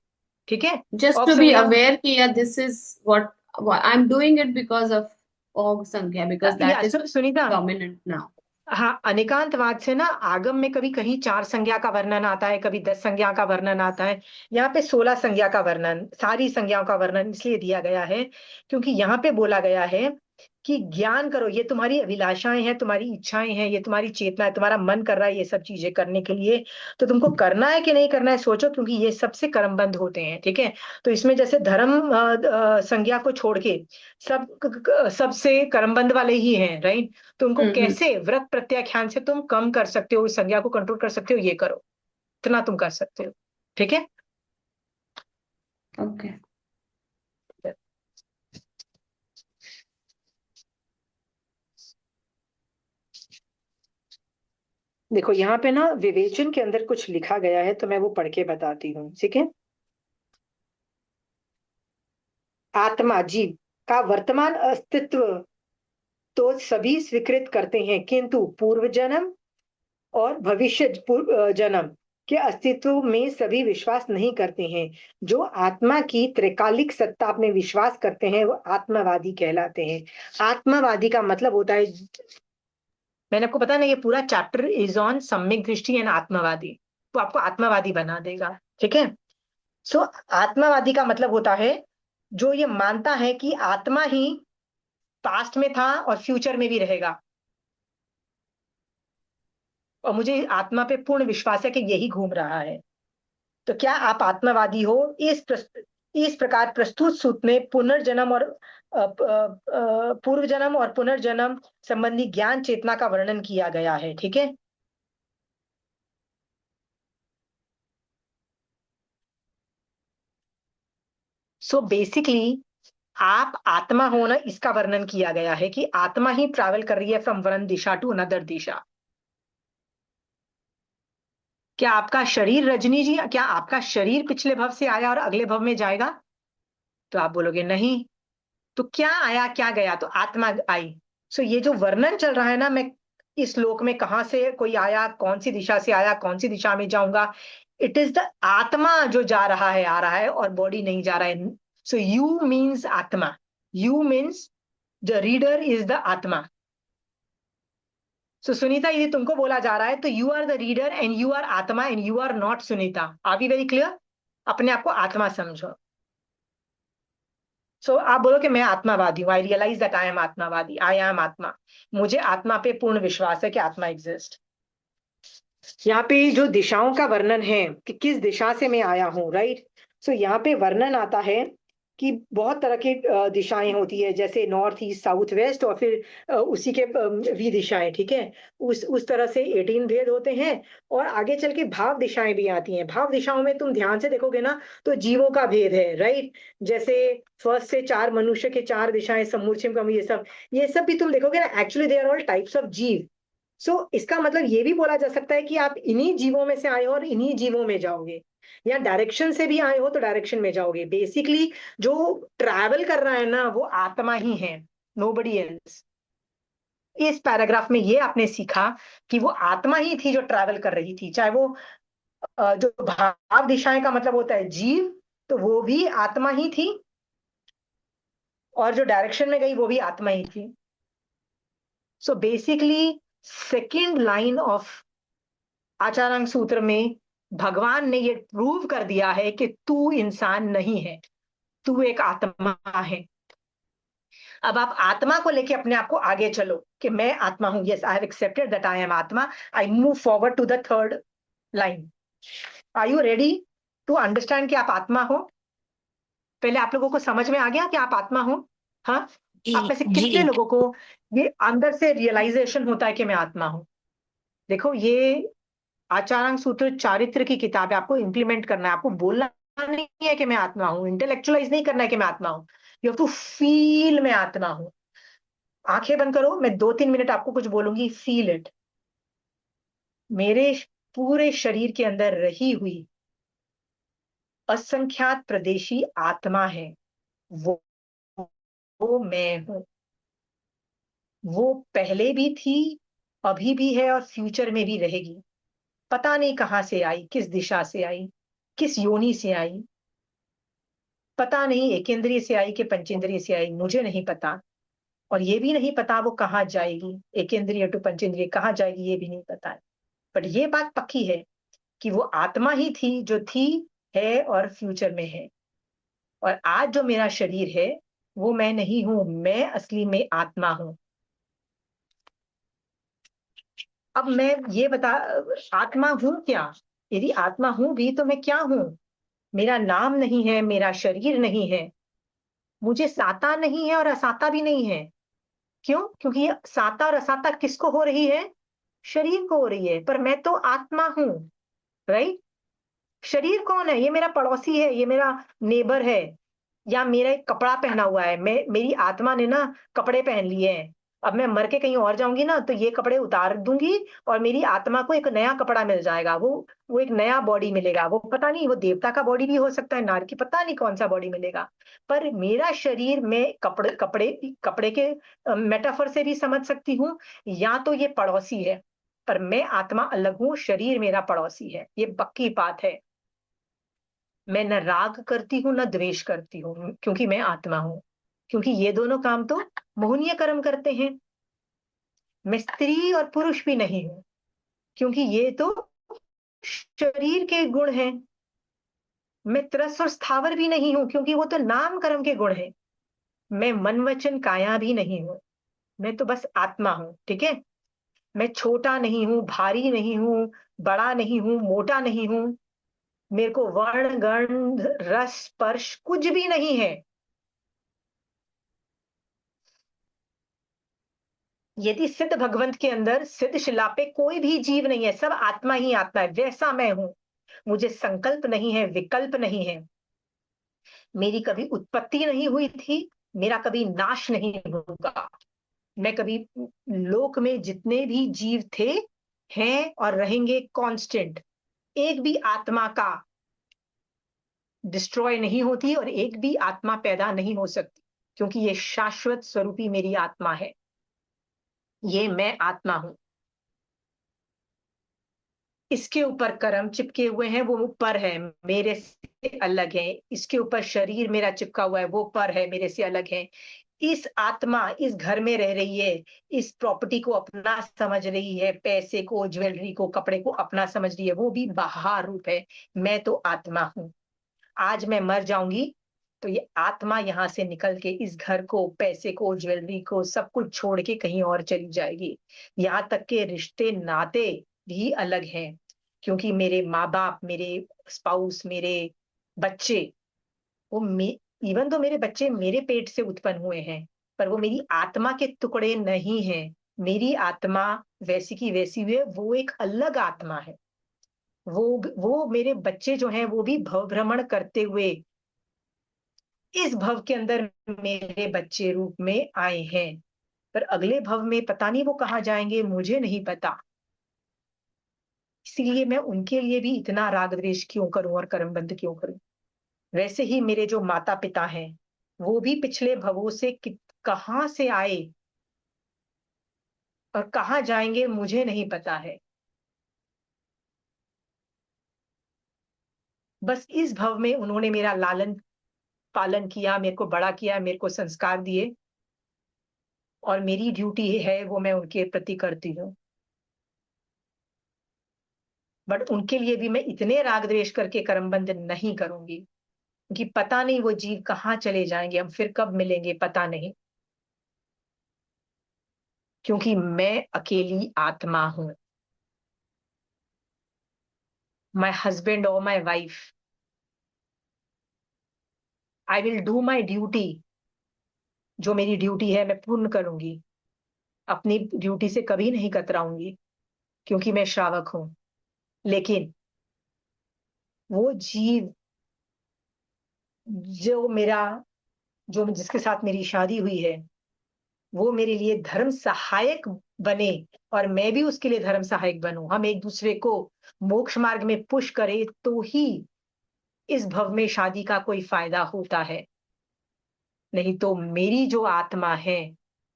ठीक है। जस्ट औग टू बी संज्ञा, अवेयर कि या this is what I am doing it because of औग संख्या, बिकॉज या that is Sunita, dominant now. हाँ, अनेकांतवाद से ना आगम में कभी कहीं 4 संज्ञा का वर्णन आता है, कभी 10 संज्ञा का वर्णन आता है। यहाँ पे 16 संज्ञा का वर्णन, सारी संज्ञाओं का वर्णन इसलिए दिया गया है क्योंकि यहाँ पे बोला गया है कि ज्ञान करो, ये तुम्हारी अभिलाषाएं हैं, तुम्हारी इच्छाएं हैं, ये तुम्हारी चेतना है, तुम्हारा मन कर रहा है ये सब चीजें करने के लिए, तो तुमको करना है कि नहीं करना है सोचो, क्योंकि ये सबसे कर्मबंध होते हैं। ठीक है। तो इसमें जैसे धर्म संज्ञा को छोड़ के सबसे कर्मबंध वाले ही हैं। राइट। तो उनको हम्म। कैसे व्रत प्रत्याख्यान से तुम कम कर सकते हो, इस संज्ञा को कंट्रोल कर सकते हो, ये करो, इतना तुम कर सकते हो। ठीक है। ओके। देखो यहाँ पे ना विवेचन के अंदर कुछ लिखा गया है, तो मैं वो पढ़ के बताती हूँ। ठीक है। आत्मा, जीव का वर्तमान अस्तित्व तो सभी स्वीकृत करते हैं, किंतु पूर्व जन्म और भविष्य जन्म के अस्तित्व में सभी विश्वास नहीं करते हैं। जो आत्मा की त्रिकालिक सत्ता में विश्वास करते हैं वो आत्मवादी कहलाते हैं। आत्मवादी का मतलब होता है, मैंने आपको पता ना, ये पूरा चैप्टर इज ऑन सम्यक दृष्टि एंड आत्मवादी, तो आपको आत्मवादी बना देगा। ठीक है। सो आत्मवादी का मतलब होता है जो ये मानता है कि आत्मा ही पास्ट में था और फ्यूचर में भी रहेगा, और मुझे आत्मा पे पूर्ण विश्वास है कि यही घूम रहा है। तो क्या आप आत्मवादी हो? इस प्रकार प्रस्तुत सूत्र में पुनर्जन्म और पूर्व जन्म और पुनर्जन्म संबंधी ज्ञान चेतना का वर्णन किया गया है, ठीक है। सो बेसिकली आप आत्मा हो ना, इसका वर्णन किया गया है कि आत्मा ही ट्रैवल कर रही है फ्रॉम वन दिशा टू अनदर दिशा। क्या आपका शरीर, रजनी जी, क्या आपका शरीर पिछले भव से आया और अगले भव में जाएगा? तो आप बोलोगे नहीं। तो क्या आया क्या गया? तो आत्मा आई। सो ये जो वर्णन चल रहा है ना, मैं इस लोक में कहां से कोई आया, कौन सी दिशा से आया, कौन सी दिशा में जाऊंगा, इट इज द आत्मा जो जा रहा है, आ रहा है, और बॉडी नहीं जा रहा है। सो यू मीन्स आत्मा, you means the reader is the आत्मा। सो सुनीता, यदि तुमको बोला जा रहा है तो you are the reader and you are आत्मा and you are not Sunita. Are we very clear? अपने आप को आत्मा समझो। सो आप बोलो कि मैं आत्मावादी हूं, I realise that I am आत्मावादी, आई एम आत्मा। मुझे आत्मा पे पूर्ण विश्वास है कि आत्मा एग्जिस्ट। यहाँ पे जो दिशाओं का वर्णन है कि किस दिशा से मैं आया हूँ, राइट। सो यहाँ पे वर्णन आता है कि बहुत तरह की दिशाएं होती है, जैसे नॉर्थ ईस्ट साउथ वेस्ट, और फिर उसी के भी दिशाएं, ठीक है। उस तरह से 18 भेद होते हैं। और आगे चल के भाव दिशाएं भी आती हैं। भाव दिशाओं में तुम ध्यान से देखोगे ना तो जीवों का भेद है, राइट। जैसे फर्स्ट से 4 मनुष्य के 4 दिशाएं, समूर्छिम कम, ये सब भी तुम देखोगे ना, actually they are all types of जीव। इसका मतलब ये भी बोला जा सकता है कि आप इन्हीं जीवों में से आए हो और इन्हीं जीवों में जाओगे, या डायरेक्शन से भी आए हो तो डायरेक्शन में जाओगे। बेसिकली जो ट्रैवल कर रहा है ना, वो आत्मा ही है, नोबडी एल्स। इस पैराग्राफ में ये आपने सीखा कि वो आत्मा ही थी जो ट्रैवल कर रही थी, चाहे वो जो भाव दिशाएं का मतलब होता है जीव, तो वो भी आत्मा ही थी, और जो डायरेक्शन में गई वो भी आत्मा ही थी। So basically second line of Acharanga सूत्र में भगवान ने ये प्रूव कर दिया है कि तू इंसान नहीं है, तू एक आत्मा है। अब आप आत्मा को लेके अपने आप को आगे चलो कि मैं आत्मा हूं, yes I have accepted that I am आत्मा, I move forward to the third line. Are you ready to understand कि आप आत्मा हो? पहले आप लोगों को समझ में आ गया कि आप आत्मा हो? हाँ। आप जी में से जी। कितने लोगों को ये अंदर से रियलाइजेशन होता है कि मैं आत्मा हूं? देखो, ये आचारांग सूत्र चारित्र की किताब है, आपको इंप्लीमेंट करना है। आपको बोलना नहीं है कि मैं आत्मा हूं, इंटेलेक्चुअलाइज नहीं करना है कि मैं आत्मा हूं, यू हैव टू फील मैं आत्मा हूं। आंखें बंद करो, मैं 2-3 मिनट आपको कुछ बोलूंगी, फील इट। मेरे पूरे शरीर के अंदर रही हुई असंख्यात प्रदेशी आत्मा है, वो वो मैं हूं। वो पहले भी थी, अभी भी है, और फ्यूचर में भी रहेगी। पता नहीं कहां से आई, किस दिशा से आई, किस योनि से आई, पता नहीं एकेंद्रिय से आई कि पंचेंद्रिय से आई, मुझे नहीं पता। और ये भी नहीं पता वो कहाँ जाएगी, एकेंद्रिय टू पंचेंद्रिय कहाँ जाएगी, ये भी नहीं पता है। बट ये बात पक्की है कि वो आत्मा ही थी जो थी, है और फ्यूचर में है। और आज जो मेरा शरीर है वो मैं नहीं हूं, मैं असली में आत्मा हूं। अब मैं ये बता, आत्मा हूं क्या? यदि आत्मा हूं भी तो मैं क्या हूं? मेरा नाम नहीं है, मेरा शरीर नहीं है, मुझे साता नहीं है और असाता भी नहीं है। क्यों? क्योंकि ये साता और असाता किसको हो रही है? शरीर को हो रही है, पर मैं तो आत्मा हूं, राइट। शरीर कौन है? ये मेरा पड़ोसी है, ये मेरा नेबर है, या मेरा एक कपड़ा पहना हुआ है। मेरी आत्मा ने ना कपड़े पहन लिए हैं। अब मैं मर के कहीं और जाऊंगी ना तो ये कपड़े उतार दूंगी और मेरी आत्मा को एक नया कपड़ा मिल जाएगा, वो एक नया बॉडी मिलेगा। वो पता नहीं, वो देवता का बॉडी भी हो सकता है, नार की, पता नहीं कौन सा बॉडी मिलेगा। पर मेरा शरीर में कपड़े कपड़े कपड़े के मेटाफर से भी समझ सकती हूँ, या तो ये पड़ोसी है। पर मैं आत्मा अलग हूं, शरीर मेरा पड़ोसी है, ये पक्की बात है। मैं न राग करती हूँ न द्वेष करती हूँ, क्योंकि मैं आत्मा हूं। क्योंकि ये दोनों काम तो मोहनीय कर्म करते हैं। मैं स्त्री और पुरुष भी नहीं हूं, क्योंकि ये तो शरीर के गुण हैं। मैं त्रस और स्थावर भी नहीं हूं, क्योंकि वो तो नाम कर्म के गुण हैं। मैं मन वचन काया भी नहीं हूं, मैं तो बस आत्मा हूं, ठीक है। मैं छोटा नहीं हूं, भारी नहीं हूं, बड़ा नहीं हूं, मोटा नहीं हूं, मेरे को वर्ण गंध रस स्पर्श कुछ भी नहीं है। यदि सिद्ध भगवंत के अंदर सिद्ध शिला पे कोई भी जीव नहीं है, सब आत्मा ही आत्मा है, वैसा मैं हूं। मुझे संकल्प नहीं है, विकल्प नहीं है, मेरी कभी उत्पत्ति नहीं हुई थी, मेरा कभी नाश नहीं होगा। मैं कभी लोक में जितने भी जीव थे, हैं और रहेंगे कांस्टेंट। एक भी आत्मा का डिस्ट्रॉय नहीं होती और एक भी आत्मा पैदा नहीं हो सकती, क्योंकि ये शाश्वत स्वरूपी मेरी आत्मा है। ये मैं आत्मा हूं। इसके ऊपर कर्म चिपके हुए हैं, वो ऊपर है, मेरे से अलग है। इसके ऊपर शरीर मेरा चिपका हुआ है, वो पर है, मेरे से अलग है। इस आत्मा इस घर में रह रही है, इस प्रॉपर्टी को अपना समझ रही है, पैसे को, ज्वेलरी को, कपड़े को अपना समझ रही है, वो भी बाहर रूप है। मैं तो आत्मा हूं। आज मैं मर जाऊंगी तो ये आत्मा यहां से निकल के इस घर को, पैसे को, ज्वेलरी को, सब कुछ छोड़ के कहीं और चली जाएगी। यहाँ तक के रिश्ते नाते भी अलग हैं, क्योंकि मेरे माँ बाप, मेरे स्पाउस, मेरे बच्चे, वो इवन तो मेरे बच्चे मेरे पेट से उत्पन्न हुए हैं, पर वो मेरी आत्मा के टुकड़े नहीं हैं। मेरी आत्मा वैसी की वैसी हुई है, वो एक अलग आत्मा है। वो मेरे बच्चे जो हैं वो भी भव भ्रमण करते हुए इस भव के अंदर मेरे बच्चे रूप में आए हैं, पर अगले भव में पता नहीं वो कहाँ जाएंगे, मुझे नहीं पता। इसीलिए मैं उनके लिए भी इतना राग द्वेष क्यों करूं और कर्मबंध क्यों करूं। वैसे ही मेरे जो माता पिता हैं, वो भी पिछले भवों से कहां से आए और कहाँ जाएंगे मुझे नहीं पता है। बस इस भव में उन्होंने मेरा लालन पालन किया, मेरे को बड़ा किया, मेरे को संस्कार दिए, और मेरी ड्यूटी है वो मैं उनके प्रति करती हूँ। बट उनके लिए भी मैं इतने राग द्वेष करके कर्मबंध नहीं करूंगी, क्योंकि पता नहीं वो जीव कहाँ चले जाएंगे, हम फिर कब मिलेंगे पता नहीं। क्योंकि मैं अकेली आत्मा हूं। माय हस्बैंड और my wife, I will do my duty. जो मेरी ड्यूटी है मैं पूर्ण करूंगी, अपनी ड्यूटी से कभी नहीं कतराऊंगी, क्योंकि मैं श्रावक हूं। लेकिन वो जीव जो मेरा जो जिसके साथ मेरी शादी हुई है, वो मेरे लिए धर्म सहायक बने और मैं भी उसके लिए धर्म सहायक बनूं, हम एक दूसरे को मोक्ष मार्ग में पुश करें, तो ही इस भव में शादी का कोई फायदा होता है। नहीं तो मेरी जो आत्मा है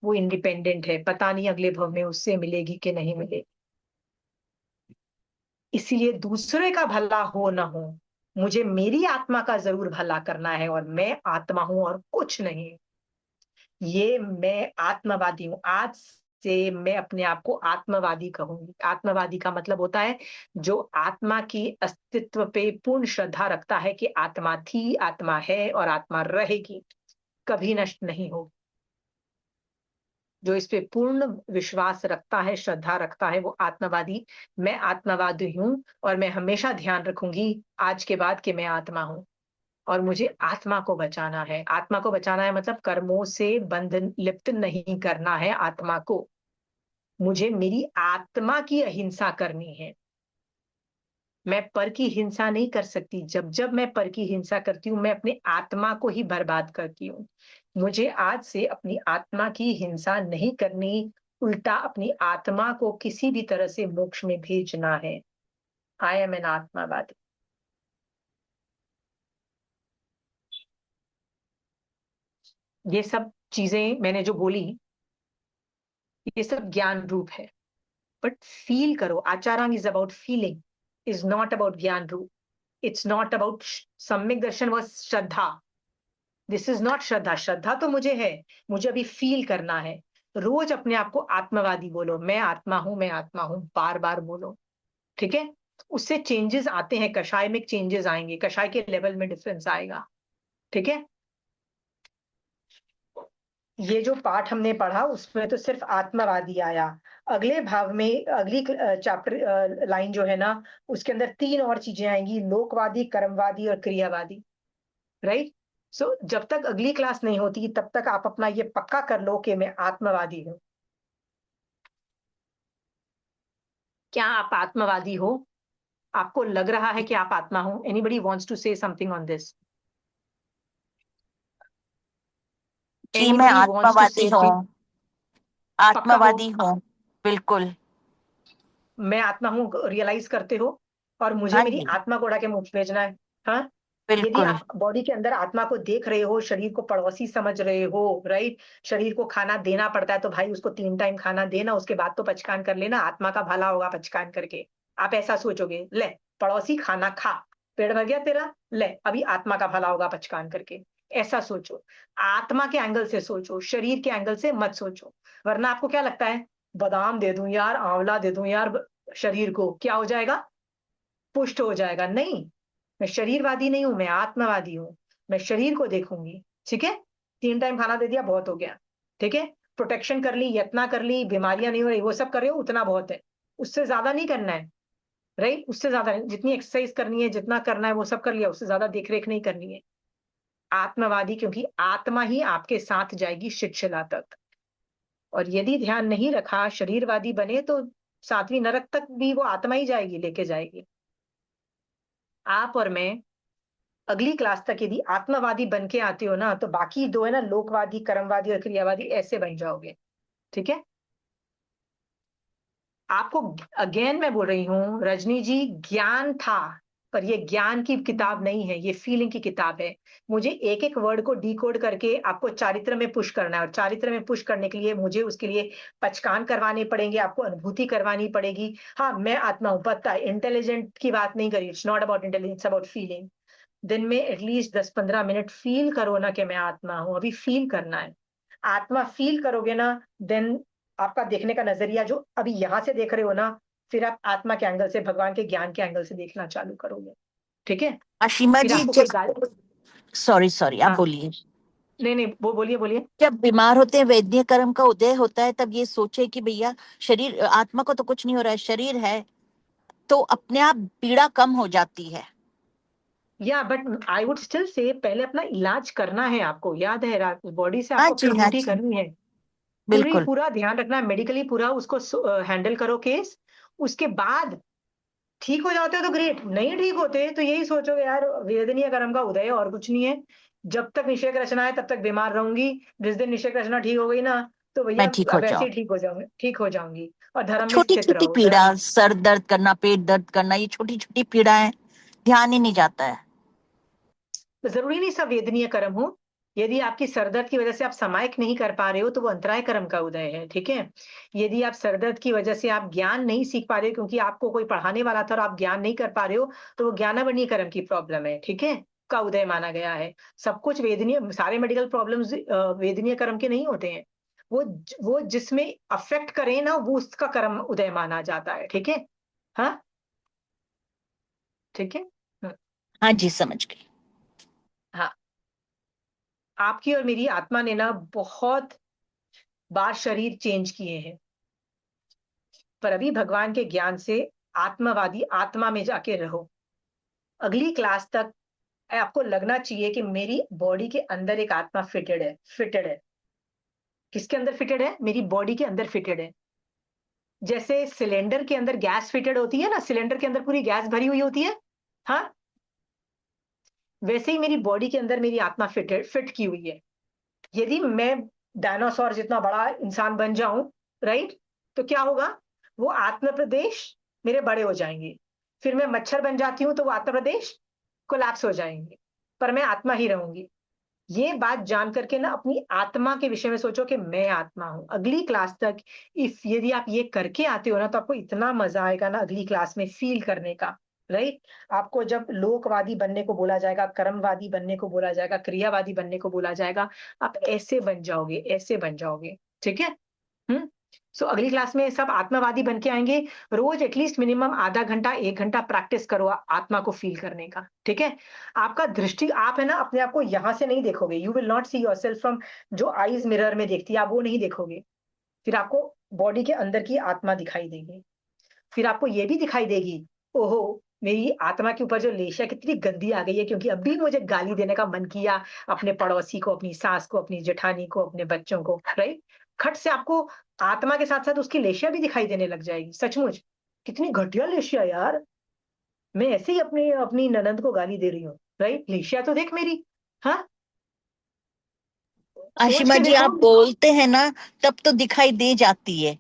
वो इंडिपेंडेंट है, पता नहीं अगले भव में उससे मिलेगी कि नहीं मिलेगी। इसीलिए दूसरे का भला हो ना हो, मुझे मेरी आत्मा का जरूर भला करना है, और मैं आत्मा हूं और कुछ नहीं। ये मैं आत्मवादी हूं। आज से मैं अपने आप को आत्मवादी कहूंगी। आत्मवादी का मतलब होता है जो आत्मा की अस्तित्व पे पूर्ण श्रद्धा रखता है कि आत्मा थी, आत्मा है और आत्मा रहेगी, कभी नष्ट नहीं होगी। जो इस पे पूर्ण विश्वास रखता है, श्रद्धा रखता है, वो आत्मवादी। मैं आत्मवादी हूं और मैं हमेशा ध्यान रखूंगी आज के बाद कि मैं आत्मा हूं और मुझे आत्मा को बचाना है। आत्मा को बचाना है मतलब कर्मों से बंधन लिप्त नहीं करना है आत्मा को। मुझे मेरी आत्मा की अहिंसा करनी है। मैं पर की हिंसा नहीं कर सकती। जब जब मैं पर की हिंसा करती हूँ, मैं अपने आत्मा को ही बर्बाद करती हूँ। मुझे आज से अपनी आत्मा की हिंसा नहीं करनी, उल्टा अपनी आत्मा को किसी भी तरह से मोक्ष में भेजना है। आई एम एन आत्मावादी। ये सब चीजें मैंने जो बोली, ये सब ज्ञान रूप है। बट फील करो, Acharanga is about feeling, is not about ज्ञान रूप। इट्स नॉट अबाउट सम्यक दर्शन व श्रद्धा। दिस इज नॉट श्रद्धा। श्रद्धा तो मुझे है, मुझे अभी फील करना है। रोज अपने आप को आत्मवादी बोलो, मैं आत्मा हूं, मैं आत्मा हूं, बार बार बोलो। ठीक है? उससे चेंजेस आते हैं, कषाय में चेंजेस आएंगे, कषाय के लेवल में डिफरेंस आएगा। ठीक है? ये जो पाठ हमने पढ़ा उसमें तो सिर्फ आत्मवादी आया। अगले भाव में अगली चैप्टर लाइन जो है ना, उसके अंदर 3 और चीजें आएंगी, लोकवादी, कर्मवादी और क्रियावादी। राइट? सो जब तक अगली क्लास नहीं होती तब तक आप अपना ये पक्का कर लो कि मैं आत्मवादी हूं। क्या आप आत्मवादी हो? आपको लग रहा है कि आप आत्मा हो? Anybody wants to say something on this? जी मैं एनीबडी वांट्स टू आत्मवादी से? हूँ, पक्का हो? आत्मवादी हूँ, बिल्कुल। मैं आत्मा हूं रियलाइज करते हो? और मुझे हाँ मेरी जी, आत्मा को उड़ा के मुझ भेजना है? हाँ? यदि बिल्कुल। आप बॉडी के अंदर आत्मा को देख रहे हो, शरीर को पड़ोसी समझ रहे हो, राइट? शरीर को खाना देना पड़ता है तो भाई उसको 3 टाइम खाना देना, उसके बाद तो पचकान कर लेना, आत्मा का भला होगा पचकान करके। आप ऐसा सोचोगे, ले पड़ोसी खाना खा, पेट भर गया तेरा, ले अभी आत्मा का भला होगा पचकान करके। ऐसा सोचो, आत्मा के एंगल से सोचो, शरीर के एंगल से मत सोचो। वरना आपको क्या लगता है, बादाम दे दूं यार, आंवला दे दूं यार, शरीर को क्या हो जाएगा, पुष्ट हो जाएगा? नहीं, मैं शरीरवादी नहीं हूं, मैं आत्मवादी हूं। मैं शरीर को देखूंगी। ठीक है? 3 टाइम खाना दे दिया, बहुत हो गया। ठीक है? प्रोटेक्शन कर ली, यत्ना कर ली, बीमारियां नहीं हो रही, वो सब कर रहे हो, उतना बहुत है। उससे ज्यादा नहीं करना है। राइट? उससे ज्यादा नहीं। जितनी एक्सरसाइज करनी है, जितना करना है वो सब कर लिया, उससे ज्यादा देख रेख नहीं करनी है। आत्मवादी, क्योंकि आत्मा ही आपके साथ जाएगी शिक्षला तक। और यदि ध्यान नहीं रखा, शरीरवादी बने तो 7वीं नरक तक भी वो आत्मा ही जाएगी, लेके जाएगी। आप और मैं अगली क्लास तक यदि आत्मवादी बन के आते हो ना, तो बाकी 2 है ना, लोकवादी, कर्मवादी और क्रियावादी, ऐसे बन जाओगे। ठीक है? आपको अगेन मैं बोल रही हूँ रजनी जी, ज्ञान था, पर ये ज्ञान की किताब नहीं है, ये फीलिंग की किताब है। मुझे एक एक वर्ड को डिकोड करके आपको चारित्र में पुश करना है, और चारित्र में पुश करने के लिए मुझे उसके लिए पचकान करवाने पड़ेंगे, आपको अनुभूति करवानी पड़ेगी। हाँ, मैं आत्मा हूं, पता है, इंटेलिजेंट की बात नहीं करी, it's not about intelligence, about feeling. दिन में एटलीस्ट 10-15 मिनट फील करो ना कि मैं आत्मा हूं, अभी फील करना है। आत्मा फील करोगे ना, देन आपका देखने का नजरिया जो अभी यहां से देख रहे हो ना, फिर आप आत्मा के एंगल से, भगवान के ज्ञान के एंगल से देखना चालू करोगे। ठीक है? आशिमा फिर जी, आपको कोई जब गाल, सॉरी सॉरी आप हाँ, बोलिए। नहीं नहीं, वो बोलिए बोलिए। जब बीमार होते हैं, वैद्य कर्म का उदय होता है, तब ये सोचे कि भैया शरीर, आत्मा को तो कुछ नहीं हो रहा है, शरीर है, तो अपने आप पीड़ा कम हो जाती है। या but I would still say पहले अपना इलाज करना है आपको, याद है, बॉडी से हाँ आपको जी, हाँ प्योरिटी जी, करनी है। बिल्कुल। पूरा ध्यान रखना है, मेडिकली पूरा उसको हैंडल करो केस। उसके बाद ठीक हो जाते हो तो ग्रेट, नहीं ठीक होते तो यही सोचोगे यार वेदनीय कर्म का उदय है, और कुछ नहीं है। जब तक निषेक रचना है तब तक बीमार रहूंगी, जिस दिन निषेक रचना ठीक हो गई ना, तो भैया मैं ठीक हो अब ऐसे जाऊं। ही ठीक हो जाऊंगी, ठीक हो जाऊंगी। और धर्म में छोटी स्थित छोटी रहो, पीड़ा, धर्म। सर दर्द करना, पेट दर्द करना, ये छोटी छोटी पीड़ाएं, ध्यान ही नहीं जाता है। जरूरी नहीं सब वेदनीय कर्म हो। यदि आपकी सरदर्द की वजह से आप समायक नहीं कर पा रहे हो तो वो अंतराय कर्म का उदय है। ठीक है? यदि आप सरदर्द की वजह से आप ज्ञान नहीं सीख पा रहे हो, क्योंकि आपको कोई पढ़ाने वाला था और आप ज्ञान नहीं कर पा रहे हो, तो वो ज्ञानावरणीय कर्म की प्रॉब्लम है। ठीक है? का उदय माना गया है। सब कुछ वेदनीय, सारे मेडिकल प्रॉब्लम्स वेदनीय कर्म के नहीं होते हैं। वो जिसमें अफेक्ट करे ना, वो उसका कर्म उदय माना जाता है। ठीक है? हाँ, ठीक है। हाँ जी, समझ गई। हाँ, आपकी और मेरी आत्मा ने ना बहुत बार शरीर चेंज किए हैं, पर अभी भगवान के ज्ञान से आत्मवादी आत्मा में जाके रहो। अगली क्लास तक आपको लगना चाहिए कि मेरी बॉडी के अंदर एक आत्मा फिटेड है, फिटेड है। किसके अंदर फिटेड है? मेरी बॉडी के अंदर फिटेड है। जैसे सिलेंडर के अंदर गैस फिटेड होती है ना, सिलेंडर के अंदर पूरी गैस भरी हुई होती है, हाँ, वैसे ही मेरी बॉडी के अंदर मेरी आत्मा फिट की हुई है। यदि मैं डायनासोर जितना बड़ा इंसान बन जाऊं, राइट, तो क्या होगा, वो आत्म प्रदेश मेरे बड़े हो जाएंगे। फिर मैं मच्छर बन जाती हूँ तो वो आत्म प्रदेश कोलैप्स हो जाएंगे, पर मैं आत्मा ही रहूंगी। ये बात जान करके ना अपनी आत्मा के विषय में सोचो कि मैं आत्मा हूं। अगली क्लास तक इफ यदि आप ये करके आते हो ना, तो आपको इतना मजा आएगा ना अगली क्लास में फील करने का। राइट? आपको जब लोकवादी बनने को बोला जाएगा, कर्मवादी बनने को बोला जाएगा, क्रियावादी बनने को बोला जाएगा, आप ऐसे बन जाओगे, ऐसे बन जाओगे। ठीक है? हम्म। सो अगली क्लास में सब आत्मवादी बन के आएंगे। रोज एटलीस्ट मिनिमम आधा घंटा 1 घंटा प्रैक्टिस करो आत्मा को फील करने का, ठीक है। आपका दृष्टि, आप है ना अपने आप को यहां से नहीं देखोगे, you will not see yourself from जो आईज मिरर में देखती है, आप वो नहीं देखोगे। फिर आपको बॉडी के अंदर की आत्मा दिखाई देगी। फिर आपको ये भी दिखाई देगी, ओहो मेरी आत्मा के ऊपर जो लेशा कितनी गंदी आ गई है, क्योंकि अभी मुझे गाली देने का मन किया अपने पड़ोसी को, अपनी सास को, अपनी जेठानी को, अपने बच्चों को, राइट। खट से आपको आत्मा के साथ साथ उसकी लेशिया भी दिखाई देने लग जाएगी। सचमुच कितनी घटिया लेशिया यार, मैं ऐसे ही अपनी अपनी ननंद को गाली दे रही हूँ, राइट। लेशिया तो देख मेरी, हाँ, सोच आशिमा के जी, देखो। आप बोलते हैं ना, तब तो दिखाई दे जाती है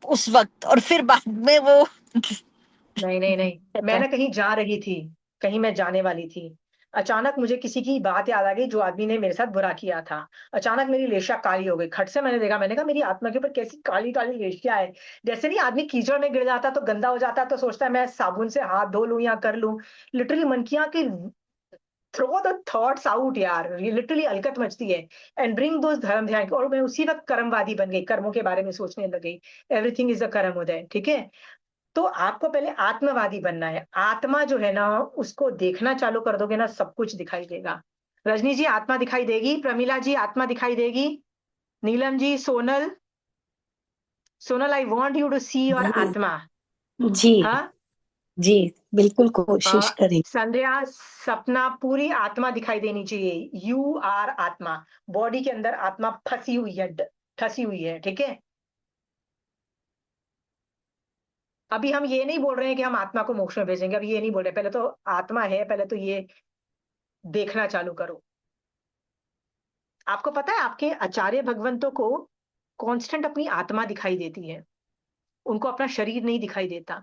उस वक्त, और फिर बाद में वो नहीं नहीं नहीं, मैं ना कहीं जा रही थी, कहीं मैं जाने वाली थी। अचानक मुझे किसी की बात याद आ गई जो आदमी ने मेरे साथ बुरा किया था। अचानक मेरी लेशा काली हो गई, खट से मैंने देखा, मैंने कहा मेरी आत्मा के ऊपर कैसी काली काली लेशिया है। जैसे नहीं आदमी कीचड़ में गिर जाता तो गंदा हो जाता तो सोचता है मैं साबुन से हाथ धो लूं या कर लूं। लिटरली मन किया कि थ्रो द थॉट्स आउट यार, ये लिटरली अलकत मचती है। एंड ब्रिंग दोस धर्म ध्यान, और मैं उसी वक्त कर्मवादी बन गई, कर्मों के बारे में सोचने लग गई। एवरीथिंग इज अ कर्म उदय, ठीक है। तो आपको पहले आत्मवादी बनना है। आत्मा जो है ना उसको देखना चालू कर दोगे ना, सब कुछ दिखाई देगा। रजनी जी आत्मा दिखाई देगी, प्रमिला जी आत्मा दिखाई देगी, Neelam ji, Sonal, Sonal I want you to see your जी आत्मा। जी हाँ, जी, बिल्कुल कोशिश करें। संध्या, सपना, पूरी आत्मा दिखाई देनी चाहिए। यू आर आत्मा, बॉडी के अंदर आत्मा फंसी हुई है, ठसी हुई है, ठीक है। अभी हम ये नहीं बोल रहे हैं कि हम आत्मा को मोक्ष में भेजेंगे, अभी ये नहीं बोल रहे, पहले तो आत्मा है, पहले तो ये देखना चालू करो। आपको पता है आपके आचार्य भगवंतों को कांस्टेंट अपनी आत्मा दिखाई देती है, उनको अपना शरीर नहीं दिखाई देता।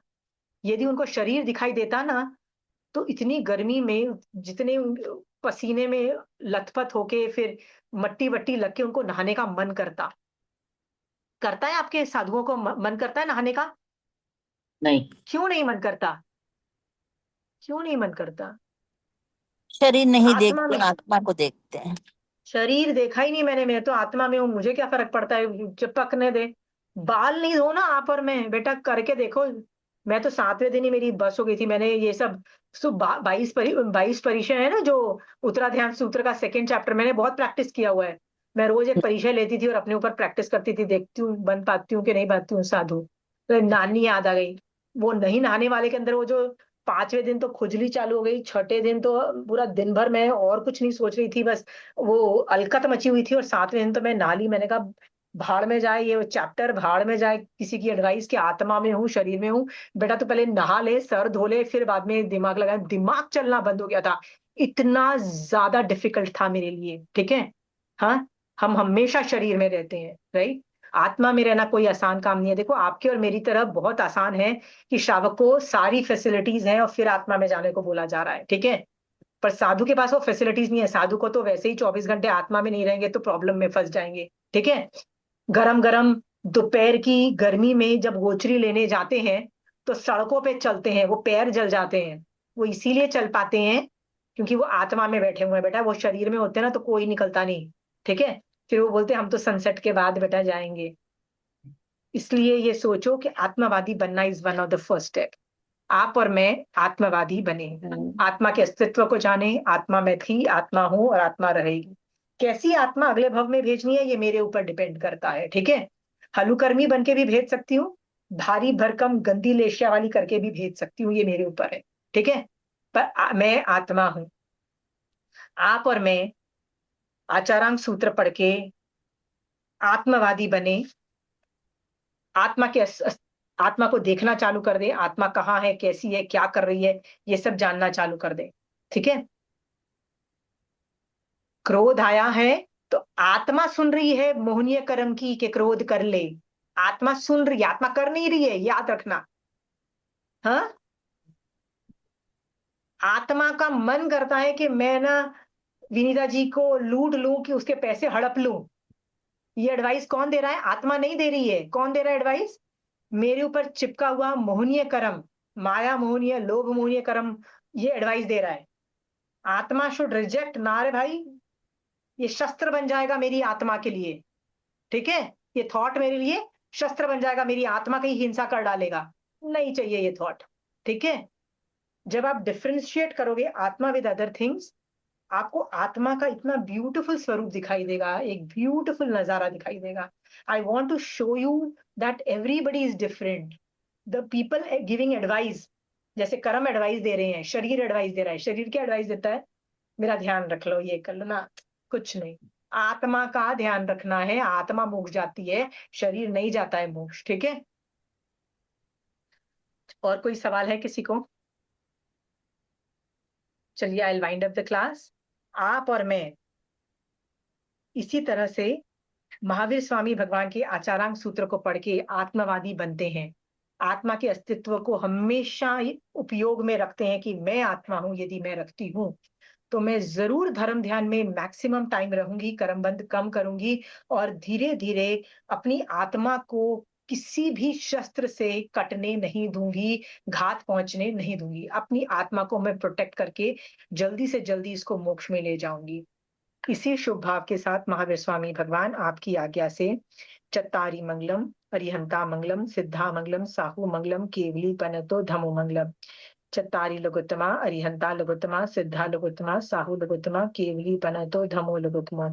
यदि उनको शरीर दिखाई देता ना, तो इतनी गर्मी में, जितने पसीने में लथपथ होके फिर मट्टी वट्टी लग के उनको नहाने का मन करता। करता है आपके साधुओं को मन करता है नहाने का? नहीं। क्यों नहीं मन करता? क्यों नहीं मन करता? शरीर नहीं आत्मा देखते, में, आत्मा को देखते हैं। शरीर देखा ही नहीं मैंने, मैं तो आत्मा में हूँ, मुझे क्या फर्क पड़ता है, चिपकने दे। बाल नहीं धो ना आप और मैं, बेटा करके देखो। मैं तो 7वें दिन ही मेरी बस हो गई थी। मैंने ये सब 22 परिचय है ना जो उत्तराध्यान सूत्र का सेकंड चैप्टर, मैंने बहुत प्रैक्टिस किया हुआ है। मैं रोज एक परिचय लेती थी और अपने ऊपर प्रैक्टिस करती थी, देखती हूँ बन पाती हूँ कि नहीं बनती हूँ साधु। तो नानी याद आ गई। वो नहीं नहाने वाले के अंदर वो जो 5वें दिन तो खुजली चालू हो गई, छठे दिन तो पूरा दिन भर मैं और कुछ नहीं सोच रही थी, बस वो अलकत मची हुई थी। और 7वें दिन तो मैं नाली, मैंने कहा भाड़ में जाए ये चैप्टर, भाड़ में जाए किसी की एडवाइस के, आत्मा में हूँ शरीर में हूँ। बेटा तो पहले नहा ले, सर धो ले, फिर बाद में दिमाग लगाए। दिमाग चलना बंद हो गया था, इतना ज्यादा डिफिकल्ट था मेरे लिए, ठीक है। हाँ, हम हमेशा शरीर में रहते हैं, राइट। आत्मा में रहना कोई आसान काम नहीं है। देखो आपके और मेरी तरफ बहुत आसान है कि श्रावक को सारी फैसिलिटीज हैं और फिर आत्मा में जाने को बोला जा रहा है, ठीक है। पर साधु के पास वो फैसिलिटीज नहीं है। साधु को तो वैसे ही 24 घंटे आत्मा में नहीं रहेंगे तो प्रॉब्लम में फंस जाएंगे, ठीक है। गरम गरम दोपहर की गर्मी में जब गोचरी लेने जाते हैं तो सड़कों पे चलते हैं, वो पैर जल जाते हैं। वो इसीलिए चल पाते हैं क्योंकि वो आत्मा में बैठे हुए हैं। बेटा वो शरीर में होते हैं ना तो कोई निकलता नहीं, ठीक है। फिर वो बोलते हैं हम तो सनसेट के बाद बेटा जाएंगे। इसलिए ये सोचो कि आत्मवादी बनना is one of the first step. आप और मैं आत्मवादी बने, आत्मा के अस्तित्व को जाने, आत्मा में थी, आत्मा हूं और आत्मा रहेगी। कैसी आत्मा अगले भव में भेजनी है ये मेरे ऊपर डिपेंड करता है, ठीक है। हलुकर्मी बन के भी भेज सकती हूँ, भारी भरकम गंदी लेशिया वाली करके भी भेज सकती हूँ, ये मेरे ऊपर है, ठीक है। पर मैं आत्मा हूं। आप और मैं आचारांग सूत्र पढ़ के आत्मवादी बने, आत्मा के आत्मा को देखना चालू कर दे, आत्मा कहाँ है, कैसी है, क्या कर रही है, ये सब जानना चालू कर दे, ठीक है। क्रोध आया है तो आत्मा सुन रही है मोहनीय कर्म की कि क्रोध कर ले। आत्मा सुन रही है, आत्मा कर नहीं रही है, याद रखना। हाँ, आत्मा का मन करता है कि मैं ना विनीता जी को लूट लूं, कि उसके पैसे हड़प लूं। ये एडवाइस कौन दे रहा है? आत्मा नहीं दे रही है। कौन दे रहा है एडवाइस? मेरे ऊपर चिपका हुआ मोहनीय कर्म, माया मोहनीय, लोभ मोहनीय कर्म, ये एडवाइस दे रहा है। आत्मा शुड रिजेक्ट ना रे भाई, ये शस्त्र बन जाएगा मेरी आत्मा के लिए, ठीक है। ये थॉट मेरे लिए शस्त्र बन जाएगा, मेरी आत्मा की हिंसा कर डालेगा। नहीं चाहिए ये थॉट, ठीक है। जब आप डिफरेंशिएट करोगे आत्मा विद अदर थिंग्स, आपको आत्मा का इतना ब्यूटीफुल स्वरूप दिखाई देगा, एक ब्यूटीफुल नजारा दिखाई देगा। I want to show you that everybody is different. The people giving advice, जैसे कर्म एडवाइस दे रहे हैं, शरीर एडवाइस दे रहा है। शरीर क्या एडवाइस देता है? मेरा ध्यान रख लो, ये कर लो ना, कुछ नहीं। आत्मा का ध्यान रखना है, आत्मा मोक्ष जाती है, शरीर नहीं जाता है मोक्ष, ठीक है। और कोई सवाल है किसी को? चलिए, I will wind up the class. आप और मैं इसी तरह से महावीर स्वामी भगवान के आचारांग सूत्र को पढ़ के आत्मवादी बनते हैं। आत्मा के अस्तित्व को हमेशा उपयोग में रखते हैं कि मैं आत्मा हूं। यदि मैं रखती हूं तो मैं जरूर धर्म ध्यान में मैक्सिमम टाइम रहूंगी, कर्मबंध कम करूंगी और धीरे धीरे अपनी आत्मा को किसी भी शस्त्र से कटने नहीं दूंगी, घात पहुंचने नहीं दूंगी। अपनी आत्मा को मैं प्रोटेक्ट करके जल्दी से जल्दी इसको मोक्ष में ले जाऊंगी। इसी शुभ भाव के साथ महावीर स्वामी भगवान आपकी आज्ञा से चत्तारी मंगलम, अरिहंता मंगलम, सिद्धा मंगलम, साहू मंगलम, केवली पनतो धमो मंगलम। चत्तारी लघुत्तमा, अरिहंता लघुत्तमा, सिद्धा लघुत्तमा, साहू लघुत्तमा, केवली पनतो धमो लघुत्तमा।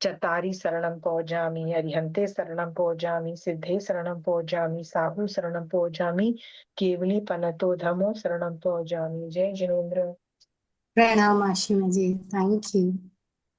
चत्तारी शरणं पौजामि, अरिहंते शरणं पौजामि, सिद्धे शरणं पौजामि, साहू शरणं पौजामि, केवली पनतो धमो शरणं पौजामि। जय जिनेन्द्र। प्रणाम आशिमा जी, थैंक यू।